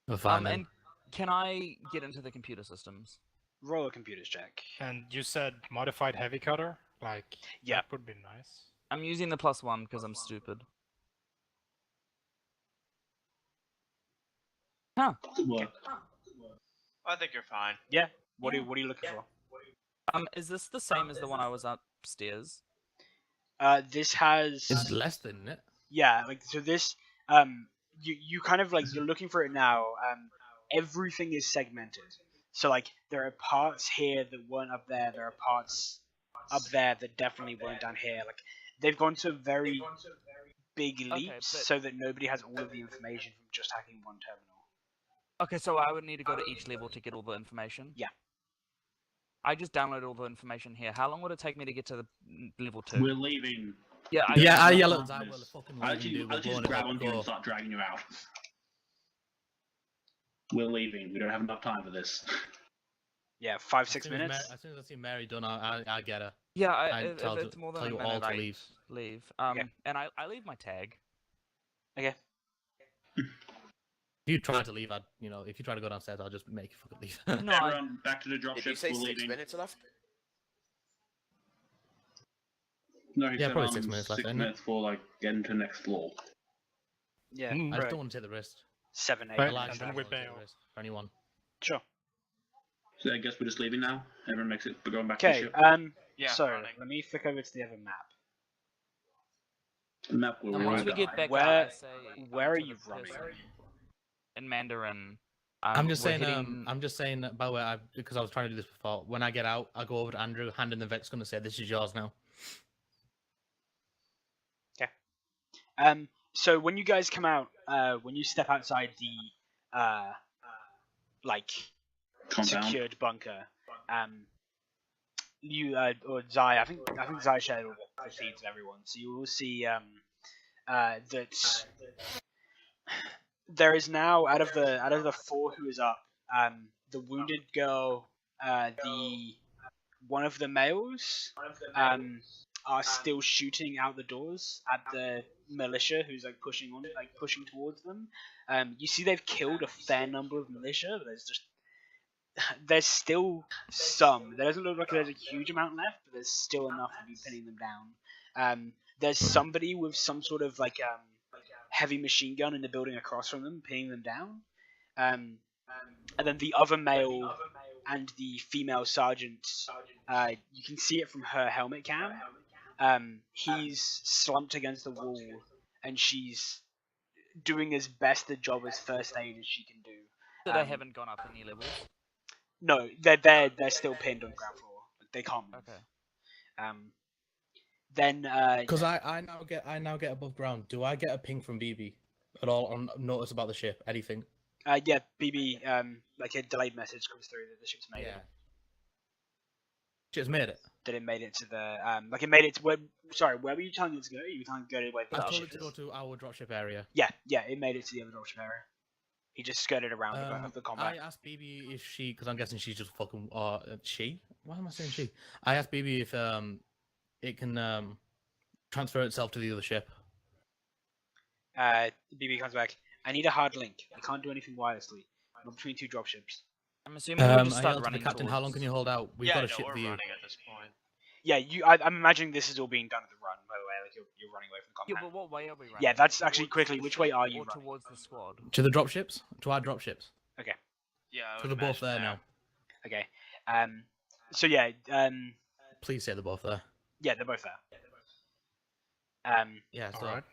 We're fine then. And can I get into the computer systems? Roll a computers check. And you said modified heavy cutter? Like, Yeah. that would be nice. I'm using the +1 because I'm stupid. Good work. I think you're fine. Yeah. What are you looking for? Is this the same as the one I was upstairs? This has It's less than, isn't it? yeah, like so this you kind of like you're looking for it now. Everything is segmented. So like there are parts here that weren't up there. There are parts up there that definitely weren't down here. Like they've gone to very big leaps but- so that nobody has all of the information from just hacking one terminal. Okay, so I would need to go to each level to get all the information? Yeah. I just downloaded all the information here. How long would it take me to get to the level 2? We're leaving. Yeah, Yeah, I don't yell have at Zai, time for well, the this. fucking I'll leaving, dude. We're actually going just grab to onto you go. and start dragging you out. We're leaving. We don't have enough time for this. Yeah, 5-6 minutes. As soon as I see Mary done, I get her. Yeah, I'd if it's tell more than a you minute, all to I leave. leave. Okay. And I leave my tag. Okay. If you try to leave, if you try to go downstairs, I'll just make you fucking leave. No, I, Everyone, back to the Did you dropships. say We're 6 leaving. minutes left? No, he Yeah, said, probably 6 minutes left, 6 isn't it? minutes for like getting to the next floor. Yeah. Mm. I just Right. don't want to take the risk. 7-8 Right, minutes. and then I we don't wanna take bail. the risk for anyone. Sure. So I guess we're just leaving now. Everyone makes it. We're going back to the Okay. ship. Yeah, So running. let me flick over to the other map. The map where and we're once gonna we get die. back Where- out, I say, where are to you the running? person in Mandarin. I'm just we're saying. heading- I'm just saying that. By the way, because I was trying to do this before. When I get out, I go over to Andrew, hand in the Vex, gonna say, "This is yours now." So when you guys come out, when you step outside the like Compound. secured bunker, you or Zai, I think Zai shared all the feeds of everyone, so you will see that there is now out of the 4 who is up, the wounded girl, the one of the males, are still shooting out the doors at the militia who's like pushing towards them. You see they've killed a fair number of militia, but there's still some. There doesn't look like there's a huge amount left, but there's still enough to be pinning them down. There's somebody with some sort of like heavy machine gun in the building across from them, pinning them down. And then the other male and the female sergeant, you can see it from her helmet cam. He's slumped against the wall, and she's doing as best a job as first aid as she can do. So they haven't gone up any levels. No, they're still pinned on the ground floor. They can't move. Okay. Then Because I now get above ground. Do I get a ping from BB at all on notice about the ship? Anything? yeah, BB, like a delayed message comes through that the ship's made it. Ship's made it. That it made it to the like it made it to where. Sorry, where were you telling it to go? You were telling it to go to where the I told ship it to is? go to our dropship area. Yeah, it made it to the other dropship area. He just skirted around the combat. I asked BB if she, because I'm guessing she's just fucking she. Why am I saying she? I asked BB if it can transfer itself to the other ship. BB comes back. I need a hard link. I can't do anything wirelessly. I'm between 2 dropships. I'm assuming we'll just I start yelled to the running captain, "How long can you hold out? We've yeah, got a no, ship we're for you." running at this point. Yeah, I'm imagining this is all being done at the run. By the way, like you're running away from the Yeah, combat. but what way are we running? Yeah, that's actually Towards quickly. the Which way ship are you or running? towards the squad? To the dropships? To our dropships. Yeah, I So would they're both imagine there that. now. Okay. So yeah. Please say they're both there. Yeah, they're both there. Yeah. So Alright.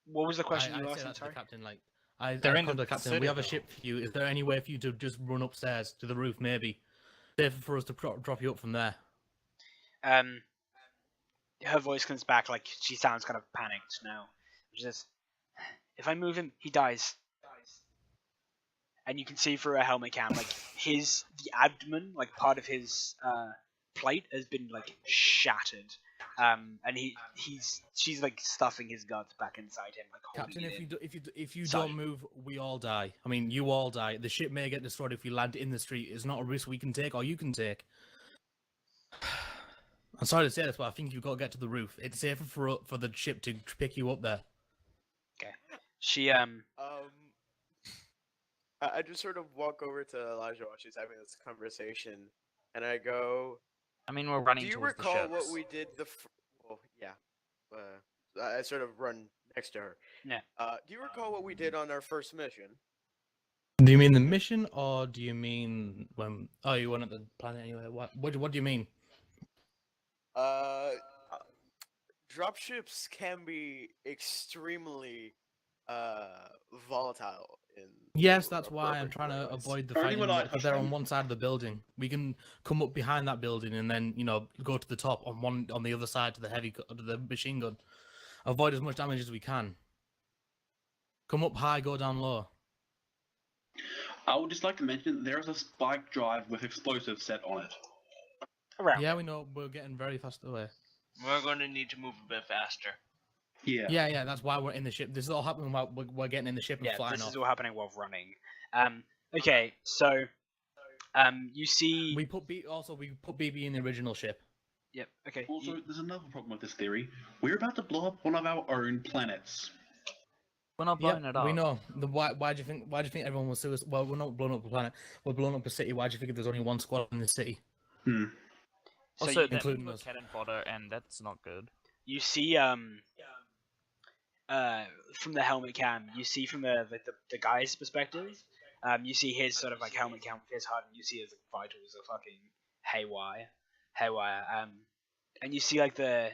What was the question I you were say asking? that to the Sorry. captain. Like, They're I in told the the captain, city, we have a though. ship for you. Is there any way for you to just run upstairs to the roof, maybe? Safer for us to drop you up from there. Her voice comes back like she sounds kind of panicked now. She says, "If I move him, he dies." And you can see through her helmet cam, like the abdomen, like part of his plate has been like shattered, and she's like stuffing his guts back inside him, like holding Captain, it in. if you Sorry. don't move, we all die. I mean, you all die. The ship may get destroyed if we land in the street. It's not a risk we can take or you can take. I'm sorry to say this, but I think you've got to get to the roof. It's safer for the ship to pick you up there. She I just sort of walk over to Elijah while she's having this conversation, and I go, I mean, we're running "Do you towards the recall ships. what we did well, yeah. I sort of run next to her. Yeah. Do you recall what we did on our first mission? Do you mean the mission, or do you mean when? Oh, you went at the planet anyway. What do you mean? Dropships can be extremely volatile in Yes, for that's a why I'm perfect trying to device. avoid the Only fighting when I because touch they're them. on one side of the building. We can come up behind that building and then go to the top on the other side to the machine gun. Avoid as much damage as we can. Come up high, go down low. I would just like to mention that there is a spike drive with explosives set on it. Around. Yeah, we know we're getting very fast away. We're going to need to move a bit faster. Yeah. Yeah, that's why we're in the ship. This is all happening while we're getting in the ship and Yeah, flying this off. is all happening while running. Okay, so you see. We put BB in the original ship. Yep. Okay. Also, there's another problem with this theory. We're about to blow up one of our own planets. We're not blowing it up. We know. Why do you think everyone was suicide? Well, we're not blowing up a planet. We're blowing up a city. Why do you think there's only one squad in the city? Hmm. So Also, you, that including was us. cannon fodder, and that's not good. you see from the helmet cam, you see from the guy's perspective, you see his sort of like helmet cam with his heart, and you see his like, vitals are fucking haywire. And you see like the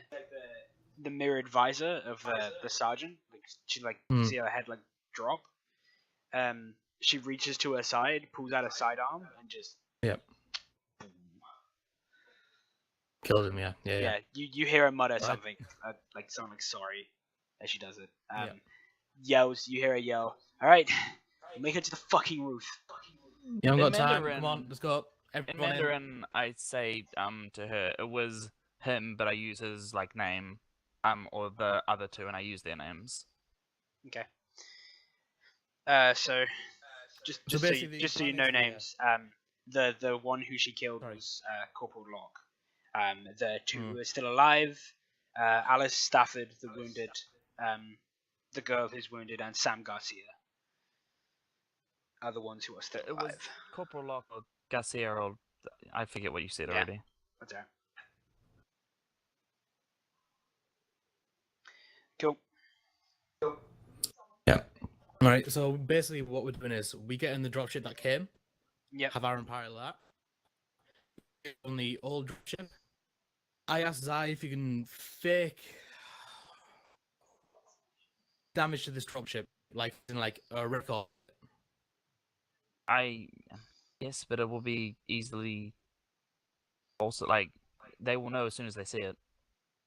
mirrored visor of the sergeant, like she like you see her head like drop. She reaches to her side, pulls out a sidearm, and just Yep. boom. Killed him. Yeah. You hear her mutter something like something like sorry as she does it. Yells. You hear her yell. All right, make it to the fucking roof. You haven't In got time. Mandarin- Come on, let's go. In Everyone in. Mandarin, I say to her, it was him, but I use his like name, or the other two, and I use their names. Okay. So just So so basically, just so you know names. The one who she killed was Corporal Locke. The two who are still alive. Alice Stafford, the wounded. The girl who's wounded, and Sam Garcia are the ones who are still It was alive. Corporal Locke or Garcia, or I forget what you said Yeah. already. That's right. Cool. Yeah. All right. So basically, what we're doing is we get in the dropship that came. Yep. Have Aaron pilot that. On the old dropship, I asked Zai if you can fake damage to this dropship, like in like a record. Yes, but it will be easily. Also, like they will know as soon as they see it.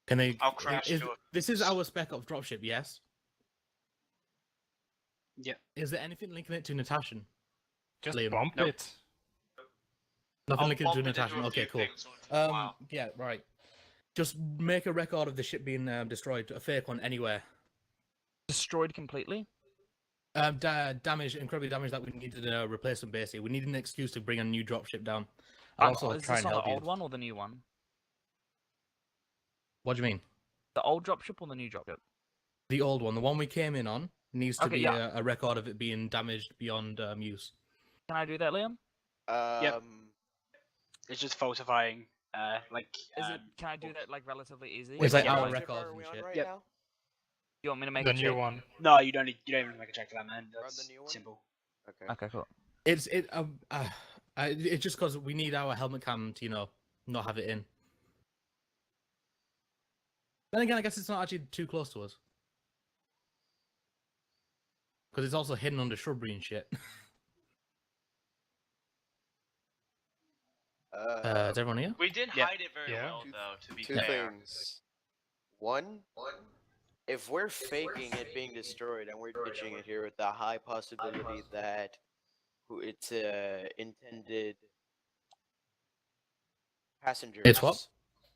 Can they? I'll crash into it. This is our spec ops dropship, yes. Yep. Is there anything linking it to Natasha? Just Liam. bump Nope. it. Nothing I'll linking bump to it into Natasha. a Okay, few cool. things once in a while. Yeah, right. Just make a record of the ship being destroyed, a fake one anywhere. Destroyed completely. Damage, incredibly damaged that we needed a replacement base here. We need an excuse to bring a new dropship down. I'll also Is try this and on help the you. old one or the new one? What do you mean? The old dropship or the new dropship? The old one, the one we came in on, needs to Okay, be yeah. a record of it being damaged beyond use. Can I do that, Liam? It's just falsifying. Can I do that like relatively easy? It's like Yeah, our right. records Are we and on shit. right Yep. now? You want me to make The a new check? one. No, you don't even make a check for that, man. Run That's the new one? simple. Okay. Okay, cool. It's just because we need our helmet cam to not have it in. Then again, I guess it's not actually too close to us because it's also hidden under shrubbery and shit. Is everyone here? We did Yep. hide it very Yeah. well, though. To be Two fair. things. One, if we're faking it being destroyed and we're ditching it here with the high possibility that its intended passengers It's what?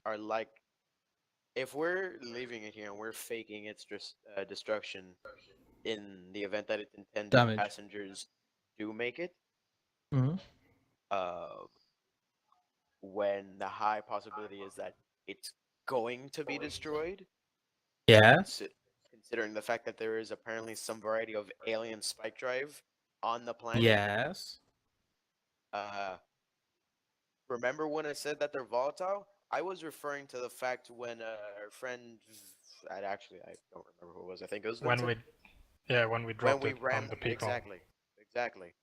are like, if we're leaving it here and we're faking its destruction in the event that its intended Damage. passengers do make it, Mm-hmm. when the high possibility is that it's going to be destroyed, Yes. considering the fact that there is apparently some variety of alien spike drive on the planet. Yes. Remember when I said that they're volatile? I was referring to the fact when our friend I don't remember who it was. I think it was When Vincent. when we dropped we it ran on the people. exactly.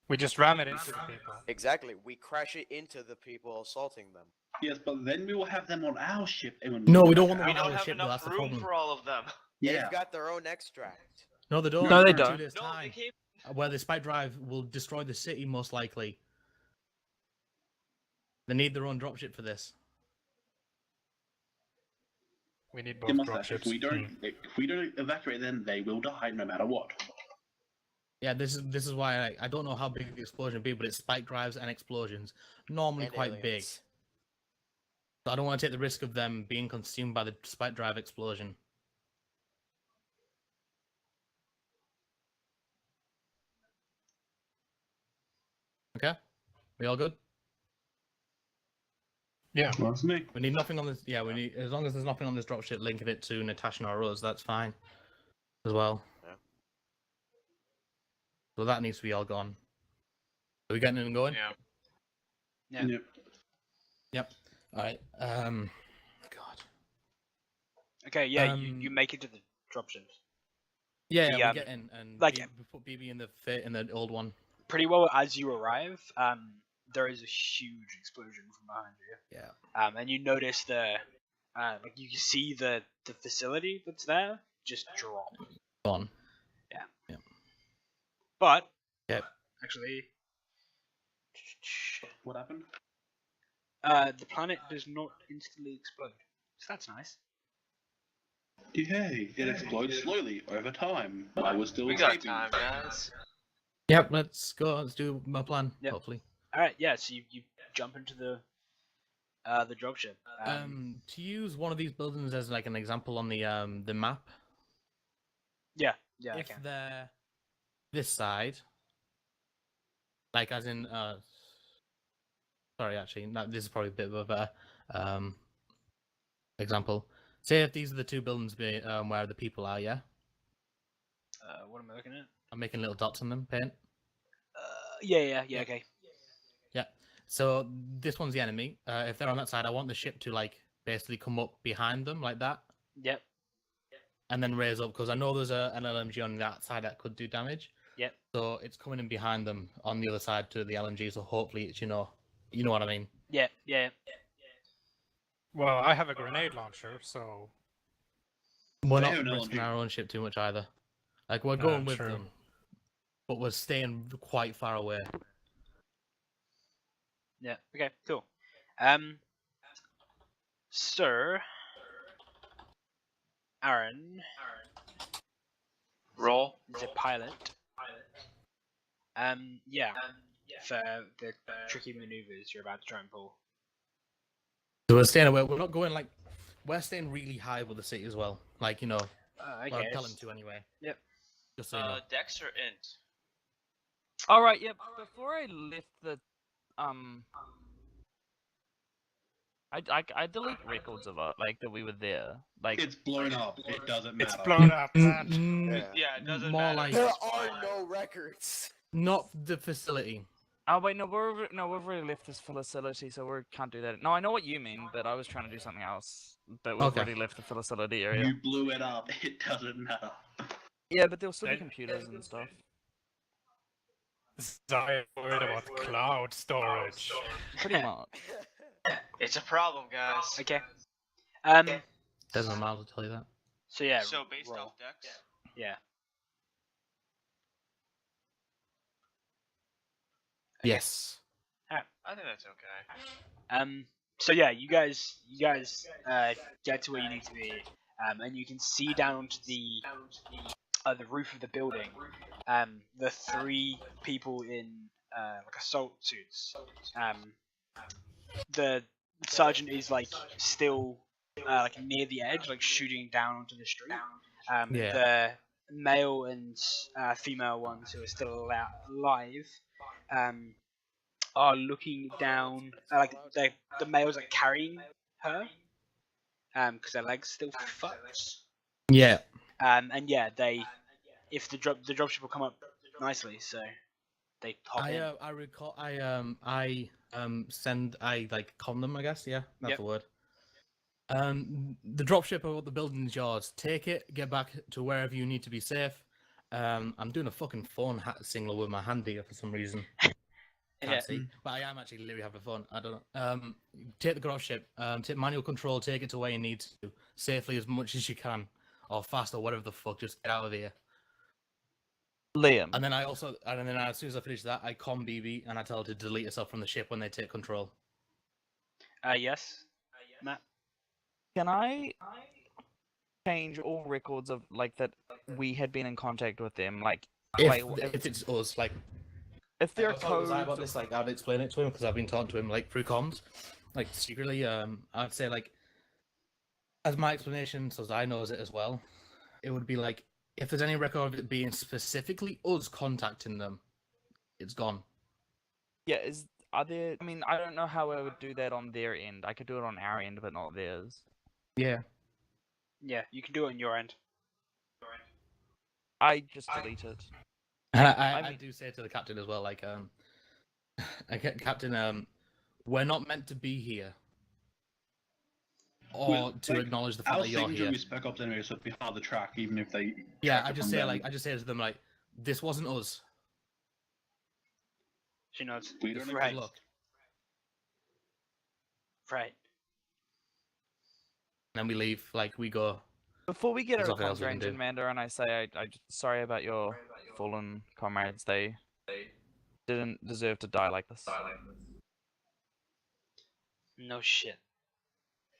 We just ram it into the people. Exactly. We crash it into the people assaulting them. Yes, but then we will have them on our ship. And No, we don't want them We on don't our have ship, though, enough that's the room problem. for all of them. Yeah. They've got their own extract. No, they don't. No, they In 2 don't. days' No, time, they came. where the spike drive will destroy the city, most likely. They need their own dropship for this. We need They both must have. dropships. If we don't evacuate them, they will die no matter what. Yeah, this is why I don't know how big the explosion will be, but it's spike drives and explosions. Normally And quite big. aliens. So I don't want to take the risk of them being consumed by the spike drive explosion. Okay? We all good? Yeah. Well, that's me. We need nothing on this. Yeah, we need, as long as there's nothing on this dropship linking it to Natasha or us, that's fine as well. Yeah. So that needs to be all gone. Are we getting it and going? Yeah. Yeah. Yep. Yep. All right. God. Okay, yeah, you make it to the dropships. Yeah, The, we get in and like- we put BB in the old one. Pretty well as you arrive, there is a huge explosion from behind you. Yeah. And you notice like you can see the facility that's there just drop. Gone. But Yep. actually, What happened? the planet does not instantly explode, so that's nice. Yay! It explodes slowly over time. I was still We got escaping. time, guys. Yep. Let's go. Let's do my plan. Yep. Hopefully. All right, yeah. So you jump into the dropship. To use one of these buildings as like an example on the map. Yeah, I If can. they're this side, like as in sorry, actually, no, this is probably a bit of a better example. Say if these are the two buildings where the people are, yeah. What am I looking at? I'm making little dots on them, paint. Yeah. Okay. Yeah. So this one's the enemy. If they're on that side, I want the ship to like basically come up behind them like that, Yep. and then raise up because I know there's an LMG on that side that could do damage. Yep. So it's coming in behind them on the other side to the LMG. So hopefully it's you know what I mean. Yeah. Well, I have a grenade launcher, so We're They not have an risking LMG. our own ship too much either. Like we're going with true. them, but we're staying quite far away. Yeah. Okay. Cool. Sir Aaron Roll. is a pilot. Yeah. For the tricky maneuvers you're about to try and pull. So we're staying away. We're not going like we're staying really high with the city as well. Like I well, I'm guess. telling to anyway. Yep. Just so you know. Dex or int? All right. Yep. Before I left the I delete records of it, like that we were there. Like It's blown up. It doesn't matter. it's blown up. man. Yeah. Yeah, it doesn't More matter. like- There It's are fine. no records. Not the facility. oh wait, no, we've already left this facility, so we can't do that. No, I know what you mean, but I was trying to do something else. But we've Okay. already left the facility area. You blew it up. It doesn't matter. Yeah, but there'll still be They- computers and stuff. I'm worried about cloud storage. Pretty much. It's a problem, guys. Okay. There's no mile to tell you that. So yeah. So based roll. off Dex. Yeah. Yes. I think that's okay. So yeah, you guys get to where you need to be, and you can see down onto the roof of the building, the three people in like assault suits. The sergeant is like still like near the edge, like shooting down onto the street. Yeah. The male and female ones who are still alive are looking down. Like the males are carrying her, because their legs still fucked. Yeah. And yeah, if the dropship will come up nicely, so they hop in. I recall I like con them, I guess, yeah, that's Yep. the word. The dropship of the building is yours. Take it, get back to wherever you need to be safe. I'm doing a fucking phone signal with my hand here for some reason. Can't see, but I am actually literally having fun. I don't know. Take the dropship. Take manual control. Take it to where you need to safely as much as you can, or fast, or whatever the fuck. Just get out of here. Liam. And then as soon as I finish that, I com BB and I tell her to delete herself from the ship when they take control. Yes, Matt. Can I change all records of like that we had been in contact with them? Like, If it's us, like. if there are I told codes, about this, like I'd explain it to him because I've been talking to him like through comms, like secretly. I'd say like, as my explanation, so as I knows it as well, it would be like if there's any record of it being specifically us contacting them, it's gone. yeah, are there? I mean, I don't know how I would do that on their end. I could do it on our end, but not theirs. Yeah. Yeah, you can do it on your end. I just delete it. I do say to the captain as well, like Captain, we're not meant to be here, or Well, to like, acknowledge the fact Our that you're signature here. we spec ops anyway, so it'd be hard to track, even if they. Yeah, track I it just from say them. I just say to them like, this wasn't us. She knows. We don't Right. Look. Right. And then we leave, like we go. Before we get There's out of nothing else comms we can range, do. Amanda, and I say I sorry about your fallen comrades. They didn't deserve to die like this. No shit.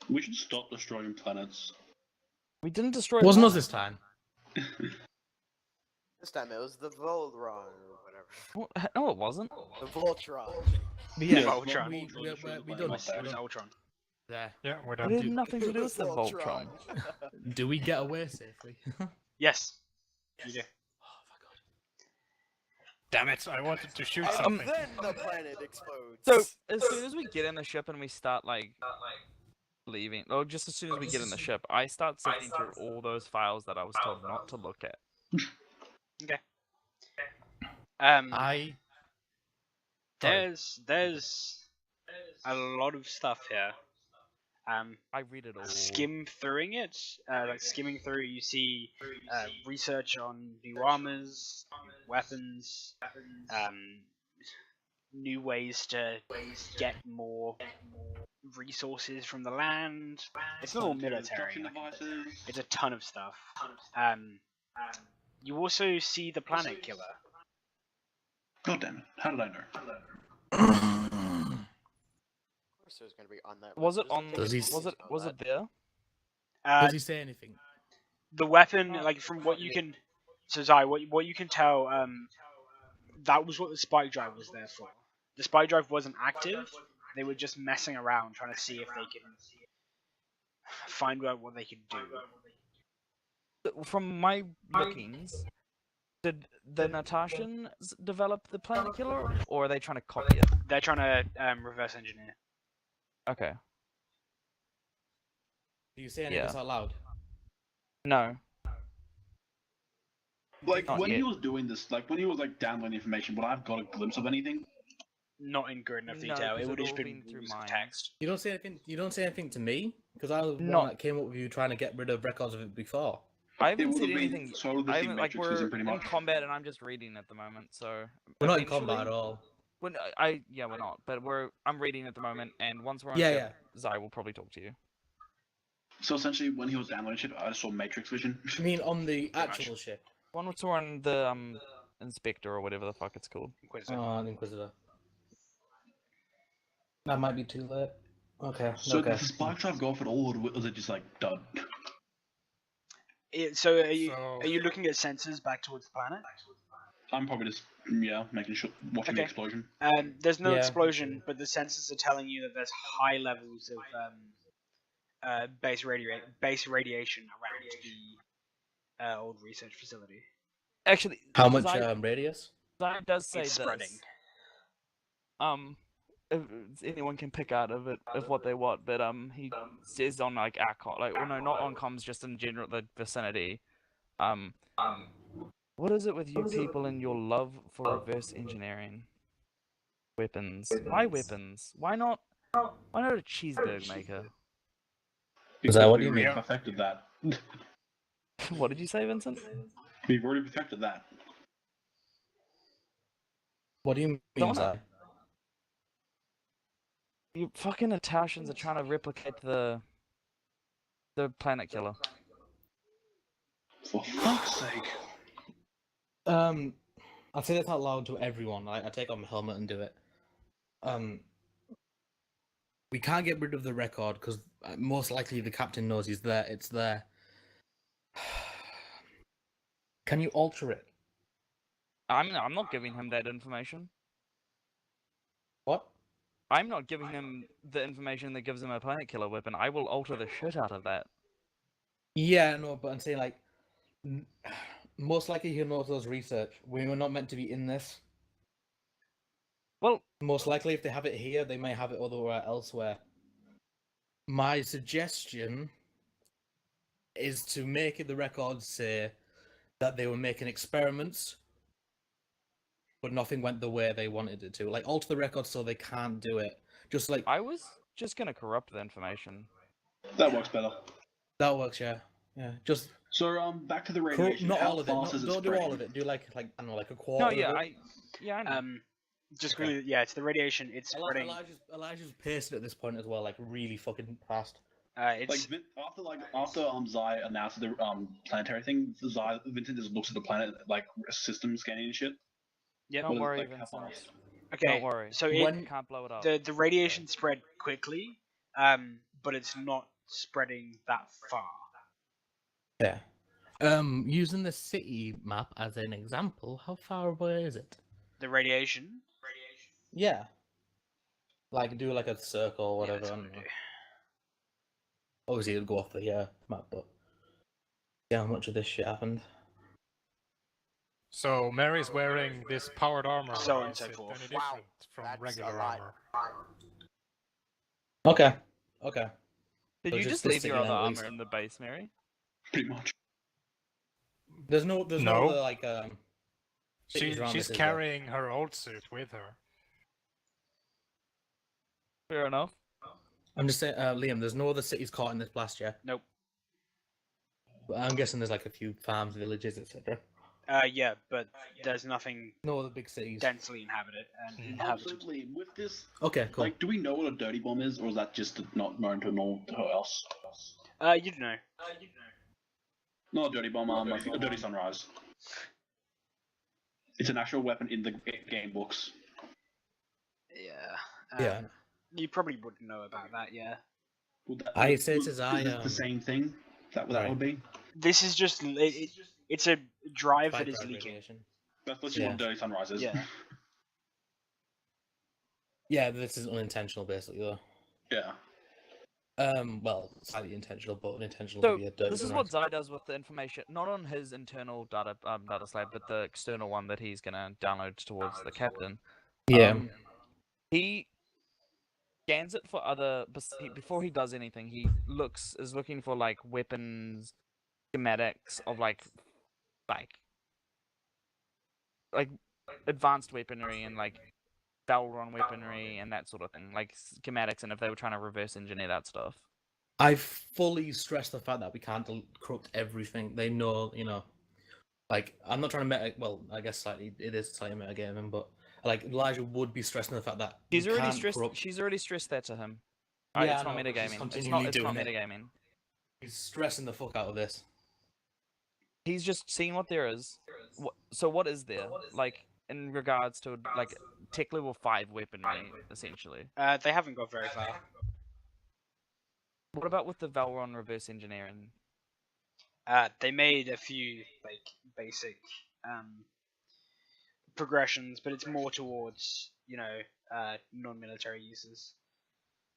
We should stop destroying planets. We didn't destroy. Wasn't one. us this time. This time it was the Voltron or whatever. What? No, it wasn't. The Voltron. But Yeah, Voltron. we Voltron done destroyed it. the It was planet. Ultron. There. Yeah, we're It done. had nothing to do with the Voltron. Do we get away safely? Oh Yes. You do. my god. Damn it! I wanted to shoot And something. then the planet explodes. So as soon as we get in the ship and we start like leaving, or just as soon as we get in the ship, I start sifting through all those files that I was told not to look at. Okay. There's a lot of stuff here. I read it all. Skimming through, you see research on new armors, weapons, new ways to get more resources from the land. It's not all military. Construction devices. It's a ton of stuff. You also see the planet killer. God damn it! How did I know? Of course, it was gonna be on that. Was list. it on? Just in case Was you it? know Was that. it there? Does he say anything? The weapon, like from what you can, so Zai, what you can tell, that was what the spike drive was there for. The spike drive wasn't active. They were just messing around, trying to see if they can find out what they could do. From my lookings, did the Natashians develop the planet killer, or are they trying to copy it? They're trying to reverse engineer. Okay. Do you say any of this out loud? No. Like Not when yet. he was doing this, like when he was like downloading information, would I have got a glimpse of anything? Not in good enough No, detail. 'cause It would it'd have all just been been through rules of mine. text. You don't say anything. You don't say anything to me because I was the No. one that came up with you trying to get rid of records of it before. I It haven't would said have been anything. sort of the I same haven't, like, Matrix we're vision, pretty in much. combat and I'm just reading at the moment, so We're not in eventually- combat at all. When yeah, we're not, but I'm reading at the moment, and once we're on Yeah, ship, Zai will probably talk to you. So essentially, when he was downloading shit, I just saw Matrix vision. I mean, on the actual ship. Once we're on the inspector or whatever the fuck it's called. Inquisitor. Oh, an Inquisitor. That might be too late. Okay. So okay. did the spark drive go off at all, or was it just like done? So are you So- are you looking at sensors back towards the planet? I'm probably just making sure, watching the Okay. explosion. There's no Yeah. explosion, but the sensors are telling you that there's high levels of base radiation around the old research facility. Actually, How much Zai, radius? Zai does say It's this. spreading. If anyone can pick out of it of what they want, but he says on like our well, no, not on comms, just in general the vicinity. What is it with you people and your love for reverse engineering? Weapons. Why weapons? Why not a cheeseburger maker? Is that Because what we you already mean? perfected that. What did you say, Vincent? We've already perfected that. What do you mean, Donna. Si? You fucking Italians are trying to replicate the planet killer. For fuck's sake. I say this out loud to everyone. I take off my helmet and do it. We can't get rid of the record because most likely the captain knows he's there. It's there. Can you alter it? I'm not giving him that information. What? I'm not giving him the information that gives him a planet killer weapon. I will alter the shit out of that. Yeah, no, but I'm saying like, most likely he knows those research. We were not meant to be in this. Well, Most likely, if they have it here, they may have it elsewhere. My suggestion is to make it the records say that they were making experiments, but nothing went the way they wanted it to. Like, alter the records so they can't do it. Just like I was just gonna corrupt the information. That works better. that works, yeah. Yeah, just So, back to the radiation. not How all of it. fast is it Don't do spreading? all of it. Do like I don't know, like a quarter. No, yeah, of it. I know. Just Okay. really, yeah, it's the radiation. It's spreading. Elijah's paced at this point as well, like really fucking fast. It's After Zai announced the planetary thing, Vincent just looks at the planet like system scanning and shit. yeah. Don't Well, worry, like, how Vincent. fast? Okay. Don't worry. So When- Can't blow it up. the radiation spread quickly, but it's not spreading that far. Yeah. Using the city map as an example, how far away is it? The radiation. Yeah. Like do like a circle or Yeah, whatever. that's I what don't I know. do. Obviously, it'd go off the map, but yeah, how much of this shit happened? So Mary's wearing this powered armor. So on and Is so it forth. any Wow, different from that's a regular lot. armor? Okay. Okay. Did So you just just the leave your city other then, at armor least. in the base, Mary? Pretty much. There's no No. other like cities around She's this, is there? carrying her old suit with her. Fair enough. I'm just saying, Liam. There's no other cities caught in this blast, yeah. Nope. But I'm guessing there's like a few farms, villages, etc. Yeah, but there's nothing No other big cities. densely inhabited and Mm. inhabited. Absolutely. With this, Okay, cool. like, do we know what a dirty bomb is, or is that just not known to no else? You don't know. Not a dirty bomb, I think a dirty sunrise. It's an actual weapon in the game books. Yeah. Yeah. You probably wouldn't know about that. Yeah. Would that, I would- say would- it's I, Is it the same thing? Is that what that right. would be? This is just it's a drive that Fight is drive leaking. radiation. That's literally what dirty sunrise is. Yeah. Yeah, this is unintentional, basically, though. Yeah. Well, slightly intentional, but unintentional So would be a dirty this is sunrise. what Zai does with the information, not on his internal data slab, but the external one that he's gonna download towards the captain. Yeah. He scans it for other before he does anything. He is looking for like weapons schematics of like advanced weaponry and like Valron weaponry and that sort of thing, like schematics, and if they were trying to reverse engineer that stuff. I fully stress the fact that we can't corrupt everything. They know, like, I'm not trying to well, I guess slightly, it is slightly metagaming, but like Elijah would be stressing the fact that She's we already can't stressed. corrupt. She's already stressed that to him. Yeah, It's I not know, but she's metagaming. It's continually not doing it. metagaming. He's stressing the fuck out of this. He's just seeing what there is. So what is there? Like in regards to like tech level 5 weaponry, essentially. They haven't got very far. What about with the Valron reverse engineering? They made a few like basic progressions, but it's more towards non-military uses.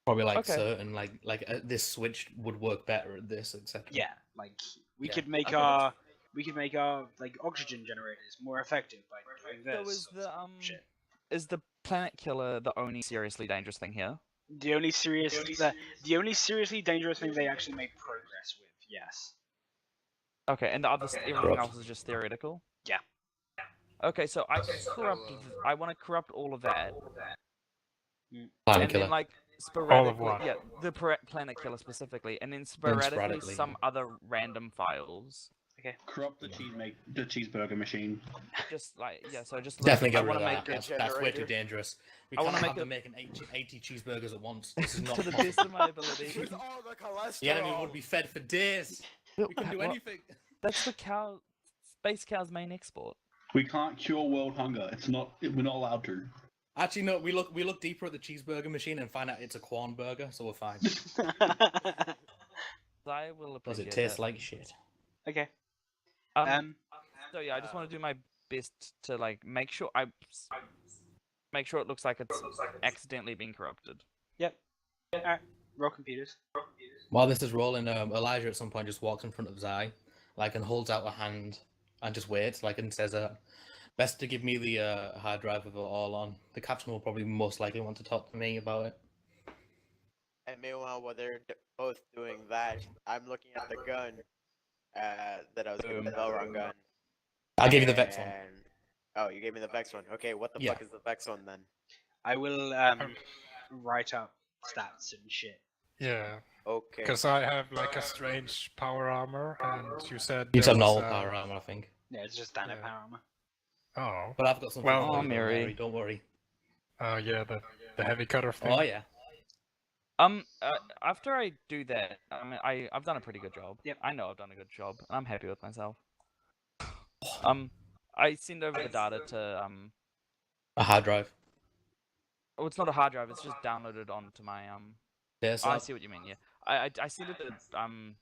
Probably like Okay. certain like this switch would work better at this, etc. Yeah, like we Yeah, could make okay. our like oxygen generators more effective by doing So this. is the shit. is the planet killer the only seriously dangerous thing here? The only seriously dangerous thing they actually made progress with. Yes. Okay, and the other everything else is just theoretical. Yeah. Okay, so I want to corrupt all of that, Planet and killer. then like sporadically, what? yeah, the planet killer specifically, and then sporadically sporadically, some yeah. other random files. Corrupt the the cheeseburger machine. Just like so just Definitely I get rid want of to that. make it That's way too generator. dangerous. We I wanna cannot make have them it- making 80 cheeseburgers at once. This is not to the possible. best of my ability. With all the cholesterol. The enemy would be fed for days. We can do Well, anything. That's the space cow's main export. We can't cure world hunger. It's not. We're not allowed to. Actually, no. We look deeper at the cheeseburger machine and find out it's a corn burger, so we're fine. I will Does appreciate it taste that. like shit? Okay. So yeah, I just want to do my best to like make sure it looks like it's accidentally been corrupted. Yep. Alright. Roll computers. While this is rolling, Elijah at some point just walks in front of Zai, like, and holds out a hand and just waits, like, and says, "Best to give me the hard drive with it all on. The captain will probably most likely want to talk to me about it." And meanwhile, while they're both doing that, I'm looking at the gun that I was given, the Velron gun. I'll give you the Vex one. and- Oh, you gave me the Vex one. Okay, what the Yeah. fuck is the Vex one then? I will write up stats and shit. Yeah, Okay. because I have like a strange power armor, and you said It's there a was, null power armor, I think. Yeah, it's just standard Yeah. power armor. Oh, But I've got something Well- for you, Mary. Mary, don't worry. yeah, the heavy cutter thing. Oh yeah. After I do that, I mean, I've done a pretty good job. Yep. I know I've done a good job. I'm happy with myself. I send over the data to A hard drive. Oh, it's not a hard drive. It's just downloaded onto my There's Oh, I see what you mean. Yeah, I sent it to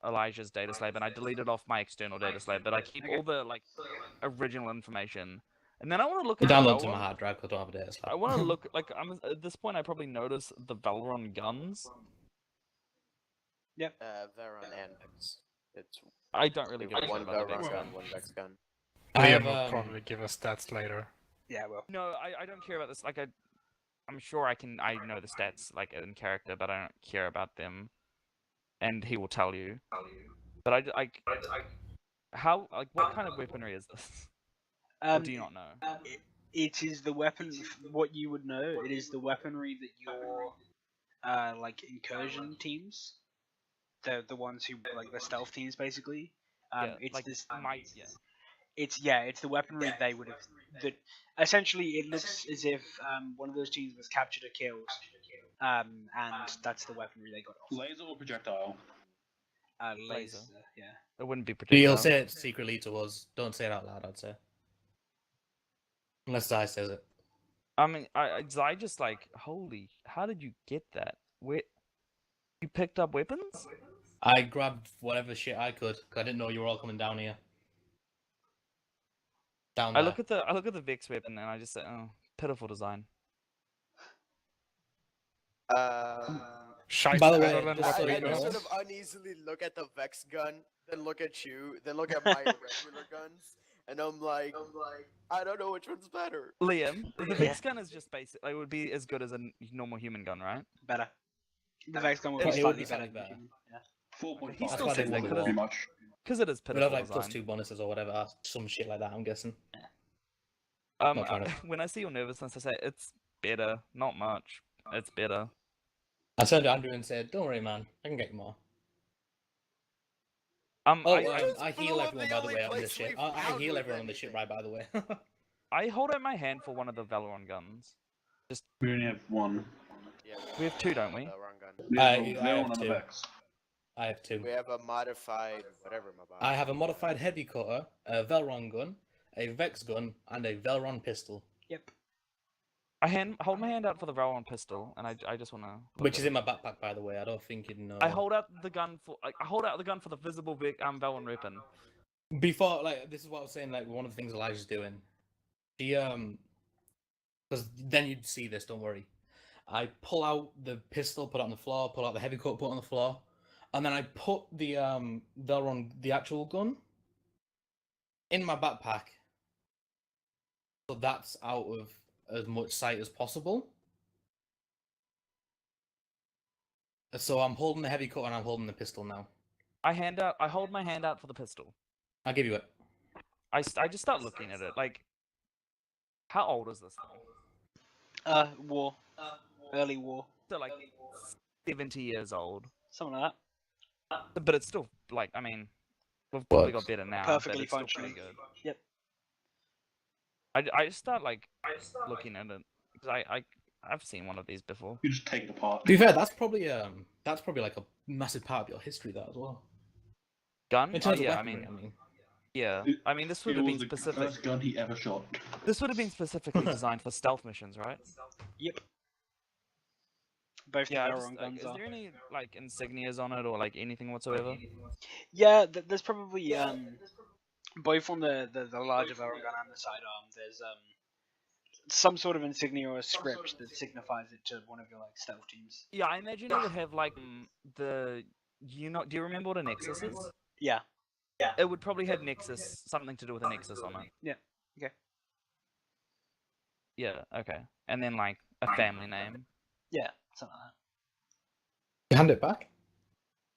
Elijah's data slave, and I deleted off my external data slave, but I keep all the like original information. And then I want to look It at the downloads on my Velron. hard drive because I don't have a data slab. I want to look like at this point. I probably notice the Velron guns. Veron and Vex. It's I don't really give a shit one about the Velron Vex gun, gun. one Vex gun. I Liam have, will probably give us stats later. Yeah, well. No, I don't care about this. Like I'm sure I know the stats like in character, but I don't care about them. And he will tell you. But how like what kind of weaponry is this? Or do you not know? It is the weapon. What you would know, it is the weaponry that your like incursion teams, the ones who like the stealth teams basically. Yeah, It's like this. yeah. It's the weaponry they would have. That essentially it looks as if one of those teams was captured or killed, and that's the weaponry they got off. Laser or projectile? Laser. Yeah. It wouldn't be But you'll projectile. say it secretly to us. Don't say it out loud, I'd say. Unless Zai says it. I mean, I just like, holy, how did you get that? Where you picked up weapons? I grabbed whatever shit I could, 'cause I didn't know you were all coming down here. Down I there. look at the Vex weapon and I just say, oh, pitiful design. Shite By the better way, than just what so we you know- got. sort of uneasily look at the Vex gun, then look at you, then look at my regular guns, and I'm like, I don't know which one's better. Liam, the Vex gun is just basic. Like, it would be as good as a normal human gun, right? Better. The Vex gun would It be would slightly be better. slightly better. Yeah. 4.5. He still why they says won that the could war. pretty much. because it is We'll pitiful have like design. +2 bonuses or whatever, some shit like that, I'm guessing. Um, Not trying to- when I see your nervousness, I say it's better, not much. It's better. I turned to Andrew and said, "Don't worry, man. I can get you more." Um, Oh, I, just I blew heal up everyone, the by the only way, on this place shit. we've I found heal with everyone on this shit, anything. right, by the way. I hold out my hand for one of the Valoran guns. We only have one. Yeah, We have two, don't we? Velron gun. We I have have Veil and a two. Vex. I have 2. We have a modified whatever my body. I have a modified heavy cutter, a Velron gun, a Vex gun, and a Velron pistol, Yep. I hold my hand out for the Valoran pistol, and I just want to. which is in my backpack, by the way. I don't think you know. I hold out the gun for the visible Valoran weapon. Before, like, this is what I was saying. Like, one of the things Elijah's doing, he because then you'd see this. Don't worry. I pull out the pistol, put it on the floor. Pull out the heavy cut, put it on the floor, and then I put the Velron, the actual gun, in my backpack. So that's out of as much sight as possible. So I'm holding the heavy cut and I'm holding the pistol now. I hold my hand out for the pistol. I'll give you it. I just start looking at it. Like, how old is this thing? War. Early war. still like 70 years old. Something like But it's still like, I mean, we've probably got Works. better now, Perfectly but it's still functioning. pretty good. Yep. I just start like looking at it because I've seen one of these before. You just take it apart. To be fair, that's probably like a massive part of your history, that as well. Gun? In Oh terms of yeah, weaponry, yeah. It- I mean, this It would have was been the specific. first gun he ever shot. This would have been specifically designed for stealth missions, right? Yep. Both Yeah. the Just, Valorant like, guns is are. there any like insignias on it or like anything whatsoever? Yeah, there's probably both on the larger Valorant gun and the sidearm. There's some sort of insignia or a script that signifies it to one of your like stealth teams. Yeah, I imagine it would have like the. Do you remember what a Nexus is? Yeah. It would probably have Nexus, something to do with a Nexus on it. Yeah, okay. Yeah, okay. And then like a family name. Yeah, something like You hand it back.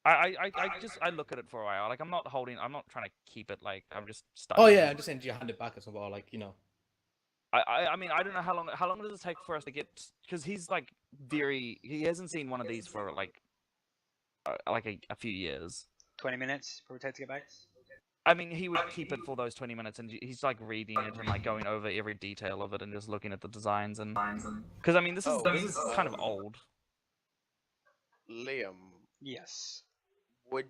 I look at it for a while. Like I'm not trying to keep it. Like I'm just Oh studying yeah, it. I'm just saying, do you hand it back or something, or like, you know? I mean I don't know how long does it take for us to get, because he's like he hasn't seen one of these for like a few years. 20 minutes probably take to get back. I mean, he would keep it for those 20 minutes, and he's like reading it and like going over every detail of it and just looking at the designs and because I mean this is kind of old. Liam, Yes. would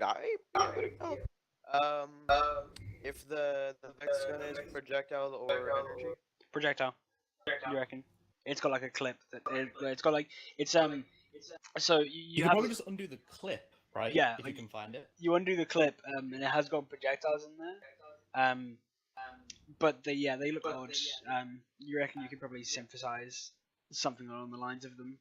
I be able to know? If the Vex gun is projectile or energy? Projectile. You reckon? It's got like a clip it's got like it's so You you can have probably just undo the clip, right? Yeah, if like- you can find it. you undo the clip and it has got projectiles in there. But they look odd. You reckon you could probably synthesize something along the lines of them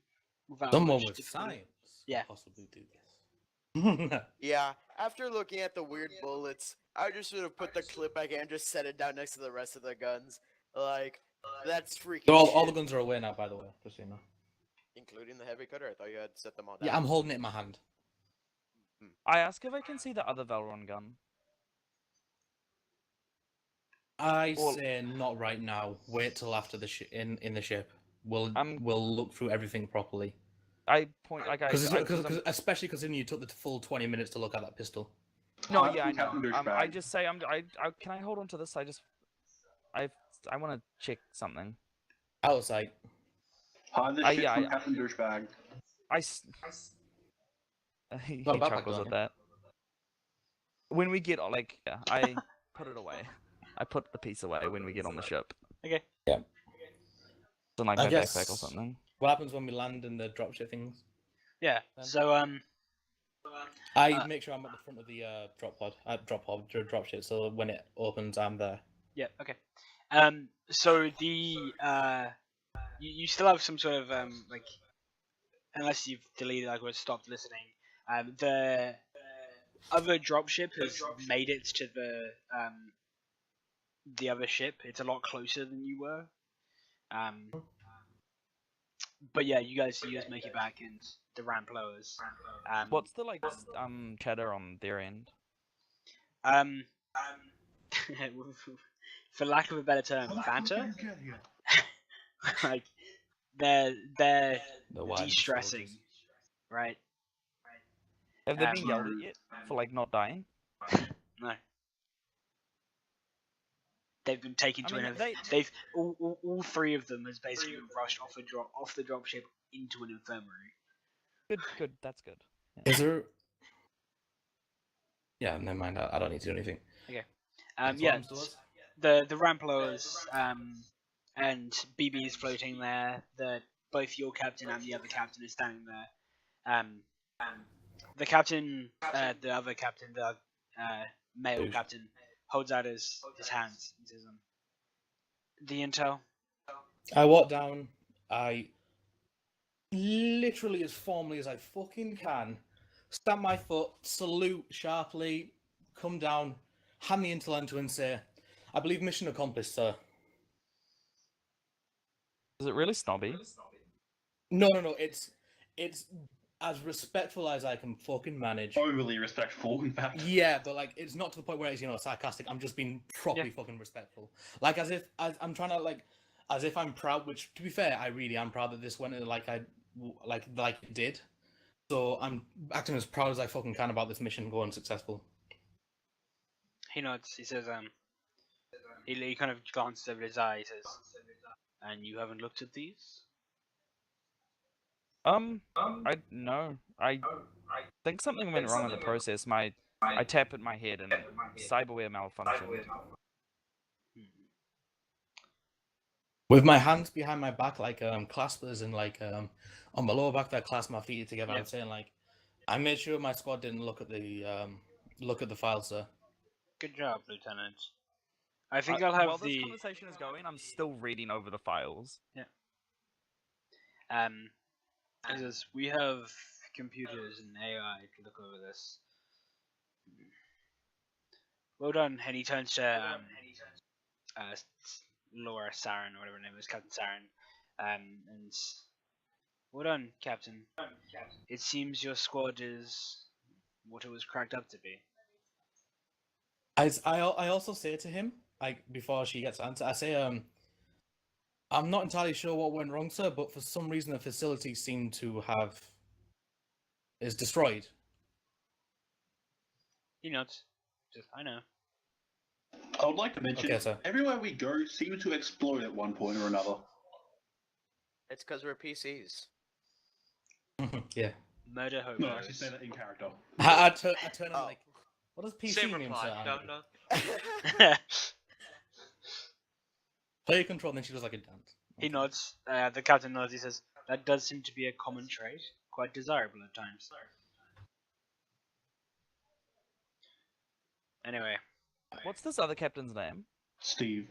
without Someone much with difficulty? science Yeah. could possibly do this. Yeah, after looking at the weird bullets, I just should have put the clip back in and just set it down next to the rest of the guns. Like, that's freaking all the shit. guns are away now, by the way, just so you know. Including the heavy cutter? I thought you had set them all down. Yeah, I'm holding it in my hand. I ask if I can see the other Valron gun. I Well- say not right now. Wait till after the in the ship. We'll I'm- we'll look through everything properly. I point like Because I'm- especially considering you took the full 20 minutes to look at that pistol. No, Hi, yeah, I Captain know. I Douchebag. just say can I hold on to this? I want to check something. Out of sight. Hi, this ship yeah, from Captain Douchebag. He Got a backpack, chuckles don't at you? that. When we get like, yeah, I put it away. I put the piece away when we get on the ship. Okay. Yeah. It's in like I my guess- backpack or something. What happens when we land in the dropship things? Yeah. Then- So I make sure I'm at the front of the dropship, so when it opens, I'm there. yeah, okay. So the you still have some sort of like, unless you've deleted like or stopped listening, the other dropship has made it to the other ship. It's a lot closer than you were. But yeah, you guys make it back, and the ramp lowers. What's the like chatter on their end? For lack of a better term, How the fuck banter. did you get here? Like they're The wide de-stressing, soldiers. right? Have they Um, been yelled at yet for like not dying? No. They've been taken to I mean, an. they- They've all three of them has basically been rushed off the dropship into an infirmary. Good. That's good. Is there? Yeah, never mind. I don't need to do anything. That's Yeah, what I'm still the ramp lowers, and BB is floating there. Both your captain and the other captain is standing there. The captain, the other captain, the male Who? captain, holds out his hands and says, "The intel." I walk down. I literally as formally as I fucking can stamp my foot, salute sharply, come down, hand the intel to and say, "I believe mission accomplished, sir." Is it really snobby? No. It's as respectful as I can fucking manage. Overly respectful, in fact. Yeah, but like it's not to the point where it's sarcastic. I'm just being properly fucking respectful. Like as if I'm trying to like as if I'm proud. Which, to be fair, I really am proud that this went like it did. So I'm acting as proud as I fucking can about this mission going successful. He nods. He says, he kind of glances over his eye. He says, "And you haven't looked at these?" I no, I think something went wrong in the process. I tap at my head and cyberware malfunctioned. With my hands behind my back, like claspers, and like on my lower back, that clasp my feet together. Yep. I'm saying like, I made sure my squad didn't look at the file, sir. Good job, Lieutenant. I think I'll have While the this conversation is going, I'm still reading over the files. He says, "We have computers and AI to look over this." Well done. And he turns to Laura Saren, or whatever her name is, Captain Saren, and well done, Captain. It seems your squad is what it was cracked up to be. I also say to him, like before she gets answered, I say I'm not entirely sure what went wrong, sir, but for some reason the facility seemed to is destroyed. He nods. Just, I know. I would like to mention, Okay, sir. everywhere we go seems to explode at one point or another. It's because we're PCs. Yeah. Murder hobos. No, I actually say that in character. I turn and Oh. like, what does PC Same mean, reply. sir? No, Andy? no. Player control, and then she does like a dance. He nods. The captain nods. He says, "That does seem to be a common trait. Quite desirable at times." Anyway, What's this other captain's name? Steve.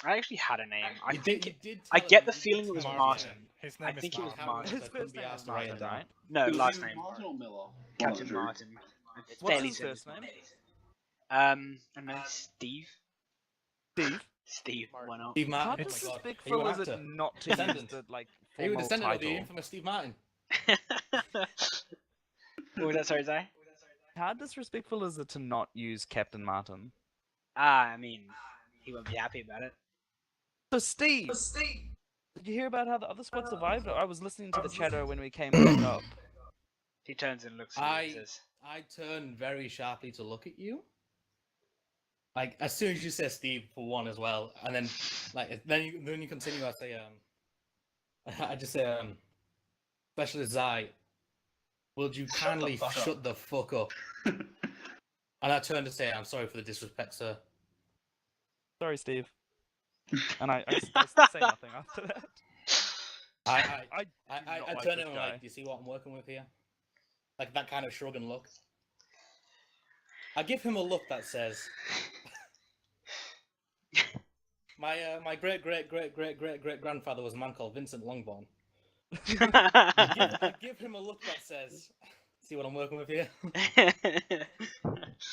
I actually had a name. I You think did- you did I tell get him- the you did feeling it tell was him Martin. His I name is think it was Martin. Martin. His I couldn't first be name asked is to write it Martin, down. right? No, It was last either name. Martin or Miller. One Captain of the two. Martin. It's What's fairly his simple. first name? And then Steve. Steve. Steve. Martin. Why not? Steve How Martin. Oh my god. Are you disrespectful an is actor? it not to use Descendant. the like Are you a formal descendant of the title? infamous Steve Martin? What was that? Sorry, Zai? How disrespectful is it to not use Captain Martin? I mean, he won't be happy about it. So Steve, did you hear about how the other squad survived? I was listening to the chatter when we came back up. He turns and looks at you and says, I turn very sharply to look at you. Like as soon as you say Steve for one as well, and then then you continue. I say I just say Specialist Zai, would you kindly shut the fuck up? And I turn to say, I'm sorry for the disrespect, sir. Sorry, Steve. And I say nothing after that. I not like turn this to him guy. like, do you see what I'm working with here? Like that kind of shrug and look. I give him a look that says, my great grandfather was a man called Vincent Longbourn. I give him a look that says, see what I'm working with here?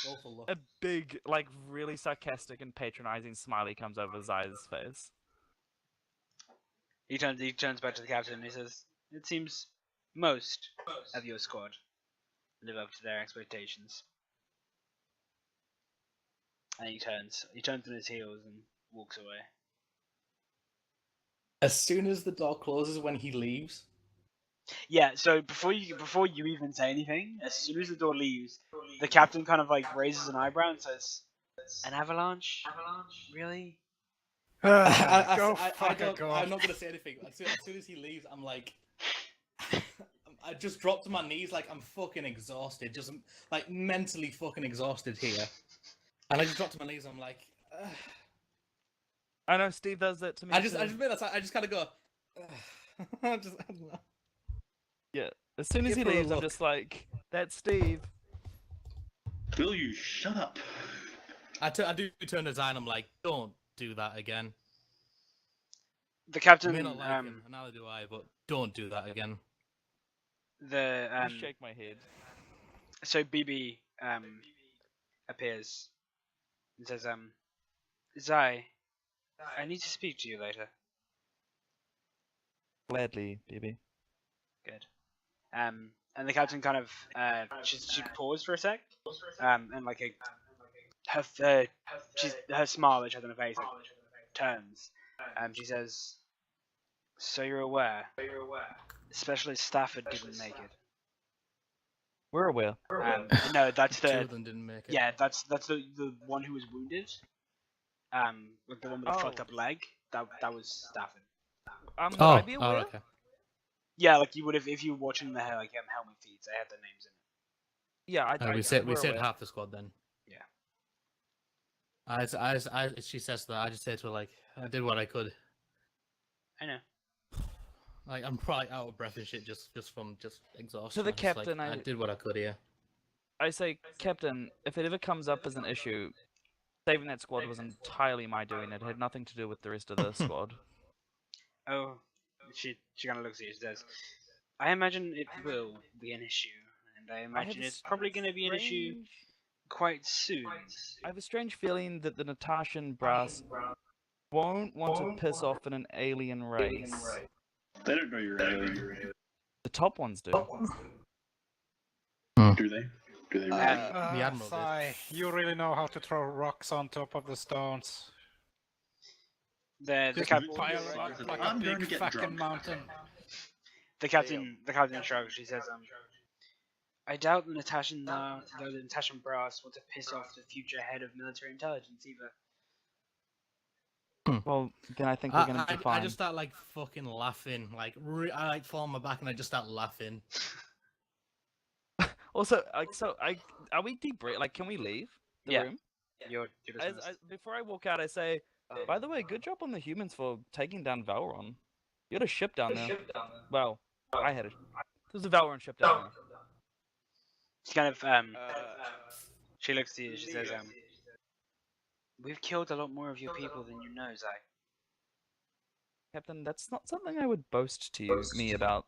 Awful look. A big, like, really sarcastic and patronizing smiley comes over Zai's face. He turns back to the captain and he says, "It seems most of your squad live up to their expectations." And he turns on his heels and walks away. As soon as the door closes when he leaves, Yeah, so before you even say anything, as soon as the door leaves, the captain kind of like raises an eyebrow and says, "An avalanche? Really?" Go I fuck don't, it, go I'm off. not gonna say anything. As soon as he leaves, I'm like, I just drop to my knees, like I'm fucking exhausted, just like mentally fucking exhausted here. And I just drop to my knees. I'm like, I know Steve does that to me. I just realized I just kind of go, I don't know. Yeah. As soon as Give he her a leaves, I'm look. just like, that's Steve. Will you shut up? I do turn to Zion. I'm like, don't do that again. The You captain, may not like him, and neither do I, but don't do that again. I just shake my head. So BB appears and says, "Zai, I need to speak to you later." Gladly, baby. Good. And the captain kind of she paused for a sec, and like her smile which has on her face like, turns, She says, "So you're aware, Specialist Stafford didn't make it." We're aware. No, that's Two the of them didn't make it. yeah, that's the one who was wounded. Like the one with the fucked up leg. That was Stafford. Would Oh, I be aware? okay. Yeah, like you would if you were watching the like helmet feeds, they had their names in it. Yeah, We we're said aware. half the squad then. Yeah. She says that. I just say to her like, I did what I could. I know. Like I'm probably out of breath and shit just from exhaustion. To the I'm just like, captain, I did what I could here. I say, Captain, if it ever comes up as an issue, saving that squad was entirely my doing. It had nothing to do with the rest of the squad. Oh, she kind of looks at you and says, "I imagine it will be an issue, and I imagine it's probably going to be an issue quite soon." I have a strange feeling that the Natashan brass won't want to piss off an alien race. They don't know you're alien. The top ones do. Do they? Do they really? The Admiral did. Sai, you really know how to throw rocks on top of the stones. The Just captain, pile them up like a I'm going to big get fucking drunk. mountain. the captain shrugs. She says, "I doubt the Natashan brass want to piss off the future head of military intelligence either." Well, then I think we're gonna be I fine. just start like fucking laughing. Like I like fall on my back and I just start laughing. Also, are we debrief? Like, can we leave the Yeah. room? You're Before I walk out, I say, by the way, good job on the humans for taking down Valron. You had a ship down there. Well, I had there's a Valron ship down there. She kind of she looks to you. She says, "We've killed a lot more of your people than you know, Zai." Captain, that's not something I would boast to me about.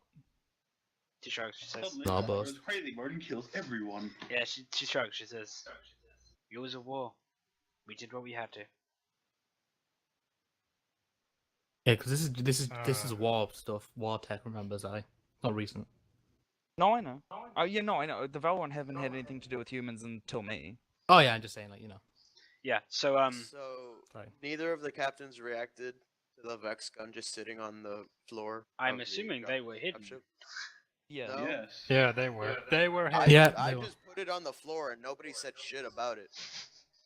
She shrugs. She says, Suddenly, No, that boss. was crazy. Rodin kills everyone. "Yeah." She shrugs. She says, "It was a war. We did what we had to." Yeah, because this is war stuff, war tech. Remember, Zai? Not recent. No, I know. Oh, yeah, no, I know. The Valron haven't had anything to do with humans until me. Oh yeah, I'm just saying, like Yeah. So So Sorry. neither of the captains reacted to the Vex gun just sitting on the floor. I'm of the assuming gun- they were hidden. ship. Yeah. No. Yes. Yeah, they were. They were I, hidden. Yeah, I they were. just put it on the floor and nobody said shit about it.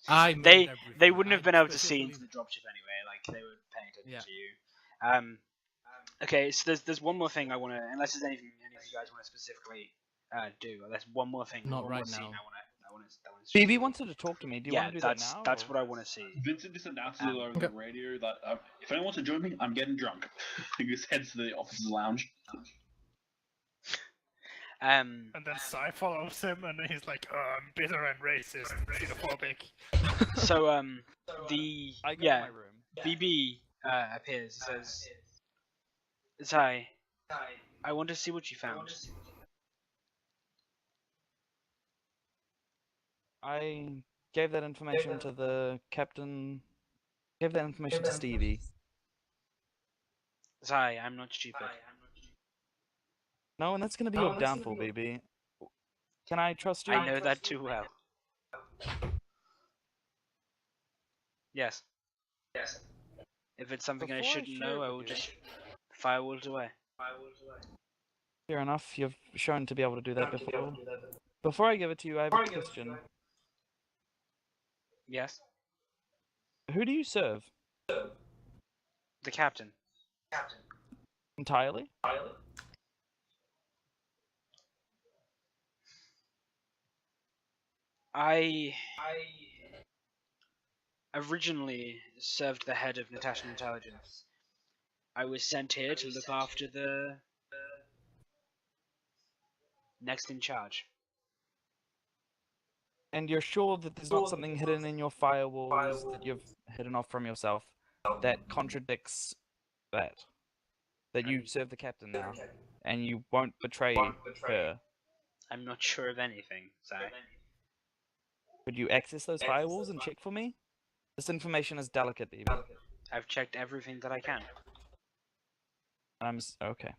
I moved They everything. wouldn't have I been able to see specifically- into the dropship anyway. Like they were paying attention Yeah. to you. Okay. So there's one more thing I want to, unless there's anything any of you guys want to specifically do. There's one more thing. Not one right more scene now. I want to. BB wanted to talk to me. Do you Yeah, want to do that now? that's or- what I want to see. Vincent just announces over the radio that if anyone wants to join me, I'm getting drunk. He just heads to the officer's lounge. And then Sai follows him and he's like, I'm bitter and racist, xenophobic. So the I go to yeah my room. BB appears and says, "Zai, I want to see what you found." I gave that information to the captain. Gave that information to Stevie. Zai, I'm not stupid. No, and that's gonna be your downfall, BB. Can I trust you? I know that too well. Yes. If it's something I Before I shouldn't share know, it I with will you- just firewall it away. Fair enough. You've shown to be able to do that before. Before I give it to you, I have a question. Yes. Who do you serve The captain. entirely? I originally served the head of Natashan Intelligence. I was sent here to look after the next in charge. And you're sure that there's not something hidden in your firewalls that you've hidden off from yourself that contradicts that? That you serve the captain now, and you won't betray her. I'm not sure of anything, Zai. Could you access those firewalls and check for me? This information is delicate, baby. I've checked everything that I can. Okay.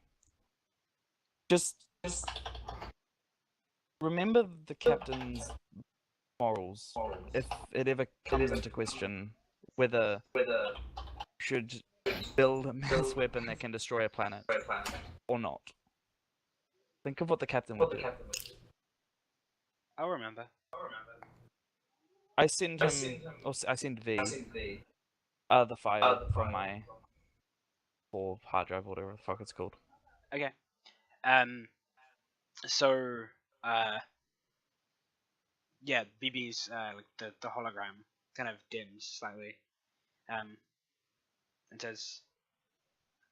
Just remember the captain's morals. If it ever comes into question whether should Build a mass weapon that can destroy a planet. Or not. Think of what the captain would do. I'll remember. I send him, or I send V, the file from my 4 hard drive, or whatever the fuck it's called. Okay. So, yeah, BB's like the hologram kind of dims slightly, and says,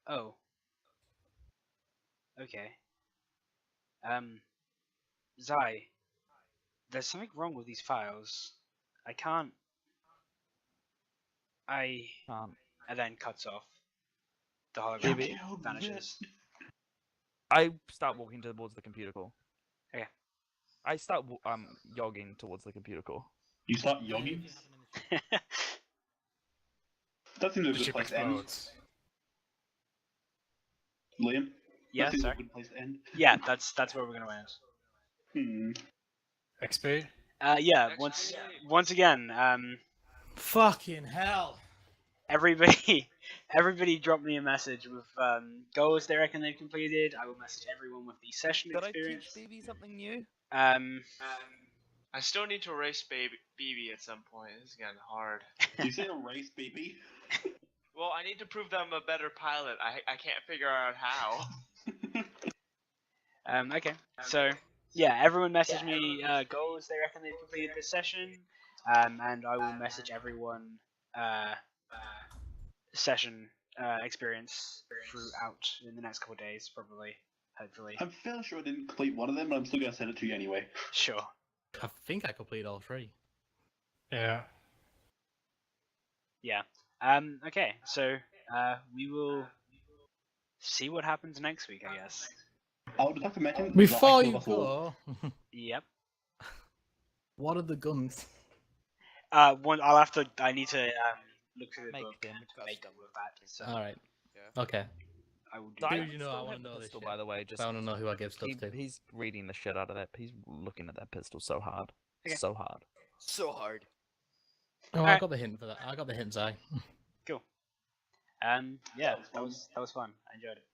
"Oh, okay. Zai, there's something wrong with these files. I can't. I." And then cuts off. The hologram BB? vanishes. I start walking towards the computer core. Okay. I start jogging towards the computer core. You start yogging? That seems like a The good ship place to end. explodes. Liam? Yeah, That seems like sorry. a good place to end. Yeah, that's where we're gonna end. XP. Yeah. Next Once again, Fucking hell. everybody dropped me a message with goals they reckon they've completed. I will message everyone with the session Did I experience. teach BB something new? I still need to erase BB at some point. This is getting hard. Did you say erase BB? Well, I need to prove that I'm a better pilot. I can't figure out how. Okay. So yeah, everyone message me goals they reckon they've completed this session, and I will message everyone session experience throughout in the next couple of days, probably, hopefully. I'm fairly sure I didn't complete one of them, but I'm still going to send it to you anyway. Sure. I think I completed all 3. Yeah. Yeah. Okay. So we will see what happens next week, I guess. I would like to mention Before that I you killed us all. go, Yep. what are the guns? I need to look through the Make book them. and make up with that. So Alright. Yeah. Okay. I will do So Who that. do you know still I have wanna the know this pistol, shit. by the way. Just I want to know who I give stuff to. he's reading the shit out of that. He's looking at that pistol so hard. Okay. So hard. So hard. Oh, I Alright. got the hint for that. I got the hint, Zai. Cool. Yeah, that was fun. I enjoyed it.